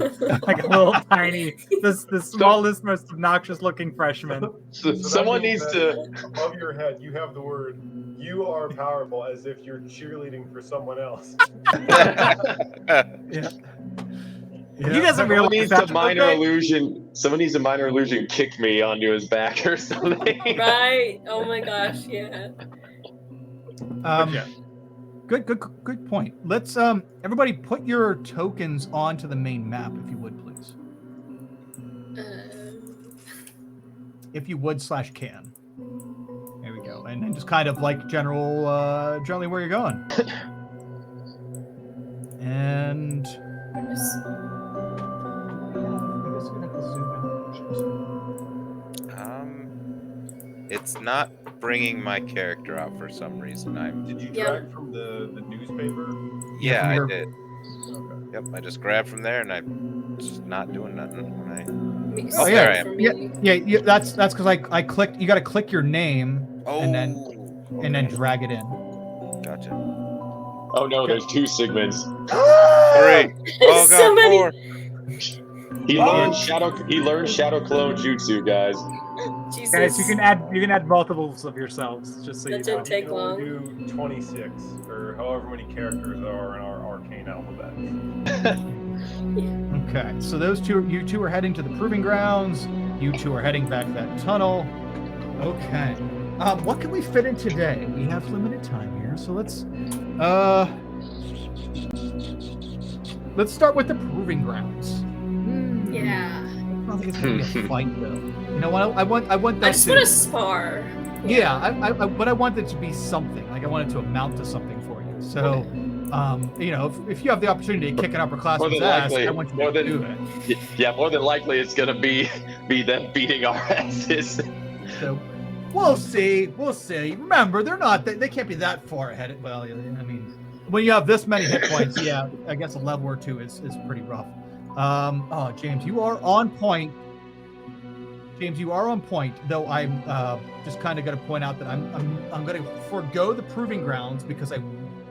like a little tiny, the smallest, most obnoxious looking freshman. So someone needs to. Above your head, you have the word "You are powerful," as if you're cheerleading for someone else. Yeah. He doesn't Someone realize needs that. a minor illusion. Someone needs a minor illusion. Kick me onto his back or something. Right? Oh my gosh, yeah. Good point. Let's everybody put your tokens onto the main map, if you would, please. If you would /can. There we go. And then just kind of like generally where you're going. And It's not bringing my character out for some reason. Did you drag from the newspaper? Yeah, Yeah, I did. Okay. Yep, I just grabbed from there and I'm just not doing nothing. Oh there I yeah, am. yeah. That's because I clicked. You got to click your name and then drag it in. Gotcha. Oh no, there's 2 Sigmunds. 3. Oh god, So many. 4. He learned shadow clone jutsu, guys. Jesus. Guys, you can add multiples of yourselves, just so you That know. didn't take You can only long. do 26, or however many characters there are in our arcane alphabet. Okay, so you two are heading to the proving grounds. You two are heading back that tunnel. Okay. What can we fit in today? We have limited time here, so let's start with the proving grounds. Yeah. I don't think it's gonna be a fight though. You know what? I want that I just want to spar. Yeah, but I want it to be something. Like I want it to amount to something for you. So, you know, if you have the opportunity to kick an upperclassman's ass, I want you to do it. Yeah, more than likely it's gonna be them beating our asses. So, we'll see. We'll see. Remember, they can't be that far ahead. Well, I mean, when you have this many hit points, yeah, I guess a level or two is pretty rough. Oh, James, you are on point. James, you are on point. Though I'm just kind of going to point out that I'm going to forego the proving grounds because I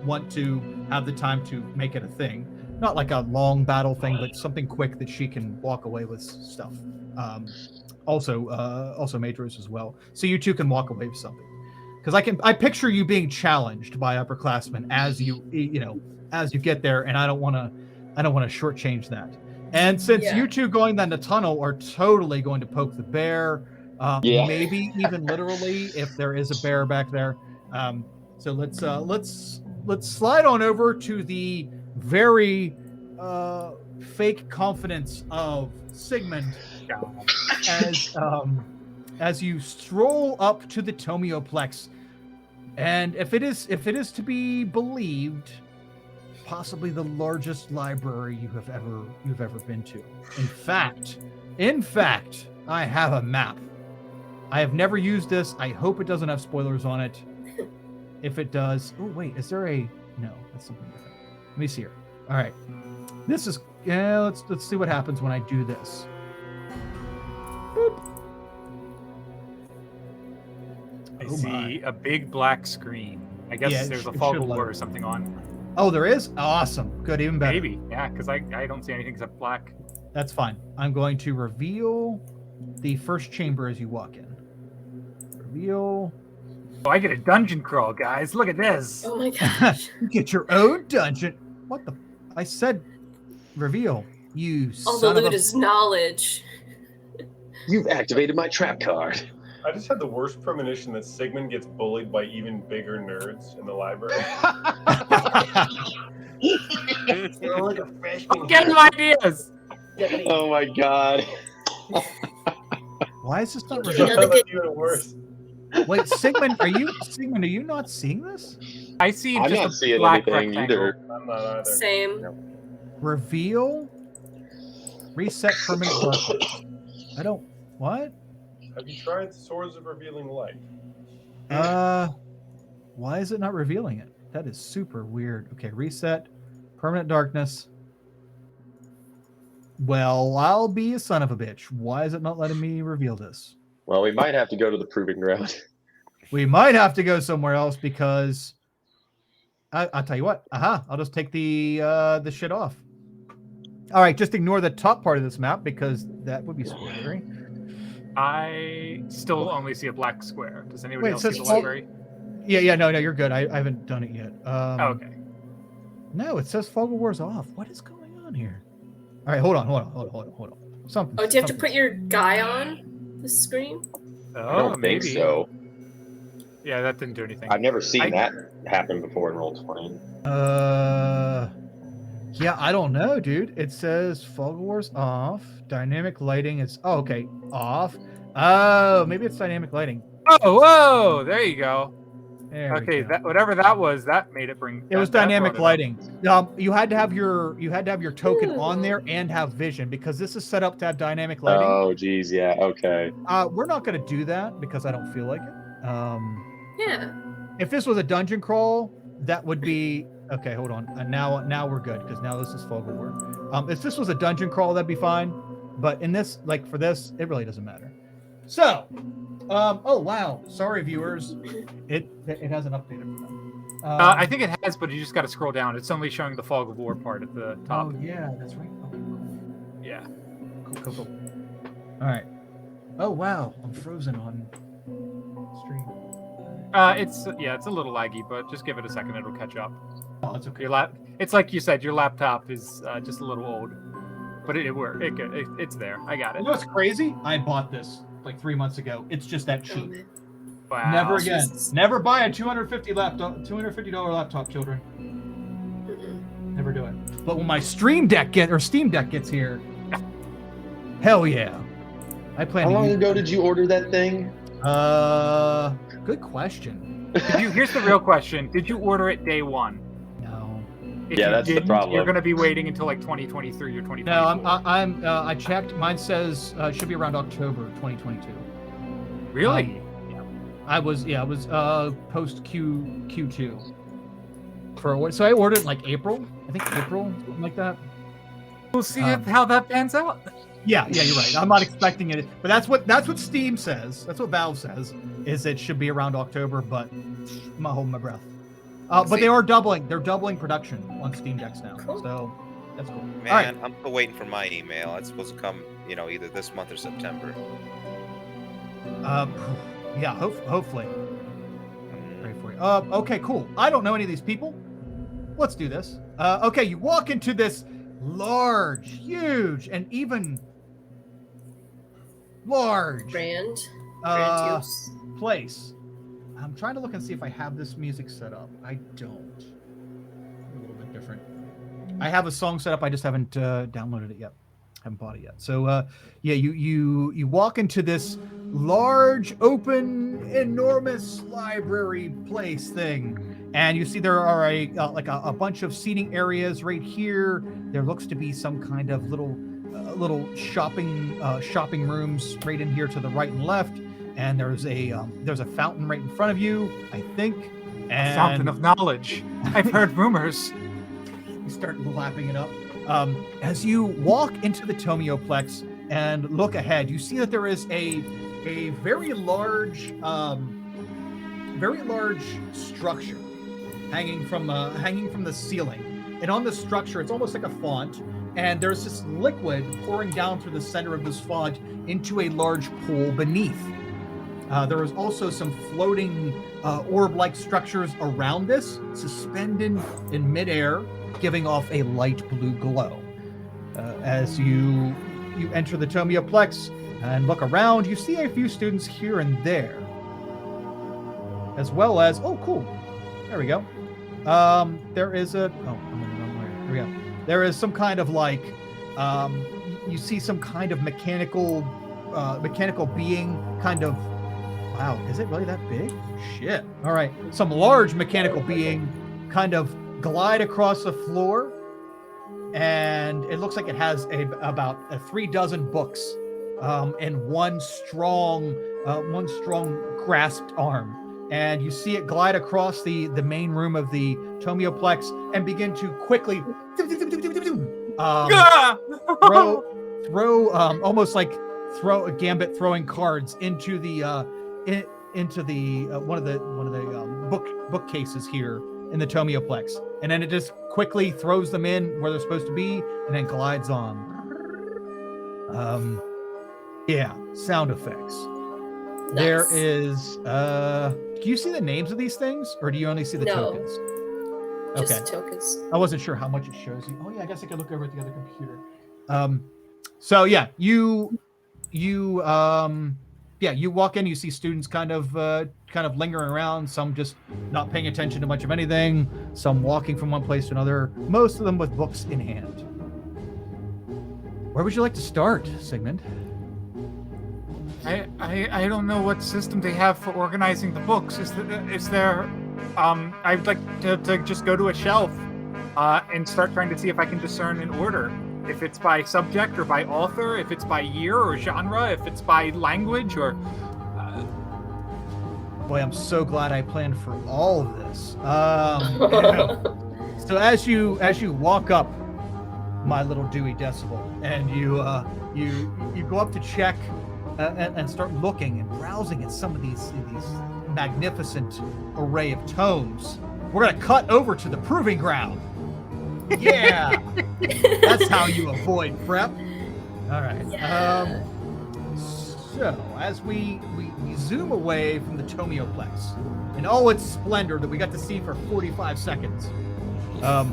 want to have the time to make it a thing. Not like a long battle thing, but something quick that she can walk away with stuff. Also Madros as well. So you two can walk away with something. Because I picture you being challenged by upperclassmen as you get there, and I don't want to shortchange that. And since you two going down the tunnel are totally going to poke the bear, maybe even literally if there is a bear back there. So let's slide on over to the very fake confidence of Sigmund as you stroll up to the Tomioplex. And if it is to be believed, possibly the largest library you've ever been to. In fact, I have a map. I have never used this. I hope it doesn't have spoilers on it. If it does, oh wait, is there a no? That's something different. Let me see here. All right, this is let's see what happens when I do this. Boop. I see a big black screen. I guess there's a fog of war or something on. Oh, there is? Awesome. Good, even better. Maybe, yeah, because I don't see anything except black. That's fine. I'm going to reveal the first chamber as you walk in. Reveal. Oh, I get a dungeon crawl, guys. Look at this. Oh my gosh. You get your own dungeon. What the? I said reveal. You All the son of loot a... is knowledge. You've activated my trap card. I just had the worst premonition that Sigmund gets bullied by even bigger nerds in the library. Like a freshman. Get some ideas. Oh my god. Why is this not You know, revealed? the good- Even worse. Wait, Sigmund, are you not seeing this? I see I'm just not a seeing black anything rectangle. either. I'm not either. Same. Reveal Reset permanent darkness. I don't. What? Have you tried Swords of Revealing Light? Why is it not revealing it? That is super weird. Okay, reset permanent darkness. Well, I'll be a son of a bitch. Why is it not letting me reveal this? Well, we might have to go to the proving ground. We might have to go somewhere else because I'll tell you what. I'll just take the shit off. All right, just ignore the top part of this map because that would be spoilery. I still only see a black square. Does anybody Wait, else it see the says library? Yeah, no, you're good. I haven't done it yet. Okay. No, it says Fog of War's off. What is going on here? All right, hold on. Something. Oh, do you have to put your guy on the screen? Oh, I don't think so. Yeah, that didn't do anything. I've never seen that happen before in Roll20. Yeah, I don't know, dude. It says Fog of War's off. Dynamic lighting is okay, off. Oh, maybe it's dynamic lighting. Oh, whoa! There you go. There Okay, we go. that whatever that was, that made it bring. It was that dynamic brought it lighting. You had to have your token on there and have vision because this is set up to have dynamic lighting. Oh, geez, yeah, okay. We're not going to do that because I don't feel like it. Yeah. If this was a dungeon crawl, that would be okay. Hold on. Now we're good because now this is Fog of War. If this was a dungeon crawl, that'd be fine. But in this, like for this, it really doesn't matter. So, oh wow, sorry viewers, it hasn't updated for them. I think it has, but you just got to scroll down. It's only showing the Fog of War part at the top. Oh yeah, that's right. Oh, cool. Yeah. Cool. All right. Oh wow, I'm frozen on stream. It's a little laggy, but just give it a second; it'll catch up. Oh, that's okay. It's like you said, your laptop is just a little old, but it worked. It's there. I got it. You know what's crazy? I bought this like 3 months ago. It's just that cheap. Wow. Never again. Never buy a $250 laptop, children. Never do it. But when my Steam Deck gets here, hell yeah. I plan. How long ago did you order that thing? Good question. Here's the real question: did you order it day one? No. If Yeah, you that's the didn't, problem. You're going to be waiting until like 2023 or 2024. No, I checked. Mine says it should be around October 2022. Really? I was post Q2 for so I ordered it like April. I think April, something like that. We'll see how that pans out. Yeah, you're right. I'm not expecting it, but that's what Steam says. That's what Valve says. Is it should be around October, but I'm not holding my breath. But they are doubling. They're doubling production on Steam Decks now, so that's cool. Man, All right. I'm still waiting for my email. It's supposed to come, either this month or September. Yeah, hopefully. Pray for you. Okay, cool. I don't know any of these people. Let's do this. Okay, you walk into this large, huge, and even large grandiose place. I'm trying to look and see if I have this music set up. I don't. A little bit different. I have a song set up. I just haven't downloaded it yet. Haven't bought it yet. So yeah, you walk into this large, open, enormous library place thing, and you see there are a bunch of seating areas right here. There looks to be some kind of little shopping rooms right in here to the right and left, and there's a fountain right in front of you, I think. And A fountain of knowledge. I've heard rumors. You start lapping it up. As you walk into the Tomioplex and look ahead, you see that there is a very large structure hanging from the ceiling. And on the structure, it's almost like a font. And there's this liquid pouring down through the center of this font into a large pool beneath. There is also some floating orb-like structures around this, suspended in midair, giving off a light blue glow. As you enter the Tomioplex and look around, you see a few students here and there, as well as cool, there we go. There is I'm in the wrong way. Here we go. There is some kind of you see some kind of mechanical being kind of. Wow, is it really that big? Shit. All right, some large mechanical being kind of glide across the floor and it looks like it has about 36 books, and one strong grasped arm. And you see it glide across the main room of the Tomioplex and begin to quickly throw almost like throw a gambit throwing cards into the one of the bookcases here in the Tomioplex, and then it just quickly throws them in where they're supposed to be and then glides on. Sound effects. Nice. There is do you see the names of these things, or do you only see the tokens? Just tokens. I wasn't sure how much it shows you. Oh yeah, I guess I could look over at the other computer. So yeah, you walk in, you see students kind of lingering around, some just not paying attention to much of anything, some walking from one place to another, most of them with books in hand. Where would you like to start, Sigmund? I don't know what system they have for organizing the books. Is there I'd like to just go to a shelf and start trying to see if I can discern an order. If it's by subject or by author, if it's by year or genre, if it's by language or... Boy, I'm so glad I planned for all of this. So as you walk up, my little Dewey Decibel, and you go up to check and start looking and browsing at some of these magnificent array of tomes, we're gonna cut over to the proving ground. Yeah, that's how you avoid prep. All right. Yeah. So as we zoom away from the Tomioplex in all its splendor that we got to see for 45 seconds, oh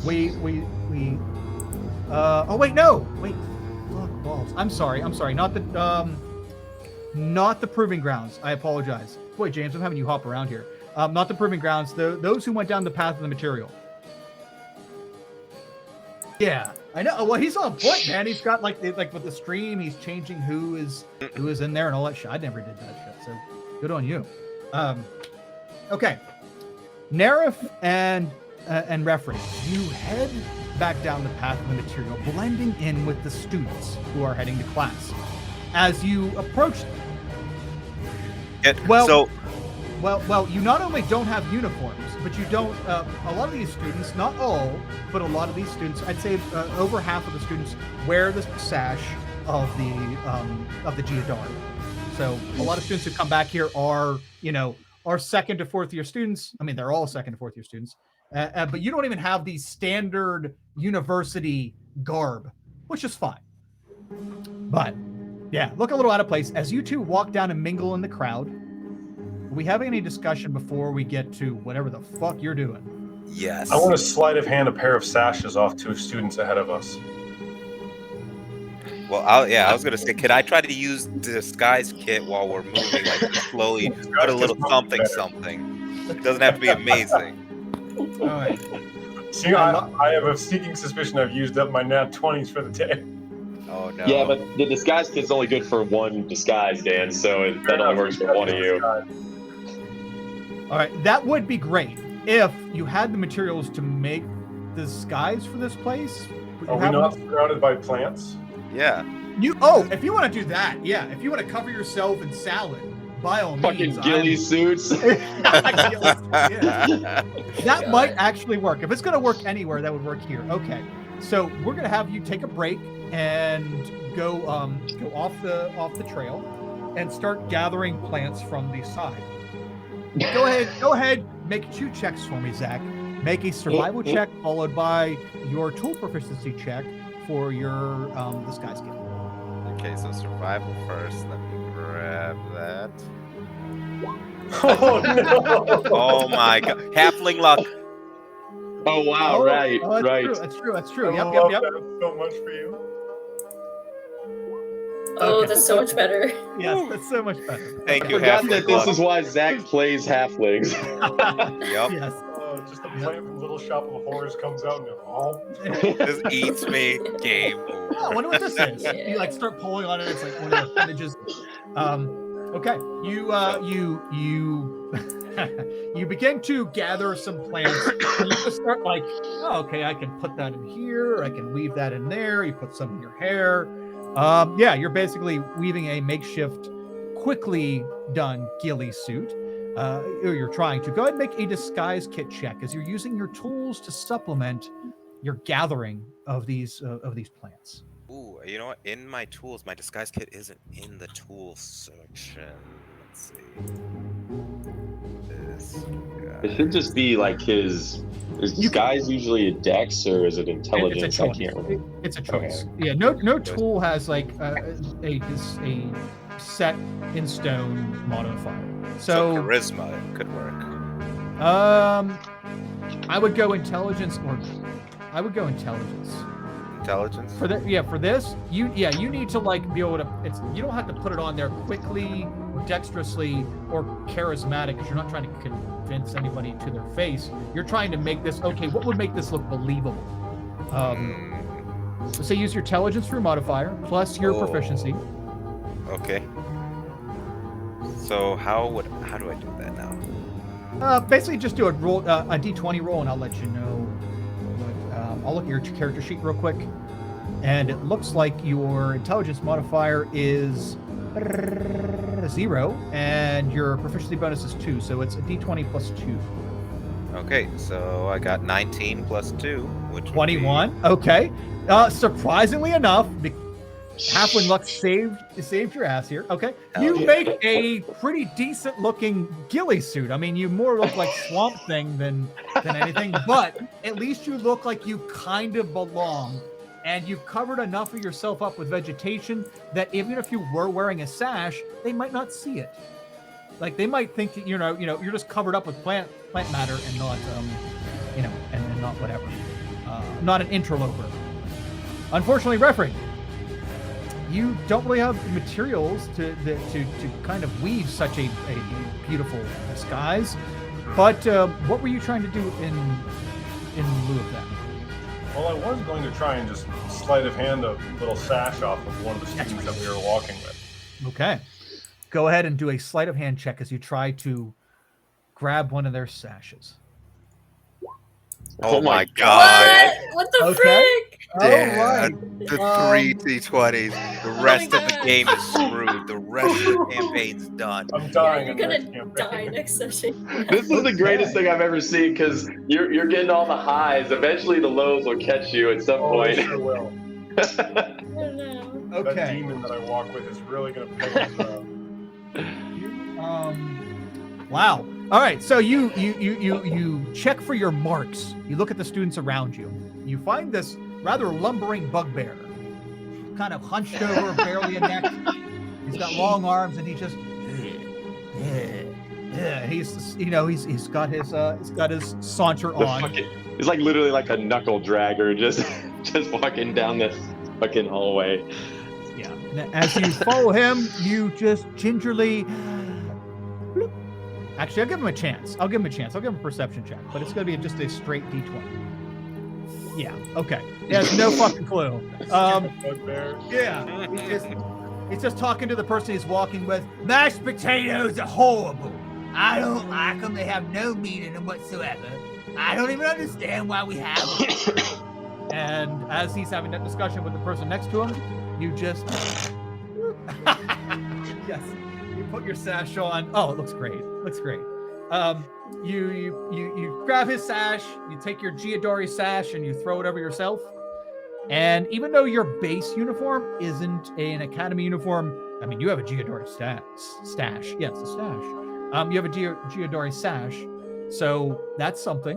wait, no, wait, fuck balls. I'm sorry, not the proving grounds. I apologize. Boy, James, I'm having you hop around here. Not the proving grounds. Those who went down the path of the material. Yeah, I know. Well, he's on point, man. He's got like with the stream, he's changing who is in there and all that shit. I never did that shit, so good on you. Okay, Nerif and Referee, you head back down the path of the material, blending in with the students who are heading to class. As you approach them, well, you not only don't have uniforms, but you don't. A lot of these students, not all, but a lot of these students, I'd say over half of the students wear the sash of the Geodar. So a lot of students who come back here are second to fourth year students. I mean, they're all second to fourth year students, but you don't even have the standard university garb, which is fine. But yeah, look a little out of place as you two walk down and mingle in the crowd. Are we having any discussion before we get to whatever the fuck you're doing? Yes. I want to sleight of hand a pair of sashes off to students ahead of us. Well, I was gonna say, could I try to use the disguise kit while we're moving, like slowly put a little something? It doesn't have to be amazing. All right. See, I have a sneaking suspicion I've used up my nat 20s for the day. Oh no. Yeah, but the disguise kit's only good for one disguise, Dan, so that only works for one of you. All right, that would be great if you had the materials to make the disguise for this place. Are we not surrounded by plants? Yeah. If you want to do that, yeah. If you want to cover yourself in salad, by all means. Fucking ghillie suits. That might actually work. If it's going to work anywhere, that would work here. Okay, so we're going to have you take a break and go off the trail and start gathering plants from the side. Go ahead. Make 2 checks for me, Zach. Make a survival check followed by your tool proficiency check for your disguise kit. Okay, so survival first. Let me grab that. Oh no! Oh my god, halfling luck. Oh wow! Right. That's true. Yep. That's so much for you. Oh, Okay. that's so much better. Yes, that's so much better. Thank I you, forgot halfling that luck. this is why Zach plays halflings. Yep. Yes. Just a plant from Little Shop of Horrors comes out and This eats me. Game over. Oh, I wonder what this is. Yeah. You like start pulling on it. It's like one of the images. Okay, you you begin to gather some plants. And you just start like, oh, okay, I can put that in here. I can weave that in there. You put some in your hair. Yeah, you're basically weaving a makeshift, quickly done ghillie suit. Or you're trying to go ahead and make a disguise kit check as you're using your tools to supplement your gathering of these plants. Ooh, you know what? In my tools, my disguise kit isn't in the tools section. Let's see. It should just be like his. Is disguise usually a dex or is it intelligence? I can't remember. It's a choice. Okay. Yeah, no tool has like a set in stone modifier. So charisma could work. I would go intelligence Intelligence? For that, yeah, for this, you need to like be able to. You don't have to put it on there quickly or dexterously or charismatic because you're not trying to convince anybody to their face. You're trying to make this okay. What would make this look believable? So use your intelligence for your modifier plus your proficiency. Okay. So how do I do that now? Basically, just do a roll, a d20 roll, and I'll let you know. I'll look at your character sheet real quick, and it looks like your intelligence modifier is 0, and your proficiency bonus is 2, so it's a d20 plus 2. Okay, so I got 19 plus 2, which 21. Would be... Okay. Surprisingly enough, Halfling luck saved your ass here. Okay, you make a pretty decent looking ghillie suit. I mean, you more look like Swamp Thing than anything, but at least you look like you kind of belong, and you've covered enough of yourself up with vegetation that even if you were wearing a sash, they might not see it. Like they might think that you're just covered up with plant matter and not and not whatever, not an interloper. Unfortunately, referee, you don't really have materials to kind of weave such a beautiful disguise. But what were you trying to do in lieu of that? Well, I was going to try and just sleight of hand a little sash off of one of the students that we were walking with. Okay. Go ahead and do a sleight of hand check as you try to grab one of their sashes. Oh my god. What the frick? Yeah, right. The 3 D20s. The rest of the game is screwed. The rest of the campaign's done. I'm dying. You're gonna die next session. This is the greatest thing I've ever seen because you're getting all the highs. Eventually, the lows will catch you at some point. Sure will. Oh no. Okay. That demon that I walk with is really gonna pick us up. Wow. All right. So you check for your marks. You look at the students around you. You find this rather lumbering bugbear, kind of hunched over, barely a neck. He's got long arms, and he just he's got his saunter on. He's like literally like a knuckle dragger, just walking down this fucking hallway. Yeah. And as you follow him, you just gingerly. Actually, I'll give him a chance. I'll give him a perception check, but it's going to be just a straight D20. Yeah. Okay. He has no fucking clue. Yeah. He's just talking to the person he's walking with. Mashed potatoes are horrible. I don't like them. They have no meat in them whatsoever. I don't even understand why we have them. And as he's having that discussion with the person next to him, you just yes, you put your sash on. Oh, it looks great. You grab his sash, you take your Giadori sash, and you throw it over yourself. And even though your base uniform isn't an academy uniform, I mean, you have a Giadori stash. Yes, a stash. You have a Giadori sash, so that's something.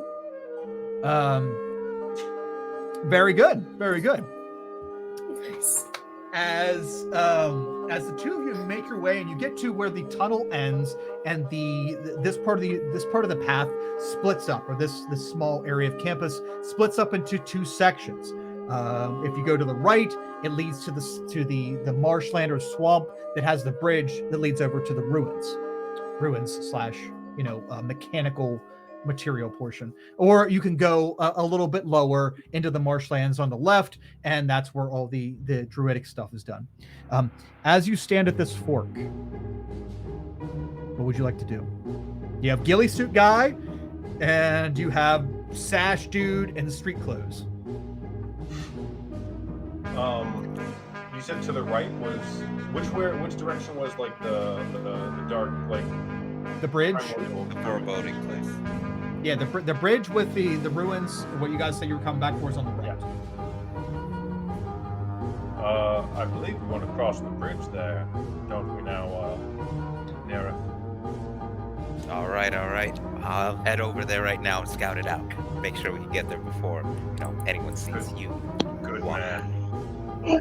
Very good. Nice. As the two of you make your way and you get to where the tunnel ends and this part of the path splits up, or this small area of campus splits up into two sections. If you go to the right, it leads to the marshland or swamp that has the bridge that leads over to the ruins / mechanical material portion, or you can go a little bit lower into the marshlands on the left, and that's where all the druidic stuff is done. As you stand at this fork, what would you like to do? You have ghillie suit guy, and you have sash dude in street clothes. You said to the right was which direction was like the dark, like the bridge, The foreboding place. Yeah, the bridge with the ruins. What you guys said you were coming back for is on the right. I believe we want to cross the bridge there, don't we now, Nera? All right. I'll head over there right now and scout it out. Make sure we can get there before anyone sees you. Good man.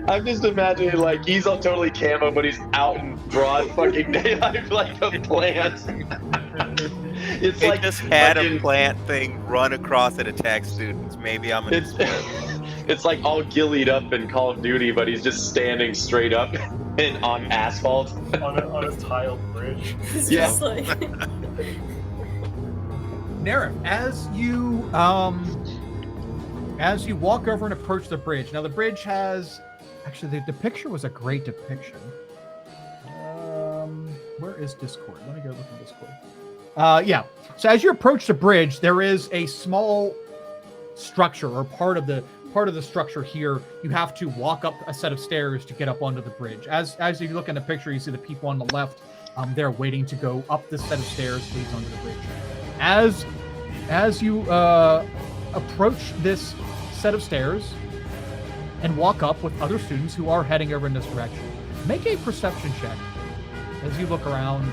I'm just imagining like he's all totally camo, but he's out in broad fucking daylight like a plant. It's They like just had fucking- a plant thing run across and attack students. Maybe I'm an It's like all gillied up in Call of Duty, but he's just standing straight up and on asphalt. on a tiled bridge. It's Yeah. just like Nara, as you walk over and approach the bridge. Now the bridge has actually the picture was a great depiction. Where is Discord? Let me go look at Discord. Yeah. So as you approach the bridge, there is a small structure or part of the structure here. You have to walk up a set of stairs to get up onto the bridge. As you look in the picture, you see the people on the left. They're waiting to go up this set of stairs that leads onto the bridge. As you approach this set of stairs and walk up with other students who are heading over in this direction, make a perception check as you look around.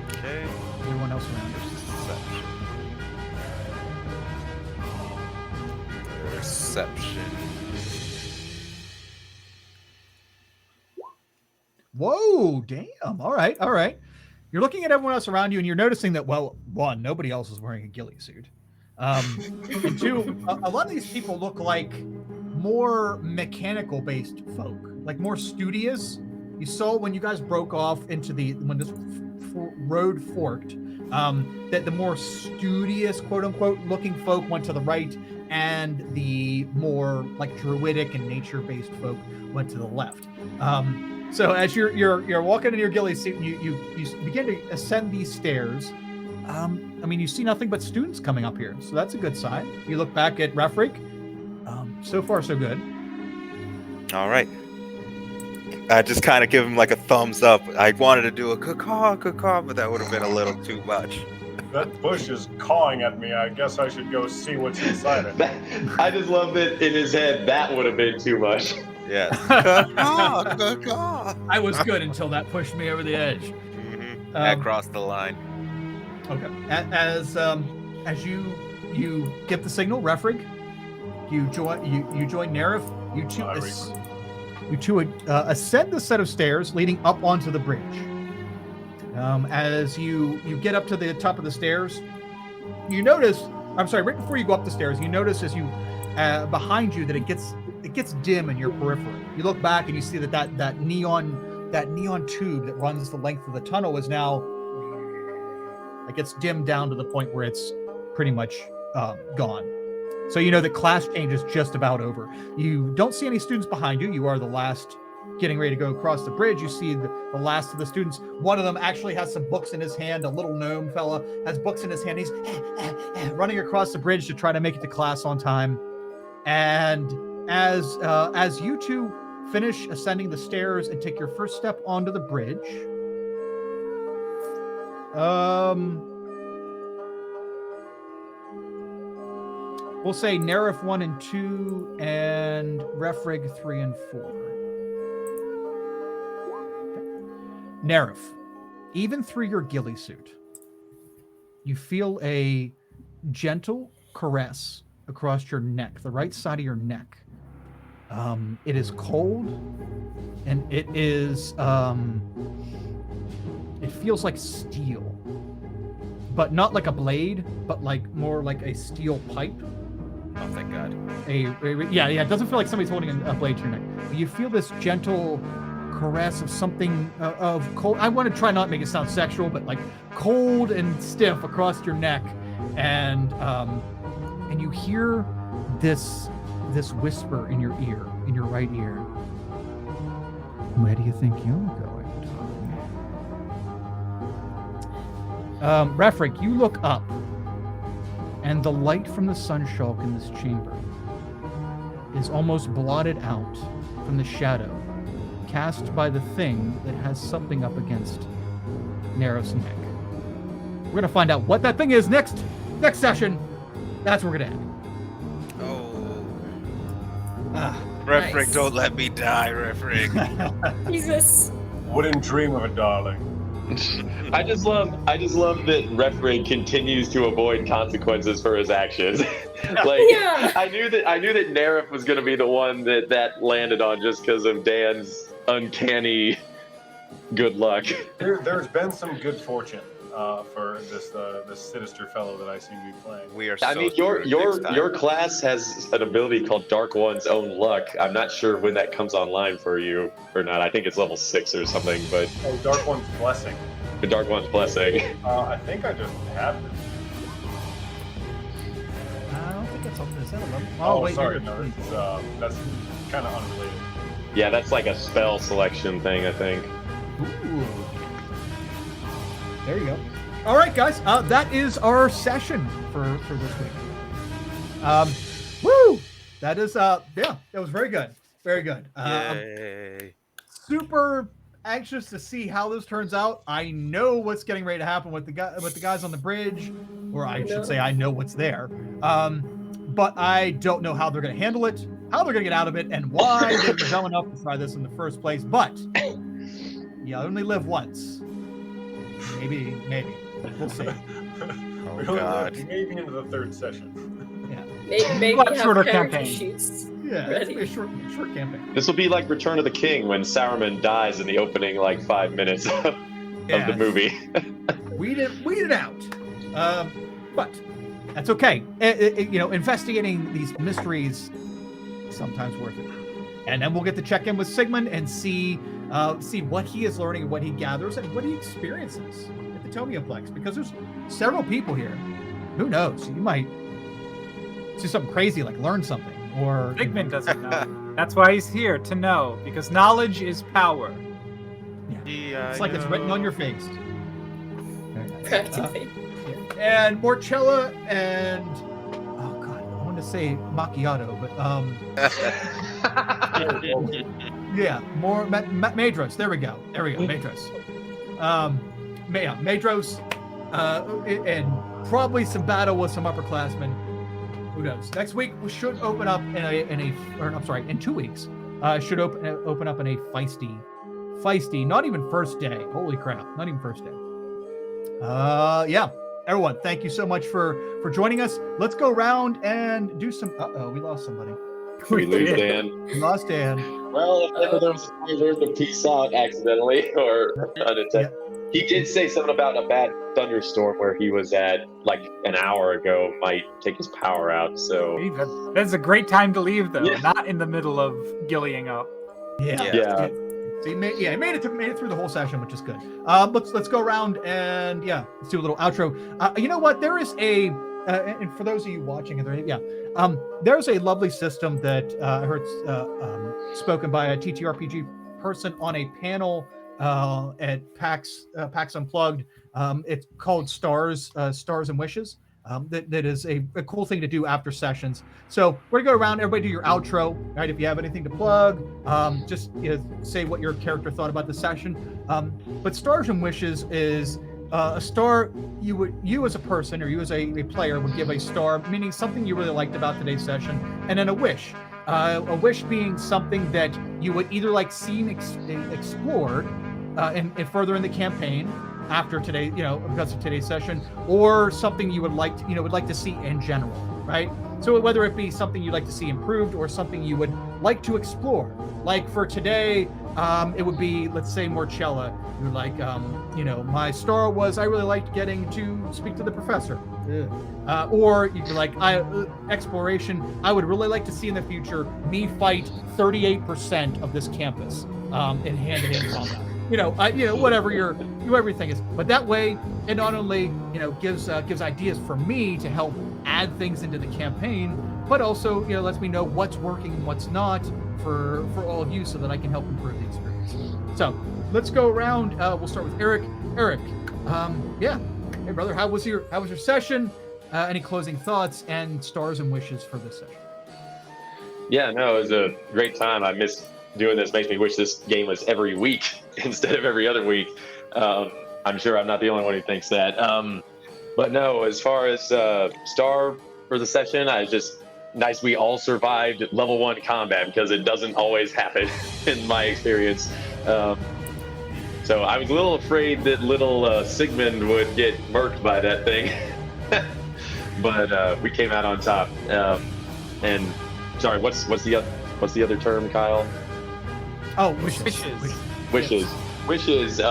Okay. Everyone else around you. Perception. Whoa, damn. All right. You're looking at everyone else around you, and you're noticing that, well, one, nobody else is wearing a ghillie suit. And two, a lot of these people look like more mechanical-based folk, like more studious. You saw when you guys broke off into when this road forked, that the more studious, quote-unquote, looking folk went to the right, and the more like druidic and nature-based folk went to the left. So as you're walking in your ghillie suit, and you begin to ascend these stairs. You see nothing but students coming up here, so that's a good sign. You look back at Refrig. So far, so good. All right. I just kind of give him like a thumbs up. I wanted to do a caw, but that would have been a little too much. That bush is cawing at me. I guess I should go see what's inside it. I just love that in his head. That would have been too much. Yeah. I was good until that pushed me over the edge. Mm-hmm. I crossed the line. Okay. As you get the signal, Refrig, you join Nerif. You two ascend the set of stairs leading up onto the bridge. As you get up to the top of the stairs, you notice. I'm sorry. Right before you go up the stairs, you notice as you behind you that it gets dim in your periphery. You look back and you see that neon tube that runs the length of the tunnel is now. It gets dimmed down to the point where it's pretty much gone. So you know that class change is just about over. You don't see any students behind you. You are the last getting ready to go across the bridge. You see the last of the students. One of them actually has some books in his hand. A little gnome fella has books in his hand. He's running across the bridge to try to make it to class on time. And as you two finish ascending the stairs and take your first step onto the bridge, we'll say Nerif 1 and 2 and Refrig 3 and 4. Nerif, even through your ghillie suit, you feel a gentle caress across your neck, the right side of your neck. It is cold, and it is it feels like steel, but not like a blade, but like more like a steel pipe. Oh, thank God. Yeah, it doesn't feel like somebody's holding a blade to your neck. But you feel this gentle caress of something of cold. I want to try not to make it sound sexual, but like cold and stiff across your neck, and you hear this whisper in your ear, in your right ear. Where do you think you're going, Tommy? Refric, you look up, and the light from the sunshulk in this chamber is almost blotted out from the shadow cast by the thing that has something up against Nero's neck. We're gonna find out what that thing is next session. That's where we're gonna end. Refric, Nice. don't let me die, Refric. Jesus. Wouldn't dream of it, darling. I just love that referee continues to avoid consequences for his actions. Yeah. I knew that Nerif was going to be the one that landed on just because of Dan's uncanny good luck. There's been some good fortune for this sinister fellow that I seem to be playing. We are. I mean, your class has an ability called Dark One's Own Luck. I'm not sure when that comes online for you or not. I think it's level 6 or something, but Oh, Dark One's Blessing. the Dark One's Blessing. I think I just have it. I don't think that's something. Is that a level? Oh, wait, sorry, here. no, that's kind of unrelated. Yeah, that's like a spell selection thing, I think. Ooh. There you go. All right, guys. That is our session for this week. Woo! That is that was very good. Very good. Yay. Super anxious to see how this turns out. I know what's getting ready to happen with the guys on the bridge, or I should say, I know what's there. But I don't know how they're going to handle it, how they're going to get out of it, and why they were dumb enough to try this in the first place. But you only live once. Maybe. We'll see. Oh God. Maybe into the third session. Yeah. Maybe But have shorter character campaign. sheets. Yeah, Ready. it's a short campaign. This will be like Return of the King when Saruman dies in the opening 5 minutes of the movie. Weed it out. But that's okay. Investigating these mysteries sometimes worth it. And then we'll get to check in with Sigmund and see what he is learning, what he gathers, and what he experiences at the Tomioplex. Because there's several people here. Who knows? You might see something crazy, like learn something, or Figment doesn't know. That's why he's here, to know, because knowledge is power. It's like it's written on your face. Practically. And Morchella and oh god, I wanted to say macchiato, but yeah, more Madros. There we go, Madros. Madros, and probably some battle with some upperclassmen. Who knows? Next week we should open up in 2 weeks. Should open up in a feisty. Not even first day. Holy crap! Not even first day. Yeah. Everyone, thank you so much for joining us. Let's go around and do some. We lost somebody. We lose Dan. We lost Dan. Well, if ever there was a time for him to peace out accidentally or undetected. He did say something about a bad thunderstorm where he was at an hour ago might take his power out. So That's a great time to leave, though. Yeah. Not in the middle of gillying up. Yeah. So he made it through the whole session, which is good. Let's go around and let's do a little outro. You know what? There is and for those of you watching, there's a lovely system that I heard spoken by a TTRPG person on a panel at PAX Unplugged. It's called Stars and Wishes. That is a cool thing to do after sessions. So we're gonna go around, everybody do your outro, right? If you have anything to plug, just say what your character thought about the session. But Stars and Wishes is a star you as a person or you as a player would give a star, meaning something you really liked about today's session, and then a wish. A wish being something that you would either seen explored and further in the campaign after today, because of today's session, or something you would like to see in general, right? So whether it be something you'd like to see improved or something you would like to explore. Like for today, it would be, let's say, Morchella. You're like, my star was I really liked getting to speak to the professor. Or you could like exploration. I would really like to see in the future me fight 38% of this campus in hand-to-hand combat. Whatever everything is. But that way, it not only gives ideas for me to help add things into the campaign, but also lets me know what's working and what's not for all of you, so that I can help improve the experience. So let's go around. We'll start with Eric. Eric, hey brother, how was your session? Any closing thoughts and stars and wishes for this session? Yeah, no, it was a great time. I miss doing this. Makes me wish this game was every week instead of every other week. I'm sure I'm not the only one who thinks that. But no, as far as star for the session, I just nice we all survived level 1 combat, because it doesn't always happen in my experience. So I was a little afraid that little Sigmund would get murked by that thing. But we came out on top. And sorry, what's the other term, Kyle? Oh, wishes.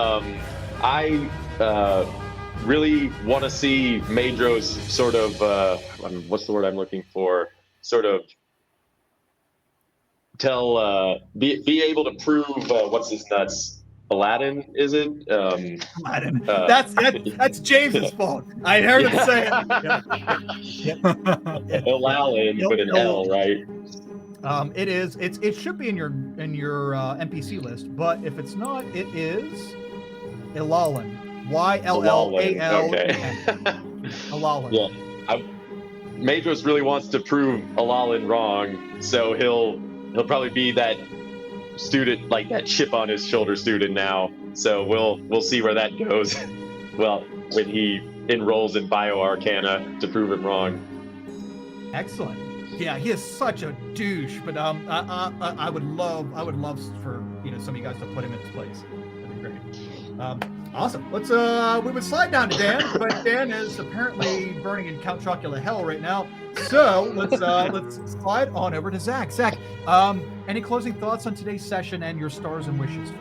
I really want to see Madros sort of what's the word I'm looking for? Sort of be able to prove what's his nuts. Aladdin, is it? Aladdin. That's James's fault. I heard him say it. Aladdin with an L, right? It is. It should be in your NPC list, but if it's not, it is Ilalin. Yllal. Okay. Ilalin. Yeah. Madros really wants to prove Ilalin wrong, so he'll probably be that student, like that chip on his shoulder student now. So we'll see where that goes. Well, when he enrolls in bioarcana to prove him wrong. Excellent. Yeah, he is such a douche, but I would love for some of you guys to put him in his place. That'd be great. Awesome. Let's we would slide down to Dan, but Dan is apparently burning in Count Chocula hell right now. So let's slide on over to Zach. Zach, any closing thoughts on today's session and your stars and wishes?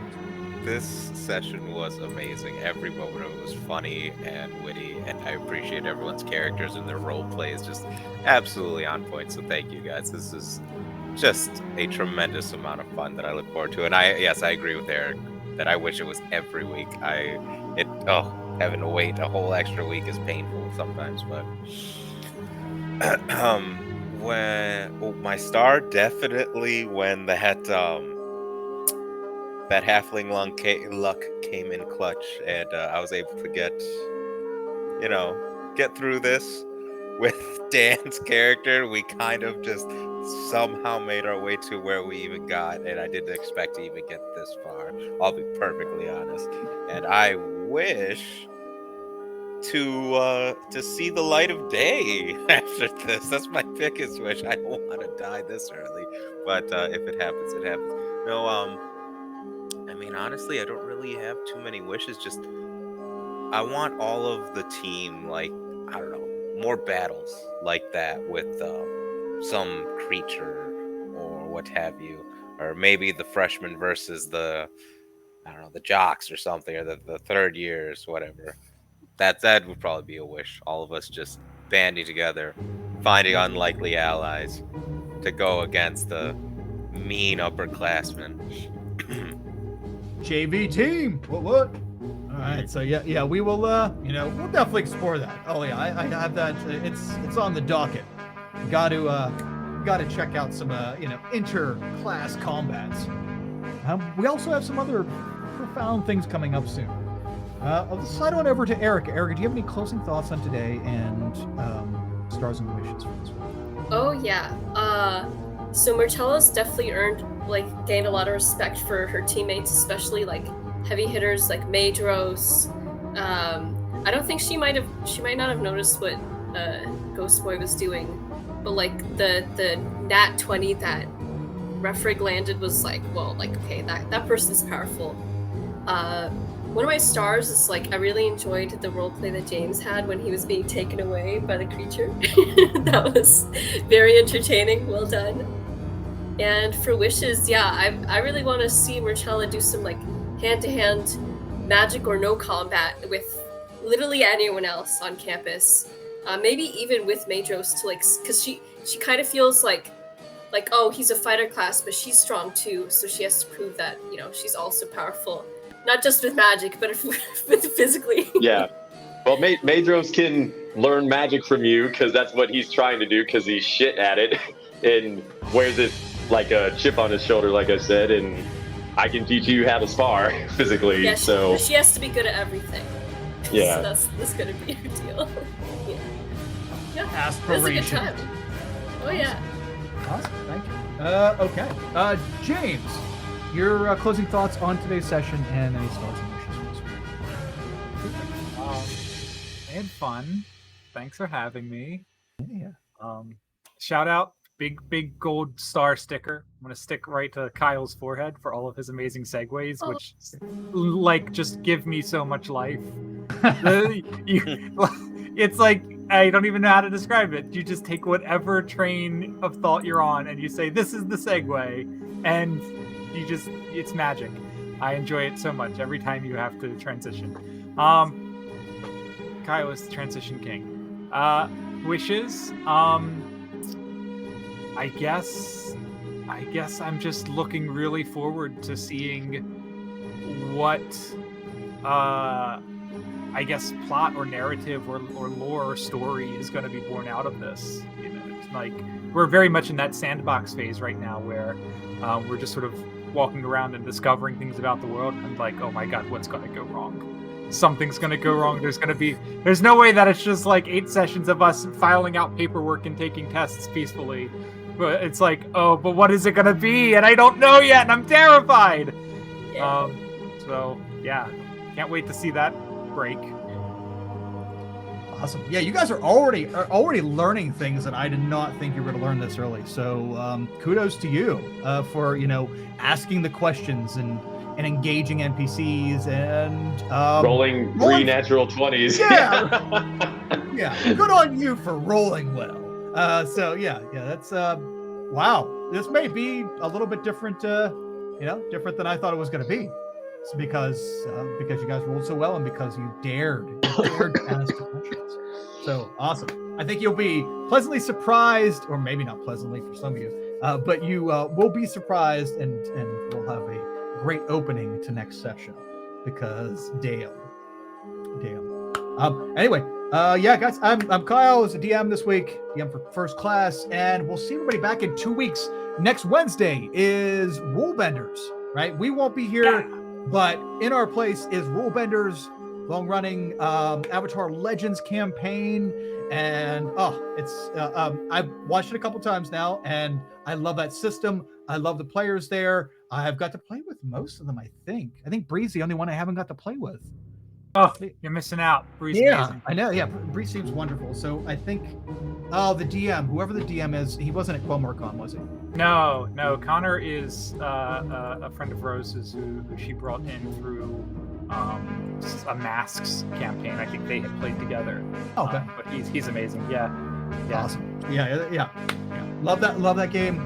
This session was amazing. Every moment of it was funny and witty, and I appreciate everyone's characters and their role play is just absolutely on point. So thank you guys. This is just a tremendous amount of fun that I look forward to. And I agree with Eric that I wish it was every week. Having to wait a whole extra week is painful sometimes, but my star definitely when that halfling luck came in clutch, and I was able to get through this with Dan's character. We kind of just somehow made our way to where we even got, and I didn't expect to even get this far. I'll be perfectly honest, and I wish to see the light of day after this. That's my biggest wish. I don't want to die this early, but if it happens, it happens. No, I mean, honestly, I don't really have too many wishes. Just I want all of the team, like, I don't know, more battles like that with some creature or what have you, or maybe the freshmen versus the jocks or something, or the third years, whatever. That would probably be a wish. All of us just banding together, finding unlikely allies to go against the mean upperclassmen. JV team. What? All right. So yeah, we will. We'll definitely explore that. Oh yeah, I have that. It's on the docket. Got to check out some inter-class combats. We also have some other profound things coming up soon. I'll slide on over to Erica. Erica, do you have any closing thoughts on today and stars and wishes for this one? Oh yeah. So Marcella's definitely gained a lot of respect for her teammates, especially like heavy hitters like Madros. I don't think she might not have noticed what Ghost Boy was doing, but like the nat 20 that Refrig landed was like, well, like, okay, that person's powerful. one of my stars is like I really enjoyed the roleplay that James had when he was being taken away by the creature. That was very entertaining. Well done. And for wishes, yeah, I really want to see Marcella do some like hand-to-hand magic or no combat with literally anyone else on campus. Maybe even with Madros to like, because she kind of feels like oh, he's a fighter class, but she's strong too, so she has to prove that, you know, she's also powerful, not just with magic, but with physically. Yeah. Well, Madros can learn magic from you because that's what he's trying to do because he's shit at it and wears it like a chip on his shoulder, like I said, and I can teach you how to spar physically. Yeah, so she has to be good at everything. Yeah. So that's gonna be her deal. Yeah. Aspiration. It was a good time. Oh yeah. Awesome, thank you. Okay. James, your closing thoughts on today's session and any thoughts and wishes. I had fun. Thanks for having me. Yeah. Shout out, big gold star sticker. I'm gonna stick right to Kyle's forehead for all of his amazing segues, which like just give me so much life. It's like I don't even know how to describe it. You just take whatever train of thought you're on and you say, this is the segue, and it's magic. I enjoy it so much every time you have to transition. Kyle is the transition king. Wishes. I guess I'm just looking really forward to seeing what I guess plot or narrative or lore or story is going to be born out of this. You know, it's like we're very much in that sandbox phase right now where we're just sort of walking around and discovering things about the world and like, oh my god, what's going to go wrong? Something's going to go wrong. There's no way that it's just like 8 sessions of us filing out paperwork and taking tests peacefully. But it's like, oh, but what is it going to be? And I don't know yet, and I'm terrified. Yeah. So yeah, can't wait to see that break. Awesome. Yeah, you guys are already learning things that I did not think you were going to learn this early. So kudos to you for asking the questions and engaging NPCs and rolling 3 natural 20s. Yeah. Yeah. Good on you for rolling well. So yeah, that's wow. This may be a little bit different, different than I thought it was going to be. It's because you guys rolled so well and because you dared to ask the questions. So awesome. I think you'll be pleasantly surprised, or maybe not pleasantly for some of you, but you will be surprised and we'll have a great opening to next session because damn. Anyway, yeah, guys, I'm Kyle as a DM this week, DM for First Class, and we'll see everybody back in 2 weeks. Next Wednesday is Rule Benders, right? We won't be here, but in our place is Rule Benders, long-running Avatar Legends campaign, and it's I've watched it a couple times now, and I love that system. I love the players there. I've got to play with most of them. I think Bree's the only one I haven't got to play with. Oh, you're missing out. Bree's amazing. I know. Yeah, Bree seems wonderful. So I think, the DM, whoever the DM is, he wasn't at QuelmarCon, was he? No. Connor is a friend of Rose's who she brought in through a Masks campaign. I think they had played together. Okay. But he's amazing. Yeah. Awesome. Yeah. Love that game.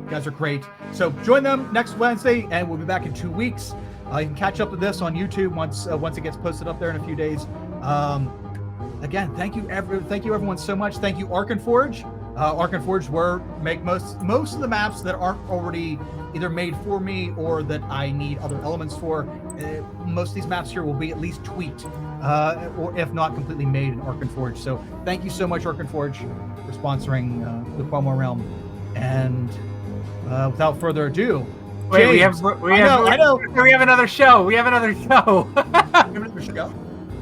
You guys are great. So join them next Wednesday, and we'll be back in 2 weeks. You can catch up with this on YouTube once it gets posted up there in a few days. Again, thank you everyone so much. Thank you Ark and Forge. Ark and Forge make most of the maps that aren't already either made for me or that I need other elements for. Most of these maps here will be at least tweaked, or if not completely made in Ark and Forge. So thank you so much, Ark and Forge, for sponsoring the Quelmar Realm. And without further ado, wait, James, I know. We have another show. We have another show.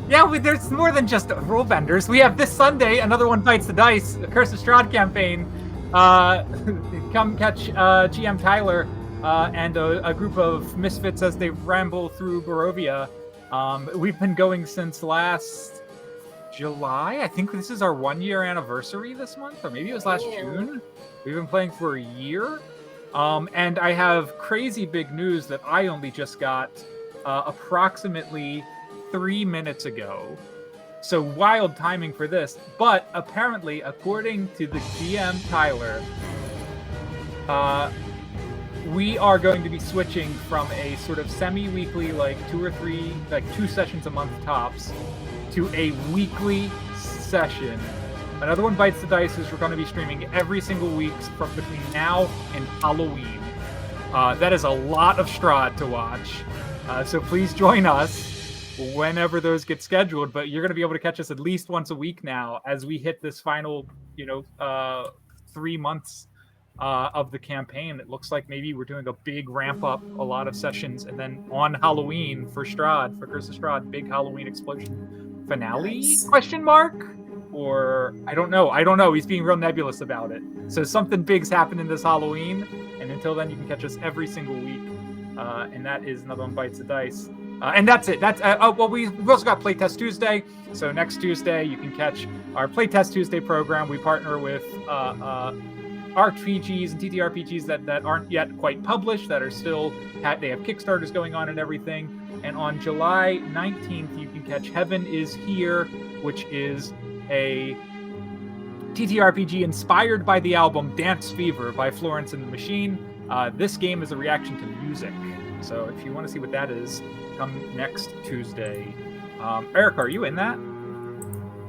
Yeah, there's more than just Rule Benders. We have this Sunday, another One Bites the Dice, the Curse of Strahd campaign. Come catch GM Tyler and a group of misfits as they ramble through Barovia. We've been going since last July. I think this is our 1-year anniversary this month, or maybe it was last June. We've been playing for a year. And I have crazy big news that I only just got approximately 3 minutes ago. So wild timing for this. But apparently, according to the GM Tyler, we are going to be switching from a sort of semi-weekly, like 2 or 3, like 2 sessions a month tops, to a weekly session. Another One Bites the Dice is we're going to be streaming every single week from between now and Halloween. That is a lot of Strahd to watch. So please join us whenever those get scheduled. But you're going to be able to catch us at least once a week now as we hit this final, 3 months of the campaign. It looks like maybe we're doing a big ramp up, a lot of sessions, and then on Halloween for Strahd, for Curse of Strahd, big Halloween explosion finale? Nice. Question mark? Or I don't know. He's being real nebulous about it. So something big's happening this Halloween, and until then, you can catch us every single week. And that is Another One Bites the Dice. And that's it. We've also got Playtest Tuesday. So next Tuesday, you can catch our Playtest Tuesday program. We partner with RPGs and TTRPGs that aren't yet quite published, that are still, they have Kickstarters going on and everything. And on July 19th, you can catch Heaven is Here, which is a TTRPG inspired by the album Dance Fever by Florence and the Machine. This game is a reaction to music. So if you want to see what that is, come next Tuesday. Eric, are you in that?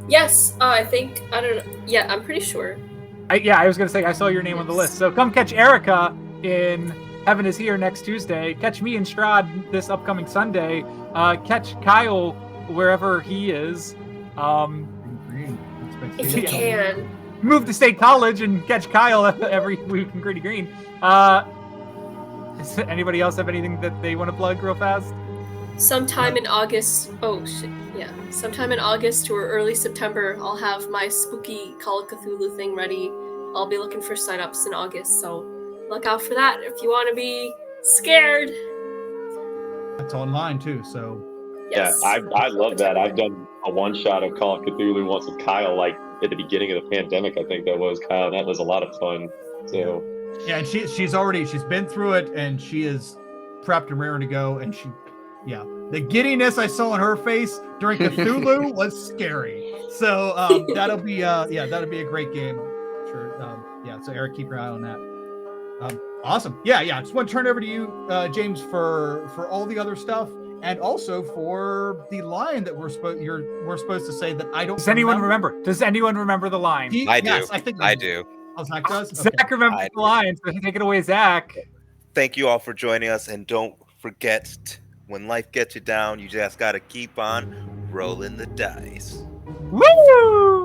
Yes, I don't know. Yeah, I'm pretty sure. I was going to say, I saw your name on the list. So come catch Erica in Heaven is Here next Tuesday. Catch me in Strahd this upcoming Sunday. Catch Kyle wherever he is. If you can. Move to State College and catch Kyle every week in Gritty Green. Does anybody else have anything that they want to plug real fast? Sometime in August. Oh, shit. Yeah. Sometime in August or early September, I'll have my spooky Call of Cthulhu thing ready. I'll be looking for signups in August, so look out for that if you want to be scared. That's online too, so. Yes. Yeah, I love that. I've done a one-shot of Call of Cthulhu once with Kyle, like at the beginning of the pandemic, I think that was, Kyle. That was a lot of fun. So Yeah, and she's been through it, and she is prepped and raring to go. And the giddiness I saw on her face during Cthulhu was scary. So that'll be a great game. Sure. So Eric, keep your eye on that. Awesome. Yeah. I just want to turn it over to you, James, for all the other stuff. And also for the line that we're supposed to say that I don't. Does anyone remember? Does anyone remember the line? I do. Yes, I think I do. Oh, Zach does. Zach remembers the line, so take it away, Zach. Thank you all for joining us, and don't forget, when life gets you down, you just gotta keep on rolling the dice. Woo!